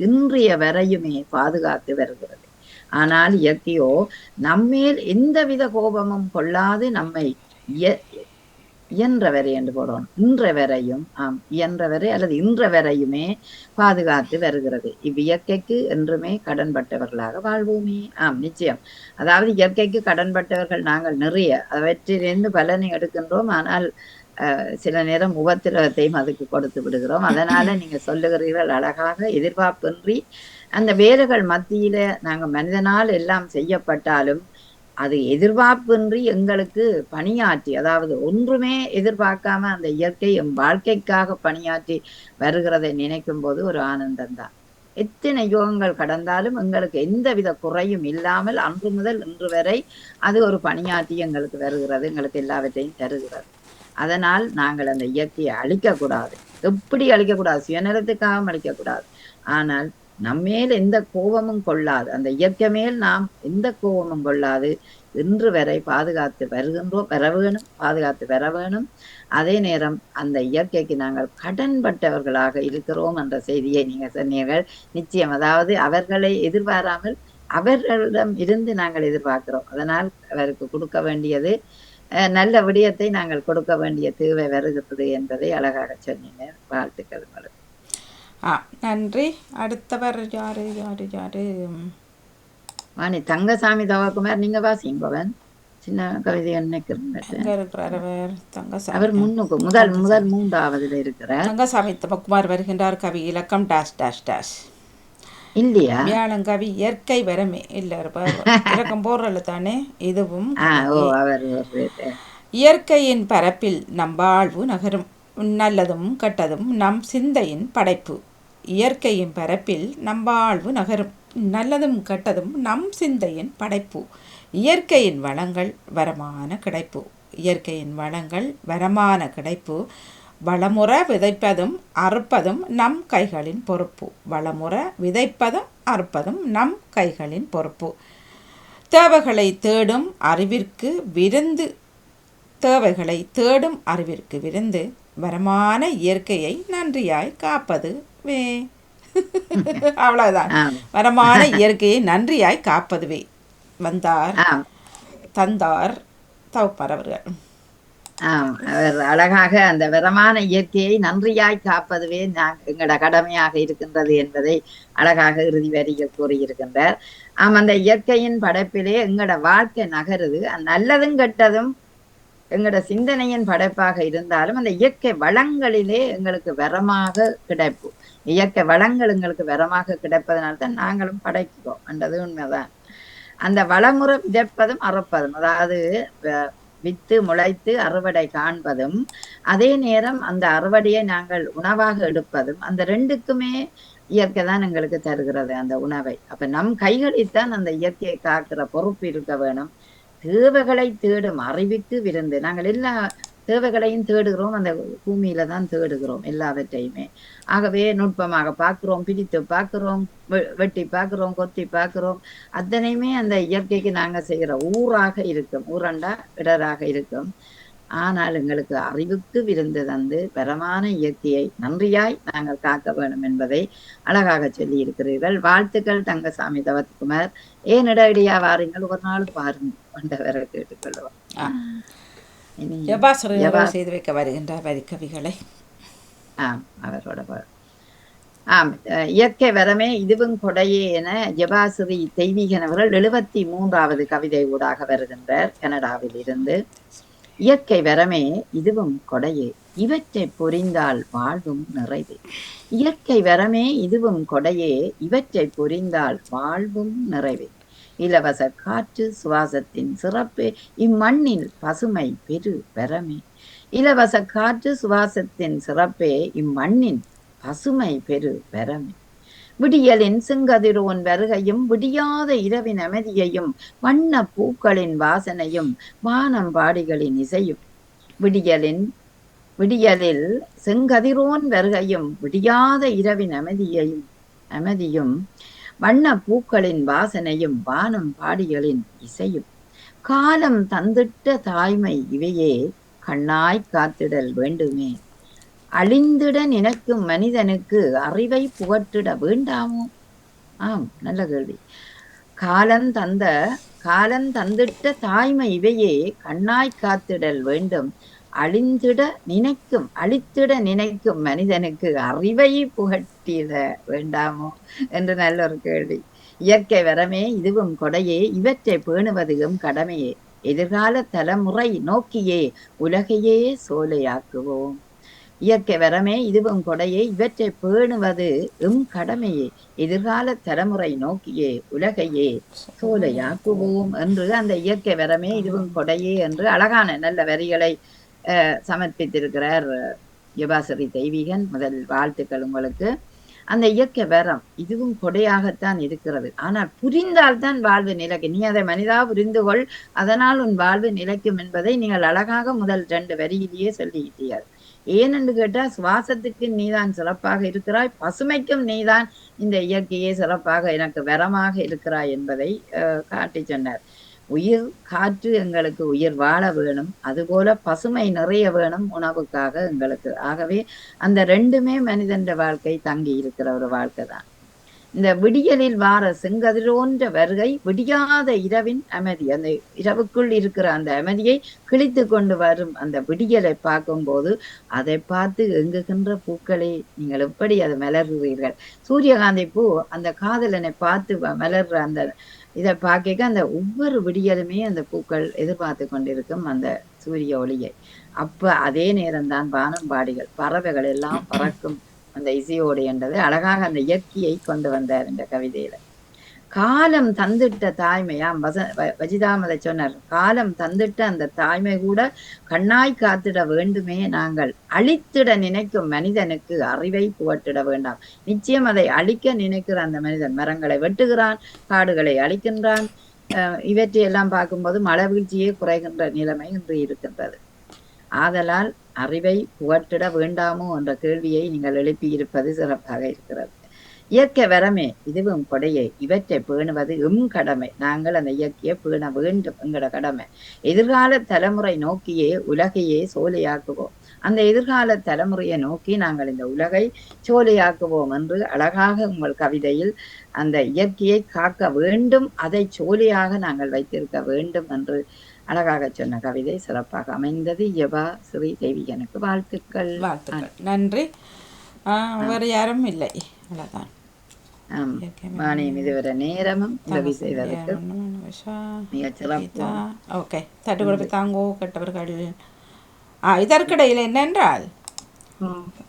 இன்றைய வரையுமே பாதுகாத்து வருகிறது. ஆனால் இயற்கையோ நம்மேல் எந்தவித கோபமும் கொள்ளாது நம்மை இயன்றவரை என்று போறோம் இன்ற வரையும் இயன்றவரை அல்லது இன்ற வரையுமே பாதுகாத்து வருகிறது. இவ்வியற்கைக்கு என்றுமே கடன்பட்டவர்களாக வாழ்வோமே. நிச்சயம். அதாவது இயற்கைக்கு கடன்பட்டவர்கள் நாங்கள் நிறைய அவற்றிலிருந்து பலனை எடுக்கின்றோம். ஆனால் சில நேரம் உபத்திரவத்தையும் அதுக்கு கொடுத்து விடுகிறோம். அதனால நீங்க சொல்லுகிறீர்கள் அழகாக, எதிர்பார்ப்பின்றி அந்த வேலைகள் மத்தியில நாங்கள் மனிதனால் எல்லாம் செய்யப்பட்டாலும் அது எதிர்பார்ப்பின்றி எங்களுக்கு பணியாற்றி, அதாவது ஒன்றுமே எதிர்பார்க்காம அந்த இயற்கை என் வாழ்க்கைக்காக பணியாற்றி வருகிறதை நினைக்கும் போது ஒரு ஆனந்தம்தான். எத்தனை யுகங்கள் கடந்தாலும் எங்களுக்கு எந்தவித குறையும் இல்லாமல் அன்று முதல் இன்று வரை அது ஒரு பணியாற்றி எங்களுக்கு வருகிறது, எங்களுக்கு எல்லாவற்றையும் தருகிறது. அதனால் நாங்கள் அந்த இயற்கையை அழிக்கக்கூடாது. எப்படி அழிக்கக்கூடாது? சுயநலத்துக்காகவும் அழிக்கக்கூடாது. ஆனால் நம்மேல் எந்த கோபமும் கொள்ளாது, அந்த இயற்கை மேல் நாம் எந்த கோபமும் கொள்ளாது இன்று வரை பாதுகாத்து வருகின்றோம், வர வேணும், பாதுகாத்து வர வேணும். அதே நேரம் அந்த இயற்கைக்கு நாங்கள் கடன்பட்டவர்களாக இருக்கிறோம் என்ற செய்தியை நீங்க சொன்னீர்கள். நிச்சயம், அதாவது அவர்களை எதிர்பாராமல் அவர்களிடம் இருந்து நாங்கள் எதிர்பார்க்கிறோம். அதனால் அவருக்கு கொடுக்க வேண்டியது நல்ல விடயத்தை நாங்கள் கொடுக்க வேண்டிய தேவை வருகிறது என்பதை அழகாக சொன்னீங்க. வாழ்த்துக்கள் உங்களுக்கு. நன்றி. அடுத்தவர் யாரு யாரு யாரு? வாணி தங்கசாமி தவக்குமார், நீங்க வாசிங்கவன் சின்ன கவிதை நினைக்கிறேன். அவர் முன்னுக்கு முதல் மூன்றாவதுல இருக்கிறார். தங்கசாமி தவக்குமார் வருகின்றார். கவி இலக்கம் டாஷ் டாஷ் டாஷ் இல்லையா? வியாழங்கவி இயற்கை வரமே இல்ல இலக்கம் போடுறல தானே. இதுவும் இயற்கையின் பரப்பில் நம் வாழ்வு நகரும், நல்லதும் கெட்டதும் நம் சிந்தையின் படைப்பு. இயற்கையின் பரப்பில் நம் வாழ்வு நகரும், நல்லதும் கெட்டதும் நம் சிந்தையின் படைப்பு. இயற்கையின் வளங்கள் வரமான கிடைப்பு. இயற்கையின் வளங்கள் வரமான கிடைப்பு. வளமுற விதைப்பதும் அறுப்பதும் நம் கைகளின் பொறுப்பு. வளமுற விதைப்பதும் அறுப்பதும் நம் கைகளின் பொறுப்பு. தேவைகளை தேடும் அறிவிற்கு விருந்து, தேவைகளை தேடும் அறிவிற்கு விருந்து. வரமான இயற்கையை நன்றியாய் காப்பது வே. அவ்வளவுதான். வரமான இயற்கையை நன்றியாய் காப்பதுவே. வந்தார் தந்தார் தவப்பார் அவர்கள். அவர் அழகாக அந்த வரமான இயற்கையை நன்றியாய் காப்பதுவே எங்களோட கடமையாக இருக்கின்றது என்பதை அழகாக இறுதி வரியில் கூறியிருக்கின்றார். அந்த இயற்கையின் படைப்பிலே எங்களோட வாழ்க்கை நகருது. நல்லதும் கெட்டதும் எங்களோட சிந்தனையின் படைப்பாக இருந்தாலும் அந்த இயற்கை வளங்களிலே எங்களுக்கு வரமாக கிடைப்பு. இயற்கை வளங்கள் எங்களுக்கு வரமாக கிடைப்பதனால்தான் நாங்களும் படைக்கிறோம் என்றது உண்மைதான். அந்த வளமுறை விதைப்பதும் அறுப்பதும், அதாவது வித்து முளைத்து அறுவடை காண்பதும், அதே நேரம் அந்த அறுவடையை நாங்கள் உணவாக எடுப்பதும், அந்த ரெண்டுக்குமே இயற்கை தான் எங்களுக்கு தருகிறது அந்த உணவை. அப்ப நம் கைகளில்தான் அந்த இயற்கையை காக்கிற பொறுப்பு இருக்க வேணும். தேவைகளை தேடும் அறிவிக்கு விருந்து. நாங்கள் எல்லா தேவைகளையும் தேடுகிறோம், அந்த பூமியில தான் தேடுகிறோம் எல்லாவற்றையுமே. ஆகவே நுட்பமாக பார்க்கிறோம், பிரித்து பார்க்கிறோம், வெட்டி பார்க்கிறோம், கொத்தி பார்க்கிறோம். அத்தனையுமே அந்த இயற்கைக்கு நாங்க செய்கிற ஊராக இருக்கும், ஊரண்டா இடராக இருக்கும். ஆனால் எங்களுக்கு அறிவுக்கு விருந்து தந்து வரமான இயற்கையை நன்றியாய் நாங்கள் காக்க வேண்டும் என்பதை அழகாக சொல்லி இருக்கிறீர்கள். வாழ்த்துக்கள் தங்கசாமி தவத்குமார். ஏன் இடவடியா வாருங்கள், ஒரு நாள் பாருங்க கொண்டவரை கேட்டுக்கொள்வோம். செய்து வைக்க வருகின்றார் வரிக்கவிகளை. அவரோட இயற்கை வரமே இதுவும் கொடையே என ஜபாசிரி தெய்வீகன் அவர்கள் 73வது கவிதை ஊடாக வருகின்றார் கனடாவில் இருந்து. இயற்கை வரமே இதுவும் கொடையே, இவற்றை புரிந்தால் வாழ்வும் நிறைவு. இயற்கை வரமே இதுவும் கொடையே, இவற்றை புரிந்தால் வாழ்வும் நிறைவு. இலவச காற்று சுவாசத்தின் சிறப்பு இம்மண்ணில் பசுமை பெரு வரமே. இலவச காற்று சுவாசத்தின் சிறப்பே இம்மண்ணின் பசுமை பெரு வரமே. விடியலின் செங்கதிரோன் வருகையும் விடியாத இரவின் அமைதியையும் வண்ண பூக்களின் வாசனையும் வானம்பாடிகளின் இசையும். விடியலில் செங்கதிரோன் வருகையும் விடியாத இரவின் அமைதியும் வண்ண பூக்களின் வாசனையும் வானம் பாடிகளின் இசையும். காலம் தந்திட்ட தாய்மை இவையே கண்ணாய் காத்திடல் வேண்டுமே. அழிந்திட நினைக்கும் மனிதனுக்கு அறிவை புகட்டிட வேண்டாமோ? நல்ல கேள்வி. காலம் தந்திட்ட தாய்மை இவையே கண்ணாய் காத்திடல் வேண்டும். அழித்திட நினைக்கும் மனிதனுக்கு அறிவை புகட்டிட வேண்டாமோ என்று நல்ல ஒரு கேள்வி. இயற்கை வரமே இதுவும் கொடையே, இவற்றை பேணுவதும் கடமையே. எதிர்கால தலைமுறை நோக்கியே உலகையே சோலையாக்குவோம். இயற்கை வரமே இதுவும் கொடையே இவற்றை பேணுவது கடமையே எதிர்கால தலைமுறை நோக்கியே உலகையே சோலையாக்குவோம் என்று அந்த இயற்கை வரமே இதுவும் கொடையே என்று அழகான நல்ல வரிகளை சமர்ப்பித்திருக்கிறார் யுபாசரி தெய்வீகன். முதல் வாழ்த்துக்கள் உங்களுக்கு. அந்த இயற்கை வரம் இதுவும் கொடையாகத்தான் இருக்கிறது. ஆனால் புரிந்தால்தான் வாழ்வு நிலைக்கும். நீ அதை மனிதா புரிந்து கொள், அதனால் உன் வாழ்வு நிலைக்கும் என்பதை நீங்கள் அழகாக முதல் 2 வரியிலேயே சொல்லிக்கிட்டீர்கள். ஏனென்று கேட்டால் சுவாசத்துக்கு நீதான் சிறப்பாக இருக்கிறாய், பசுமைக்கும் நீதான் இந்த இயற்கையே சிறப்பாக எனக்கு வரமாக இருக்கிறாய் என்பதை காட்டி சொன்னார். உயிர் காற்று எங்களுக்கு உயிர் வாழ வேணும், அதுபோல பசுமை நிறைய வேணும் உணவுக்காக எங்களுக்கு. ஆகவே அந்த 2மே மனிதன் வாழ்க்கை தங்கி இருக்கிற ஒரு வாழ்க்கை தான். இந்த விடியலில் வார செங்கதிரோன்ற வருகை விடியாத இரவின் அமைதி, அந்த இரவுக்குள் இருக்கிற அந்த அமைதியை கிழித்து கொண்டு வரும் அந்த விடியலை பார்க்கும்போது அதை பார்த்து எங்குகின்ற பூக்களே நீங்கள் எப்படி அதை மலர்கிறீர்கள். சூரியகாந்தி பூ அந்த காதலனை பார்த்து மலர்ற அந்த இதை பார்க்க அந்த ஒவ்வொரு விடியலுமே அந்த பூக்கள் எதிர்பார்த்து கொண்டிருக்கும் அந்த சூரிய ஒளியை. அப்ப அதே நேரம்தான் வானம்பாடிகள் பறவைகள் எல்லாம் பறக்கும் அந்த இசையோடு என்றது அழகாக அந்த இயற்கையை கொண்டு வந்தார் இந்த கவிதையில. காலம் தந்திட்ட தாய்மையாம் வஜிதாமதை சொன்னார். காலம் தந்திட்ட அந்த தாய்மை கூட கண்ணாய் காத்திட வேண்டுமே, நாங்கள் அழித்திட நினைக்கும் மனிதனுக்கு அறிவை புகட்டிட வேண்டாம். நிச்சயம் அதை அழிக்க நினைக்கிற அந்த மனிதன் மரங்களை வெட்டுகிறான், காடுகளை அழிக்கின்றான். இவற்றையெல்லாம் பார்க்கும்போது மழை வீழ்ச்சியே குறைகின்ற நிலைமை இன்று இருக்கின்றது. ஆதலால் அறிவை புகட்டிட வேண்டாமோ என்ற கேள்வியை நீங்கள் எழுப்பியிருப்பது சிறப்பாக இருக்கிறது. இயற்கை வரமே இதுவும் கொடையே இவற்றை பேணுவது கடமை. நாங்கள் அந்த இயற்கையை பேண வேண்டும், எங்களோட கடமை. எதிர்கால தலைமுறை நோக்கியே உலகையே சோலையாக்குவோம். அந்த எதிர்கால தலைமுறையை நோக்கி நாங்கள் இந்த உலகை சோலையாக்குவோம் என்று அழகாக உங்கள் கவிதையில் அந்த இயற்கையை காக்க வேண்டும், அதை சோலையாக நாங்கள் வைத்திருக்க வேண்டும் என்று அழகாக சொன்ன கவிதை சிறப்பாக அமைந்தது. யபா ஸ்ரீ தெய்வீகனுக்கு வாழ்த்துக்கள். நன்றி. வேறு யாரும் இல்லை. அவ்வளவுதான். வாணியம் இதுவரை நேரமும் உதவி செய்ததற்கு மிகச் சிறப்பு. ஓகே, தட்டு கொடுத்து தாங்கோ கெட்டவர்கள். இதற்கிடையில் என்னென்றால்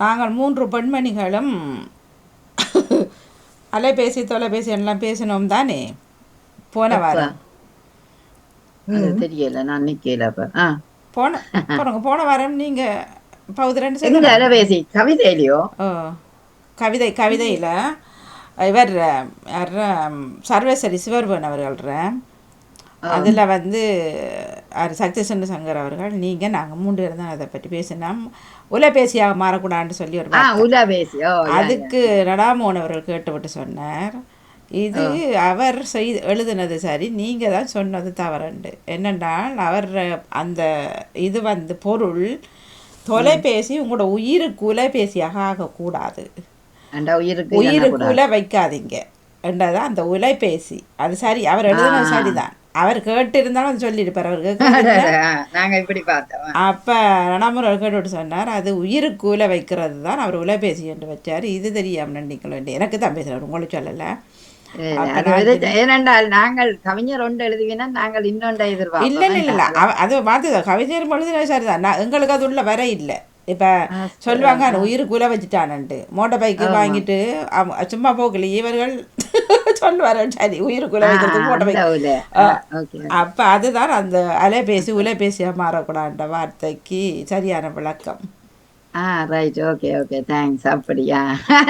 நாங்கள் 3 பெண்மணிகளும் அலைபேசி தொலைபேசி எல்லாம் பேசினோம் தானே போன வாரம். தெரியல, நான் நிக்கல. போன வாரம் நீங்க அலைபேசி கவிதையிலையோ கவிதையில இவர் சர்வேஸ்வரி சிவர்வன் அவர்கள அதில் சக்தி சென்று சங்கர் அவர்கள் நீங்கள் நாங்கள் 3 பேர் தான் அதை பற்றி பேசினோம். உலபேசியாக மாறக்கூடாதுன்னு சொல்லி ஒரு அதுக்கு நடாமோன் அவர்கள் கேட்டுவிட்டு சொன்னார், இது அவர் எழுதுனது சரி, நீங்கள் தான் சொன்னது தவறுண்டு. என்னென்றால் அவர் அந்த இது பொருள் தொலைபேசி உங்களோட உயிருக்கு உலைபேசியாக ஆகக்கூடாது, உயிருக்கு உலை வைக்காதீங்க என்றதான் அந்த உலைபேசி. அது சரி, அவர் எழுதுனது சரிதான். அவர் கேட்டு இருந்தாலும் சொல்லியிருப்பார். அவர் அப்ப ரணமுறை கேட்டு சொன்னார், அது உயிருக்கு உலை வைக்கிறது தான் அவர் உலைபேசி என்று வச்சார். இது தெரியாம நினைக்கல வேண்டிய எனக்கு தான் பேசுறாரு, உங்களுக்கு சொல்லல. ஏனென்றால் நாங்கள் கவிஞர் ஒன்று எழுதுவினா நாங்கள் இன்னொன்றை எதிர்பார்ப்போம். இல்ல இல்ல இல்ல, அது மாத்துதா கவிஞர் எழுதின சரிதான். எங்களுக்கு அது உள்ள வர இல்லை. இப்ப சொல்லுவாங்க உயிருக்கு உலை வச்சுட்டானு மோட்டர் பைக்கு வாங்கிட்டு சும்மா போகல இவர்கள் சொல்லுவாரு, சரி உயிருக்கு உலை வைக்கிறதுக்கு மோட்டர் பைக். அப்ப அதுதான் அந்த அலைபேசி உலைபேசியா மாறக்கூடாதுன்ற வார்த்தைக்கு சரியான விளக்கம். Right, okay okay, thanks. அப்படியா,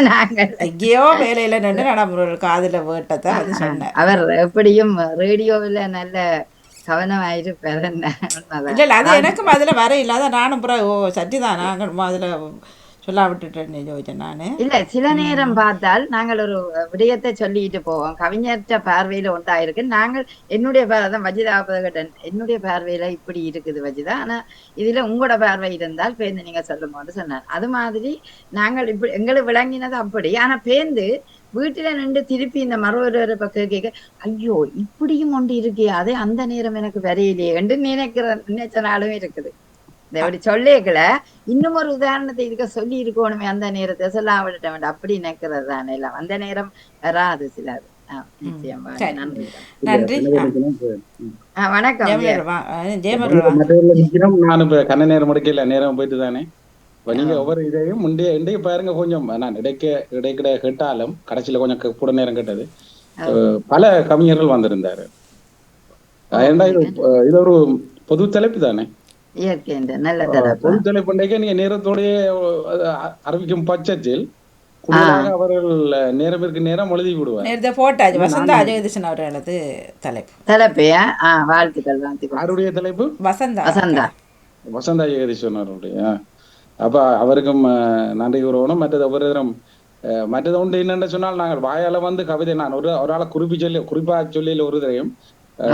நாங்கள் எங்கேயோ வேலையில நின்று நடைமுறை காதுல வேட்டத்தை அது சொன்னேன். அவர் எப்படியும் ரேடியோவில் நல்ல கவனமாயிருப்பார். இல்ல அது எனக்கும் அதுல வர இல்லாத நானும் சட்டிதான் நாங்கள் அதுல சொல்ல விட்டுட்டேன் யோசிச்சேன் நானு. இல்ல சில நேரம் பார்த்தால் நாங்கள் ஒரு விடயத்தை சொல்லிட்டு போவோம், கவிஞர்கிட்ட பார்வையில உண்டாயிருக்கு. நாங்கள் என்னுடைய பார்வைதான் வஜிதா கேட்டேன், என்னுடைய பார்வையில இப்படி இருக்குது வஜிதா, ஆனா இதுல உங்களோட பார்வை இருந்தால் பேருந்து நீங்க சொல்லும்போது சொன்னார். அது மாதிரி நாங்கள் இப்படி எங்களுக்கு விளங்கினது அப்படி. ஆனா பேருந்து வீட்டுல நின்று திருப்பி இந்த மறுவரை பக்கம் கேட்க, ஐயோ இப்படியும் ஒன்று இருக்கே, அதே அந்த நேரம் எனக்கு வரையிலேயே என்று நினைச்ச நாளும் இருக்குது. இப்படி சொல்லிக்கல இன்னும் ஒரு உதாரணத்தை இதுக்கு சொல்லி இருக்கணுமே, அந்த நேரத்தை சொல்ல விட வேண்டாம் அப்படி நினைக்கிறது தானே. எல்லாம் அந்த நேரம் வராது சிலது. நிச்சயமா. நன்றி, வணக்கம். நான் இப்ப கண்ண நேரம் முடிக்கல, நேரம் போயிட்டு தானே. நீங்க ஒவ்வொரு இதையும் இன்றைய பாருங்க, கொஞ்சம் நான் இடைக்கிட கேட்டாலும் கடைசியில கொஞ்சம் கூட நேரம் கேட்டது, பல கவிஞர்கள் வந்திருந்தாரு. இது ஒரு பொது தலைப்பு தானே, பொது தலைப்பு. நீங்க நேரத்தோடைய அறிவிக்கும் பட்சத்தில் அவர்கள் நேரத்திற்கு நேரம் எழுதி விடுவார். வசந்தா ஜெகதீசன் அவர்களது தலைப்பு. வாழ்த்துக்கள். யாருடைய தலைப்பு? வசந்தா ஜெகதீசன் அவருடைய. அப்ப அவருக்கும் நன்றி கூறணும். மற்றது ஒவ்வொரு தரம் மற்றது ஒன்று என்னென்னு சொன்னால், நாங்கள் வாயால வந்து கவிதை, நான் ஒரு ஆளை குறிப்பா சொல்லி ஒரு தரையும்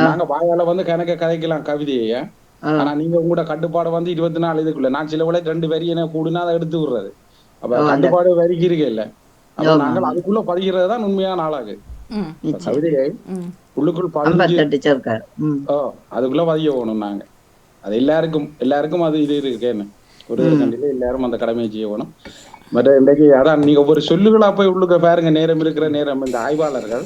நாங்க வாயால வந்து கணக்க கதைக்கலாம் கவிதைய. ஆனா நீங்க உங்களோட கட்டுப்பாடு வந்து 24 இதுக்குள்ள. நான் சில விட 2 வரி என்ன கூடுனா அதை எடுத்து விடுறது. அப்ப கட்டுப்பாடு வரிக்கு இருக்க இல்ல. அப்ப நாங்கள் அதுக்குள்ள பதிகிறது தான் உண்மையான ஆளாகு. கவிதையை உள்ளுக்குள் அதுக்குள்ள பதிய போகணும். நாங்க அது எல்லாருக்கும் அது இது இருக்கேன்னு ஒரு கண்டில எல்லாரும் அந்த கடமையை செய்ய வேணும். மற்ற இன்றைக்கு அதான் நீங்க ஒவ்வொரு சொல்லுகளா போய் உள்ளுக்க பாருங்க. நேரம் இருக்கிற நேரம் இந்த ஆய்வாளர்கள்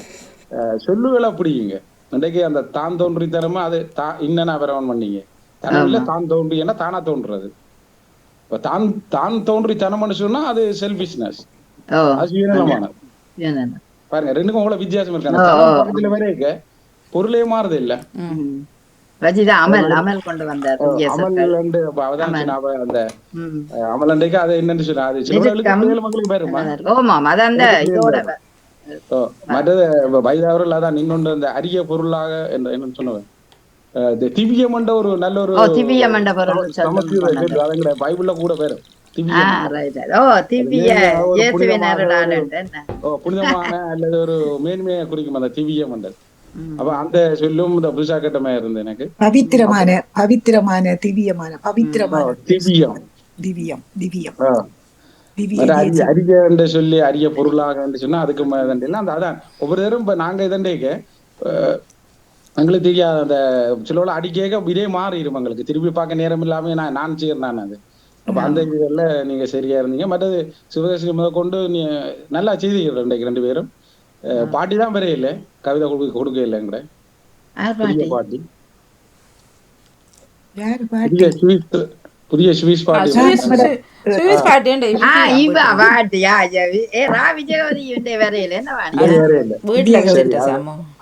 சொல்லுகளா பிடிக்குங்க. இன்றைக்கு அந்த தான் தோன்றித்தனமா அது இன்னனா வரவன் பண்ணீங்க தமிழ்ல தான் தோன்றியன்னா தானா தோன்றுறது. இப்ப தான் தோன்றித்தனம்னு சொன்னா அது செல்ஃபிஷ்னஸ், அது சுயநலமானது. பாருங்க ரெண்டுக்கும் அவ்வளவு வித்தியாசம் இருக்காங்க. வரைக்க பொருளே மாறுது இல்ல. அமல் கொண்டு வந்தார். அமலண்டைக்கு அது என்னன்னு சொன்னா அது மக்களுக்கு பேருமா. மற்றது வைதாவர்கள் அதான் இன்னொன்று அந்த அரிய பொருளாக என்ன சொன்னவன் திவ்யமண்ட ஒரு நல்ல ஒரு பைபிள்ல கூட பேரு புனிதமான அல்லது ஒரு மேன்மையை குறிக்கும் அந்த திவ்ய மண்டல். அப்ப அந்த சொல்லும் இந்த புதுசா கட்டமா இருந்தது எனக்கு. பவித்திரமான திவ்யமான பவித்திரமான திவ்யம் திவ்யம் திவ்யம் அரிய என்று சொல்லி அரிய பொருளாக என்று சொன்னா அதுக்கு அந்த அதான் ஒவ்வொரு தரும் இப்ப நாங்க இதண்டேக்க எங்களுக்கு தெரியாது. அந்த சில அடிக்க இதே மாறிடும் எங்களுக்கு. திருப்பி பார்க்க நேரம் இல்லாம நான் செய்யறேன் அது. அப்ப அந்த இதுல நீங்க சரியா இருந்தீங்க. மற்றது சிவகாசி முதற்கொண்டு நீ நல்லா செய்தீங்க. இன்றைக்கு 2 பேரும் பாட்டி தான் வரையில கவிதை கொடுக்க இல்லைங்கிற பாட்டி புதிய ஸ்வீஸ் பாட்டி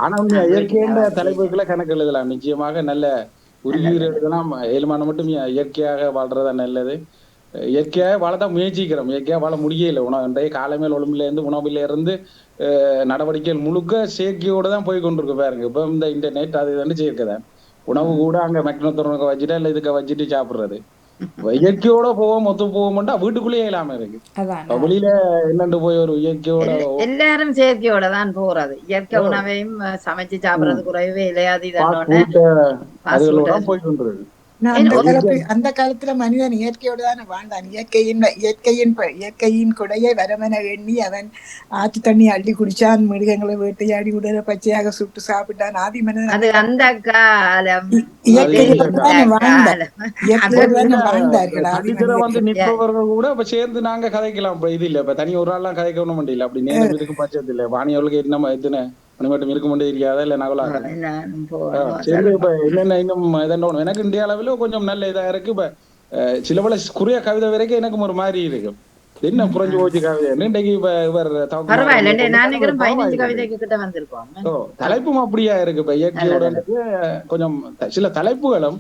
ஆனா இயற்கையான தலைப்புகளை கணக்கு எழுதலாம். நிச்சயமாக நல்ல உயிர் எழுதலாம். ஏழுமான மட்டும் இயற்கையாக வாழ்றதா நல்லது. இயற்கையாக வாழதான் முயற்சிக்கிறோம். இயற்கையா வாழ முடியல. உணவு காலமேல் ஒழுங்குல இருந்து உணவுல இருந்து நடவடிக்கைகள் முழுக்க செயற்கையோட தான் போய் கொண்டிருக்கு பாருங்க. இப்ப இந்த இன்டர்நெட் அது வந்து சேர்க்கதான் உணவு கூட அங்க மெக்னோத்தொடர்பு வச்சுட்டா இல்ல இதுக்கு வச்சுட்டு சாப்பிடுறது. இயற்கையோட போவோம் ஒத்து போவோம்டா வீட்டுக்குள்ளேயே இல்லாம இருக்கு. வெளியில என்னண்டு போய் ஒரு இயற்கையோட எல்லாரும் செயற்கையோட தான் போறது. இயற்கை உணவையும் சமைச்சு சாப்பிடுறது குறைவே இல்லையாது. அதோட போய் கொண்டிருக்கு. அந்த காலத்துல மனிதன் இயற்கையோடு தானே வாழ்ந்தான். இயற்கையின் கொடையை வரமென எண்ணி அவன் ஆற்று தண்ணி அள்ளி குடிச்சான். மிருகங்களை வேட்டையாடி உடலை பச்சையாக சுட்டு சாப்பிட்டான். ஆதி மனிதன் அந்த காலம் நிற்பவர்கள் கூட இப்ப சேர்ந்து நாங்க கதைக்கலாம். இப்ப இது இல்ல இப்ப தனி ஒரு ஆள்லாம் கதைக்கணும் முடியல. அப்படி நேரம் இருக்கும் பட்சத்து இல்ல வாணியவர்களுக்கு என்ன எத்தனை மணி மட்டும் இருக்க முடியாது தெரியாதா இல்ல நகலா சரி. இப்ப என்னென்ன இன்னும் இதென்ன எனக்கு இந்திய அளவில் கொஞ்சம் நல்ல இதா இருக்கு. இப்ப சில பல குறைய கவிதை வரைக்கும் எனக்கும் ஒரு மாதிரி இருக்கு. என்ன புரிஞ்சு போச்சு கவிதை இன்றைக்கு இவர் தலைப்பும் அப்படியா இருக்கு. இப்ப இயற்கையோட கொஞ்சம் சில தலைப்புகளும்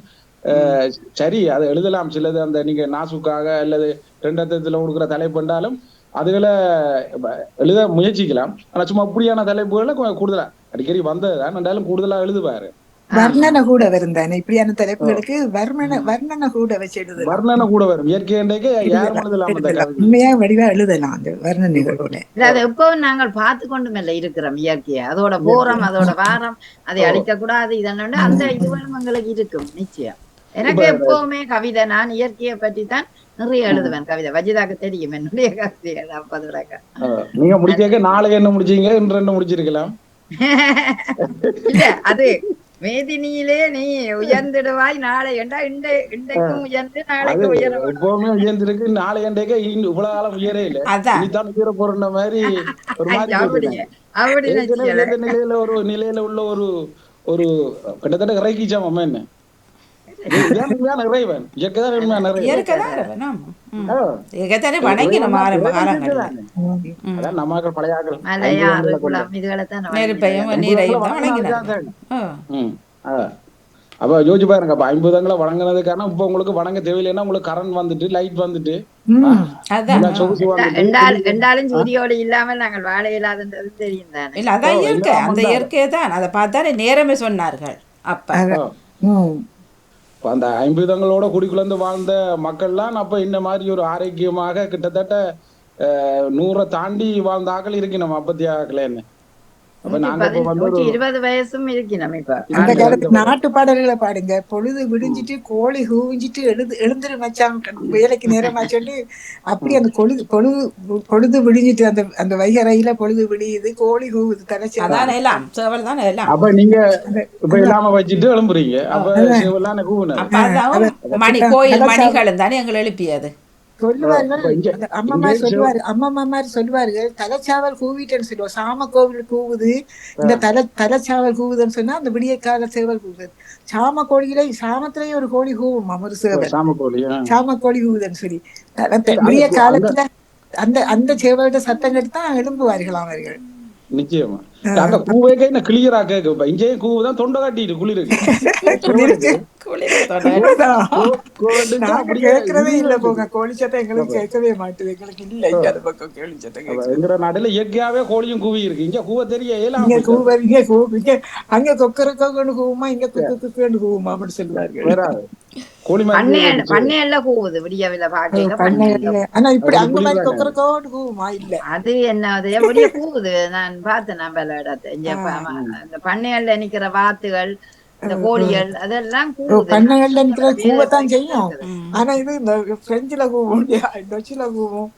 சரி அதை எழுதலாம். சிலது அந்த நீங்க நாசுக்காக அல்லது 2 கொடுக்குற தலைப்பு என்றாலும் அதுகளை எழுத முயற்சிக்கலாம். ஆனா சும்மா அப்படியான தலைப்புகளை கூடுதலா அடிக்கடி வந்ததுதான் என்றாலும் கூடுதலா எழுதுவாரு. வர்ணனை கூட வரும் தானே இப்படியான தலைப்புகளுக்கு. வர்ணனை கூட வச்சு எழுது. வர்ணனை கூட வரும். இயற்கை யாரும் எழுதலாம். உண்மையா வடிவா எழுதலாம் அந்த வர்ணனைகளோட. அதை எப்பவும் நாங்கள் பார்த்து கொண்டும் இல்லை இருக்கிறோம். இயற்கையை அதோட போறோம் அதோட வாரம் அதை அழிக்க கூடாது. இதனோட அந்த இதுவரும் எங்களுக்கு இருக்கும் நிச்சயம். எனக்கு எப்பவுமே கவிதை நான் இயற்கையை பற்றி தான் நிறைய எழுதுவேன். கவிதை வஜிதாக்கு தெரியும் என்னுடைய கவிதை. நீங்க முடிக்க நாளைக்கு என்ன முடிச்சீங்க என்ன முடிச்சிருக்கலாம் இல்ல அது மேதினியிலே நீ உயர்ந்திடுவாய் நாளை என்றா இன்றைக்கும் உயர்ந்து நாளைக்கு உயரும். எப்பவுமே உயர்ந்திருக்கு. நாளை என்றைக்கு இவ்வளவு காலம் உயரே இல்லை. அதான் உயர போற மாதிரி ஒரு நிலையில ஒரு நிலையில உள்ள ஒரு கிட்டத்தட்ட இறக்கிச்சாம் அம்மா என்ன இதுதான் உண்மையான இறைவன். இயற்கைதான் உண்மையான இறைவன். இயற்கைதான் இறைவன். இயற்கைத்தானே வணங்கினோம் ஆரம்ப காலங்கள்ல. அதான் நம்மாக்கள் பழைய ஆக்கள் மலையாறு குளம் இதுகளைத்தான் நெருப்பையும் நீரையும் தான் வணங்கினாங்க. அப்ப யோசிச்சு பாருங்க, அப்ப 50 தங்களை வணங்கினதுக்கான இப்ப உங்களுக்கு வணங்க தேவையில்லைன்னா உங்களுக்கு கரண்ட் வந்துட்டு லைட் வந்துட்டு சொகுசு வந்துட்டு ரெண்டாலும் சூரியோடு இல்லாமல் நாங்கள் வாழ இயலாதுன்றது தெரியும் தானே. இல்ல அதான் இயற்கை, அந்த இயற்கையை தான் அதை பார்த்தாலே நேரமே சொன்னார்கள் அப்ப. அந்த 50 தங்களோட குடிக்குள்ளந்து வாழ்ந்த மக்கள்லாம் அப்ப இந்த மாதிரி ஒரு ஆரோக்கியமாக கிட்டத்தட்ட 100 தாண்டி வாழ்ந்த ஆக்கள் இருக்கு நம்ம அப்பத்திய ஆக்களே. என்ன அப்ப நாங்க 20 வயசும் இருக்கு நம்ம. இப்ப அந்த காலத்து நாட்டு பாடல்களை பாடுங்க. பொழுது விடிஞ்சிட்டு கோழி கூவிஞ்சிட்டு எழுந்துரு மச்சான் வேலைக்கு நேரமா சொல்லி அப்படி அந்த பொழுது விடிஞ்சிட்டு அந்த அந்த வைகரையில பொழுது விடியுது, கோழி கூவுது, தலைச்சி. அப்ப நீங்க இப்ப இல்லாம வச்சுட்டு எழும்புறீங்க. அப்ப மணி கோயில் மணிகளும் தானே எங்களை எழுப்பியது. சொல்லுவார்கள் அம்மா சொல்லுவார்கள், தலைச்சாவல் கூவிட்டேன்னு சொல்லுவோம். சாம கோவில் கூவுது, இந்த தலைச்சாவல் கூவுதுன்னு சொன்னா அந்த விடிய கால சேவல் கூவுது. சாம கோழியில சாமத்திலேயே ஒரு கோழி கூவும், ஒரு சேவல் சாம கோழி கூவுதுன்னு சொல்லி விடிய காலத்துல அந்த அந்த சேவலோட சத்தம் கேட்டு தான் எழும்புவார்கள் அவர்கள். நிச்சயமா அங்க கூவேக்கே என்ன கிளியரா கேக்கு. இங்கேயும் கூவுதான் தொண்டை காட்டிட்டு குளிருக்கு. கேட்கறதே இல்ல போங்க, கோழி சத்தம் எங்களுக்கு கேட்கவே மாட்டுது. எங்களுக்கு இல்ல இங்க அந்த பக்கம் கோழி சத்தம். எங்க நாடுல இயற்கையாவே கோழியும் கூவி இருக்கு. இங்க கூவ தெரியல. அங்க கொக்கரக்கோன்னு கூவுமா, இங்க குக்கு கூவுமா அப்படின்னு சொல்லுவார்கள். பண்ணையல்ல கூவுது விடியவில்லை பாக்க. ஆனா இப்படி அங்க மாதிரி கொக்கரக்கோன்னு கூவுமா இல்ல. அது என்ன விடிய கூவுது. நான் பார்த்தேன் நம்ம இடத்தை. இந்த பண்ணையல்ல நிக்கிற வாத்துகள், இந்த கோழிகள் அதெல்லாம் பண்ணைகள்ல நிக்கிற கூவத்தான் செய்யும். ஆனா இது இந்த பிரெஞ்சுல கூவும், டச்சுல கூவும்,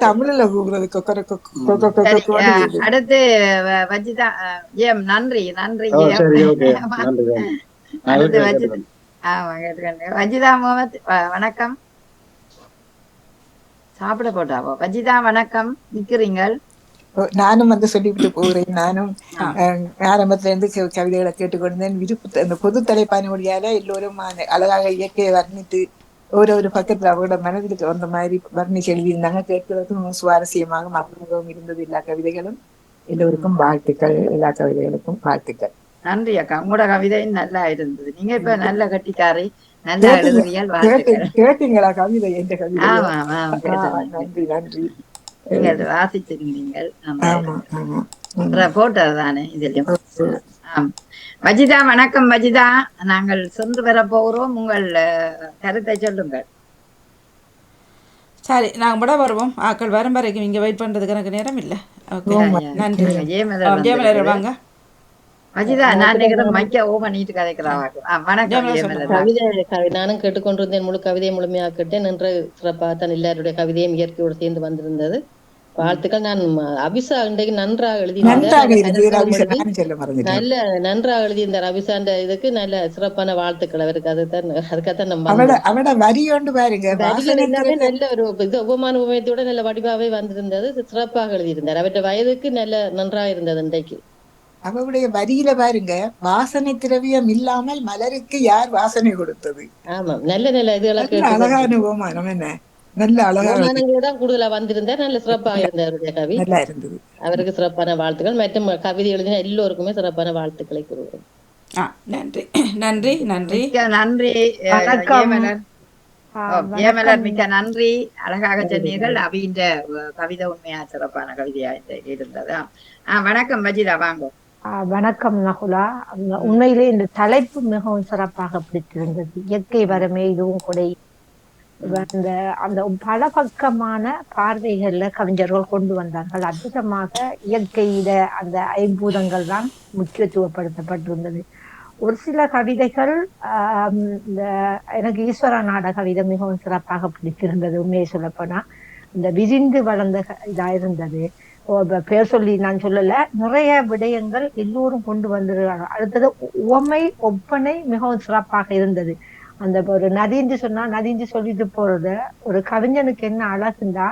தமிழ்ல கூவுறது கொக்கர. அடுத்து வஜிதா ஏம் நன்றி நன்றி. அடுத்து வஜிதா முகமது வணக்கம். சாப்பிட போட்டாவோ வஜிதா வணக்கம். நிக்கிறீங்கள்? நானும் வந்து சொல்லிவிட்டு போகிறேன். நானும் ஆரம்பத்துல இருந்து கவிதைகளை கேட்டுக்கொண்டேன். விருப்பத்தை அந்த பொது தலைப்பானியோடையால எல்லோரும் அழகாக இயற்கையை வர்ணித்து ஒரு பக்கத்துல அவரோட மனதிற்கு வந்த மாதிரி வர்ணிச்சு எழுதியிருந்தாங்க. கேட்கிறதும் சுவாரஸ்யமாக மகிழ்வும் இருந்தது. எல்லா கவிதைகளும் எல்லோருக்கும் வாழ்த்துக்கள். எல்லா கவிதைகளுக்கும் வாழ்த்துக்கள். நன்றி அக்கா, உங்களோட கவிதை நல்லா இருந்தது. நீங்க இப்ப நல்ல கட்டிக்காரி, நல்லா எழுதுறீர்கள். கேட்டீங்களா கவிதை? எந்த கவிதை? நன்றி நன்றி. நீங்க வாசிச்சிருந்தீங்கள் போட்டதுதானே இதுலயும். வஜிதா வணக்கம். வஜிதா, நாங்கள் சென்று வர போகிறோம். உங்கள் கருத்தை சொல்லுங்கள். சரி, நாங்க படம் வருவோம். ஆக்கள் வரும் வரைக்கும் இங்க வெயிட் பண்றதுக்கு எனக்கு நேரம் இல்ல. நன்றி. ஜெயமலர் வாங்க. வஜிதா, நான் மைக்க ஓ பண்ணிட்டு கதைக்கிறாங்க. வணக்கம். நானும் கேட்டுக்கொண்டிருந்தேன். முழு கவிதையை முழுமையாக கேட்டேன். நன்ற சிறப்பாகத்தான் எல்லாருடைய கவிதையும் இயற்கையோடு சேர்ந்து வந்திருந்தது. வாழ்த்துக்கள். நான் அபிஷா இன்றைக்கு நன்றாக எழுதியிருந்தார். நல்ல நன்றாக எழுதியிருந்தார் அபிஷாண்ட இதுக்கு நல்ல சிறப்பான வாழ்த்துக்கள் அவருக்கு. அதுக்காகத்தான் நம்ம நல்ல ஒரு உபமான உபயத்தோட நல்ல வடிவாவே வந்திருந்தது. சிறப்பாக எழுதியிருந்தார். அவருடைய வயதுக்கு நல்ல நன்றாக இருந்தது. இன்றைக்கு அவருடைய வரியில பாருங்க, வாசனை திரவியம் இல்லாமல் மலருக்கு யார் வாசனை கொடுத்தது? ஆமா, நல்ல நல்ல இதுகளை அழகான உபமானம். என்ன நல்ல அழகான கூடுதலா வந்திருந்தார். நல்ல சிறப்பாக இருந்தார் அவருடைய கவி. நல்லா இருந்தது. அவருக்கு சிறப்பான வாழ்த்துக்கள். மற்றும் கவிதை எழுதின எல்லோருக்குமே சிறப்பான வாழ்த்துக்களை கூறுவோம். நன்றி நன்றி நன்றி நன்றி. ஏமலர் மிக்க நன்றி. அழகாக சொன்னீர்கள். அவின்ற கவிதை உண்மையா சிறப்பான கவிதையா இருந்தது. வணக்கம் வஜிதா, வாங்க. வணக்கம் நகுலா. உண்மையிலே இந்த தலைப்பு மிகவும் சிறப்பாக பிடித்திருந்தது. இயற்கை வரமே இதுவும் கொடை. அந்த பல பக்கமான பார்வைகள்ல கவிஞர்கள் கொண்டு வந்தார்கள். அற்புதமாக இயற்கையில அந்த ஐம்பூதங்கள் தான் முக்கியத்துவப்படுத்தப்பட்டிருந்தது. ஒரு சில கவிதைகள் இந்த எனக்கு ஈஸ்வர நாட கவிதை மிகவும் சிறப்பாக பிடித்திருந்தது. உண்மையை சொல்லப்போனா இந்த விரிந்து வளர்ந்த இதா இருந்தது. பேர் சொல்லி நான் சொல்லல, நிறைய விடயங்கள் எல்லோரும் கொண்டு வந்திருக்காங்க. அடுத்தது உவமை ஒப்பனை மிகவும் சிறப்பாக இருந்தது. அந்த ஒரு நதிஞ்சு சொன்னா நதிஞ்சு சொல்லிட்டு போறது ஒரு கவிஞனுக்கு என்ன அழகுந்தா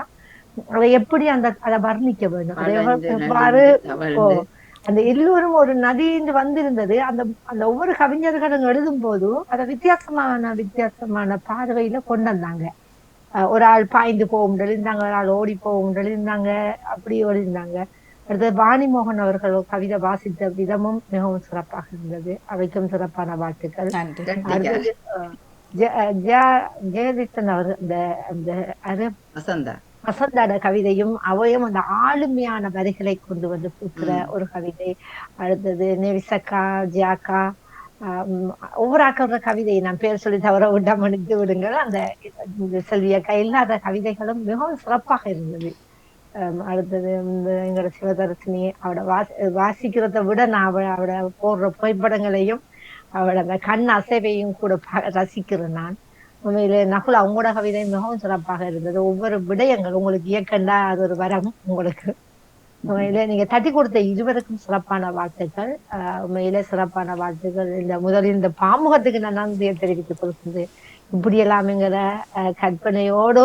அதை எப்படி அதை வர்ணிக்க வேண்டும். எவ்வாறு அந்த எல்லோரும் ஒரு நதின்னு வந்திருந்தது. அந்த அந்த ஒவ்வொரு கவிஞர்களும் எழுதும் போதும் அதை வித்தியாசமான பார்வையில கொண்டு வந்தாங்க. ஒரு ஆள் பாய்ந்து போகும் எழுந்தாங்க, ஒரு ஆள் ஓடி போகும் எழுந்தாங்க, அப்படி எழுந்தாங்க. அடுத்தது வாணிமோகன் அவர்கள் கவிதை வாசித்த விதமும் மிகவும் சிறப்பாக இருந்தது. அவைக்கும் சிறப்பான வாழ்த்துக்கள். அடுத்தது ஜெயதித்தன் அவர் வசந்தாட கவிதையும் அவையும் அந்த ஆளுமையான வரிகளை கொண்டு வந்து பூக்கிற ஒரு கவிதை. அடுத்தது நெவிசக்கா ஜியாக்கா ஒவ்வொரு ஆக்களோட கவிதையை நான் பேர் சொல்லி தவற விடாமணித்து விடுங்கள். அந்த செல்வியக்கா இல்லாத கவிதைகளும் மிகவும் சிறப்பாக இருந்தது. அடுத்தது எங்களோட சிவதர்சினி அவட வாசிக்கிறத விட நான் அவட போடுற புகைப்படங்களையும் அவட அந்த கண் அசைவையும் கூட ரசிக்கிறேன் நான். உண்மையிலே நகுல் அவங்களோட கவிதை மிகவும் சிறப்பாக இருந்தது. ஒவ்வொரு விடயங்கள் உங்களுக்கு இயக்கண்டா அது ஒரு வரம் உங்களுக்கு. உண்மையிலே நீங்க தட்டி கொடுத்த இருவருக்கும் சிறப்பான வாழ்த்துக்கள். உண்மையிலே சிறப்பான வாழ்த்துக்கள். முதலில் இந்த பாமுகத்துக்கு நான் நன்றியை தெரிவித்துக் கொடுக்குது. இப்படி எல்லாம்ங்கிற கற்பனையோடு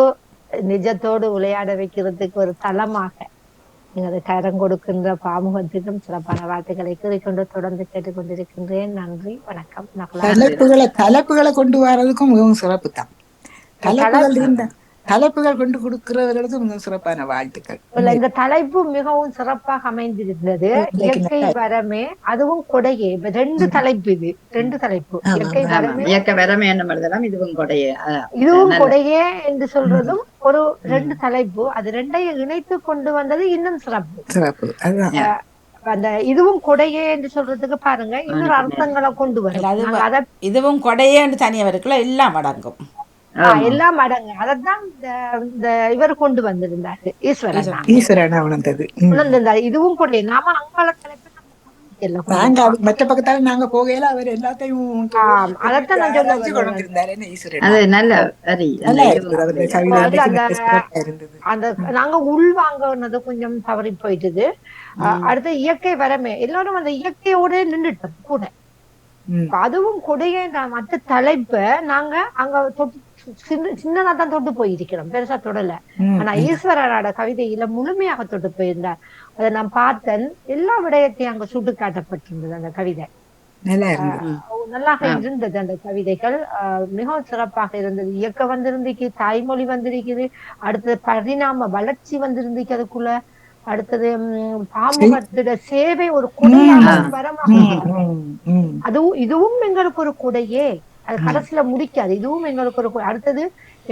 நிஜத்தோடு விளையாட வைக்கிறதுக்கு ஒரு தளமாக நீங்க கரம் கொடுக்கின்ற பாமுகத்துக்கும் சிறப்பான வாழ்த்துக்களை கூறிக்கொண்டு தொடர்ந்து கேட்டுக்கொண்டிருக்கின்றேன். நன்றி, வணக்கம். தலைப்புகளை கொண்டு வர்றதுக்கும் மிகவும் சிறப்பு தான். தலைப்புகள் கொண்டு கொடுக்கிறவர்களுக்கு மிகவும் சிறப்பான வாழ்த்துக்கள். இந்த தலைப்பு மிகவும் சிறப்பாக அமைந்திருந்தது. இயற்கை வரமே அதுவும் கொடையே. ரெண்டு தலைப்பு, இது ரெண்டு தலைப்பு. இயற்கை வரமே இதுவும் கொடையே, இதுவும் கொடையே என்று சொல்றதும் ஒரு ரெண்டு தலைப்பு. அது ரெண்டையும் இணைத்து கொண்டு வந்தது இன்னும் சிறப்பு. அந்த இதுவும் கொடையே என்று சொல்றதுக்கு பாருங்க இன்னொரு அர்த்தங்களை கொண்டு வரும். இதுவும் கொடையே என்று தனியாக இருக்குல்ல, எல்லாம் அடங்கும். எல்லாம் அடங்கு. அதான் இந்த இவர் கொண்டு வந்திருந்தாரு, ஈஸ்வரன் உணர்ந்திருந்தாரு. இதுவும் கொடை. நாம அங்காள தலைப்பு மற்ற பக்கத்தால நாங்க போகையில அவர் எல்லாத்தையும் அதைத்தான் நான் அந்த நாங்க உள் வாங்கினது கொஞ்சம் தவறி போயிட்டுது. அடுத்த இயற்கை வரமே எல்லாரும் அந்த இயற்கையோட நின்றுட்டோம் கூட. அதுவும் கொடையே மற்ற தலைப்ப நாங்க அங்க சின்னதா தான் தொட்டு போயிருக்கிறோம், பெருசா தொடல. ஆனா ஈஸ்வரனோட கவிதையில முழுமையாக தொட்டு போயிருந்தார். அதை நான் பார்த்தேன். எல்லா விடயத்தையும் அங்க சுட்டு காட்டப்பட்டிருந்தது. அந்த கவிதை நல்லாக இருந்தது. அந்த கவிதைகள் மிகவும் சிறப்பாக இருந்தது. இயக்க வந்திருந்துக்கு, தாய்மொழி வந்திருக்குது. அடுத்தது பரிணாம வளர்ச்சி வந்திருந்துக்கு அதுக்குள்ள. அடுத்தது பாமுகத்தோட சேவை ஒரு கொடையாக வரமாக. அதுவும் இதுவும் எங்களுக்கு ஒரு கொடையே. அது கடைசியில முடிக்காது. இதுவும் எங்களுக்கு ஒரு. அடுத்தது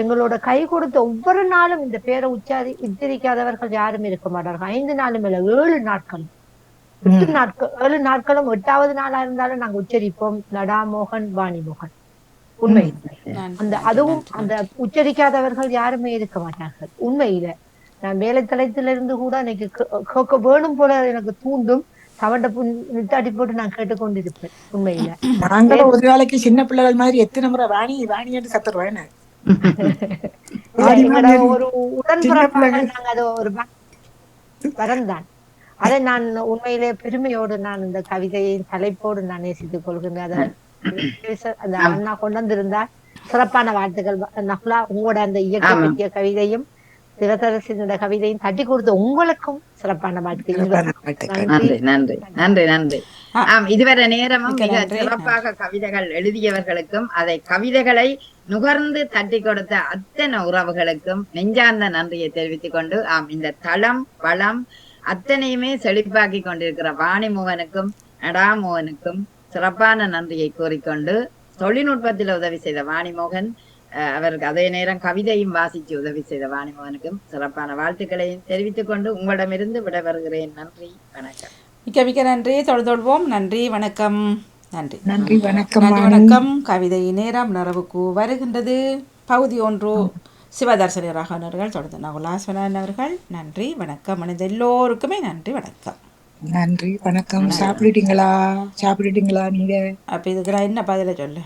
எங்களோட கை கொடுத்த ஒவ்வொரு நாளும் இந்த பேரை உச்சரிக்காதவர்கள் யாரும் இருக்க மாட்டார்கள். 5 நாளும் இல்ல, 7 நாட்களும் 7 நாட்களும் 8வது நாளா இருந்தாலும் நாங்க உச்சரிப்போம். நடாமோகன், வாணிமோகன். உண்மை அந்த அதுவும் அந்த உச்சரிக்காதவர்கள் யாருமே இருக்க மாட்டார்கள். உண்மையில நான் வேலை தளத்திலிருந்து கூட எனக்கு வேணும் போல எனக்கு தூண்டும். சவண்ட நிட்டாட்டி போட்டு நான் கேட்டுக்கொண்டிருப்பேன். உண்மையில நாங்களும் ஒரு நாளைக்கு சின்ன பிள்ளைகள் மாதிரி எத்தனை முறை வாணி வாணின்னு கத்துருவேன். ஒரு உடன்புறப்பாக நாங்க அது ஒரு வரந்தான். அதை நான் உண்மையிலே பெருமையோடு நான் இந்த கவிதையின் தலைப்போடு நான் நேசித்துக் கொள்கின்றேன். அந்த அண்ணா கொண்டு வந்திருந்தார். சிறப்பான வாழ்த்துக்கள் நகுலா. உங்களோட அந்த இயக்க பற்றிய கவிதையும் சிவதரசினோட கவிதையும் தட்டி கொடுத்த உங்களுக்கும் சிறப்பான வாழ்த்துக்கள். நன்றி நன்றி நன்றி நன்றி. இதுவரை நேரமும் மிக சிறப்பாக கவிதைகள் எழுதியவர்களுக்கும் அதை கவிதைகளை நுகர்ந்து தட்டி கொடுத்த அத்தனை உறவுகளுக்கும் நெஞ்சார்ந்த நன்றியை தெரிவித்துக் கொண்டு இந்த தளம் வளம் அத்தனையுமே செழிப்பாக்கி கொண்டிருக்கிற வாணிமோகனுக்கும் நடாமோகனுக்கும் சிறப்பான நன்றியை கூறிக்கொண்டு தொழில்நுட்பத்தில் உதவி செய்த வாணிமோகன் அவருக்கு அதே நேரம் கவிதையும் வாசிச்சு உதவி செய்த வாணிமோகனுக்கும் சிறப்பான வாழ்த்துக்களையும் தெரிவித்துக் கொண்டு உங்களிடமிருந்து விடைபெறுகிறேன். நன்றி, வணக்கம். மிக்க மிக்க நன்றி. தொடர்வோம். நன்றி, வணக்கம். நன்றி நன்றி, வணக்கம். வணக்கம். கவிதை நேரம் நிறைவுக்கு வருகின்றது. பகுதி 1 சிவதர்சினி ராகவனர்கள் தொடர்ந்து நகுலாஸ்வரன் அவர்கள். நன்றி, வணக்கம். அணிந்த எல்லோருக்குமே நன்றி, வணக்கம். நன்றி, வணக்கம். சாப்பிட்டுட்டீங்களா நீங்க? அப்ப இதுக்கு நான் என்ன பதில சொல்லு?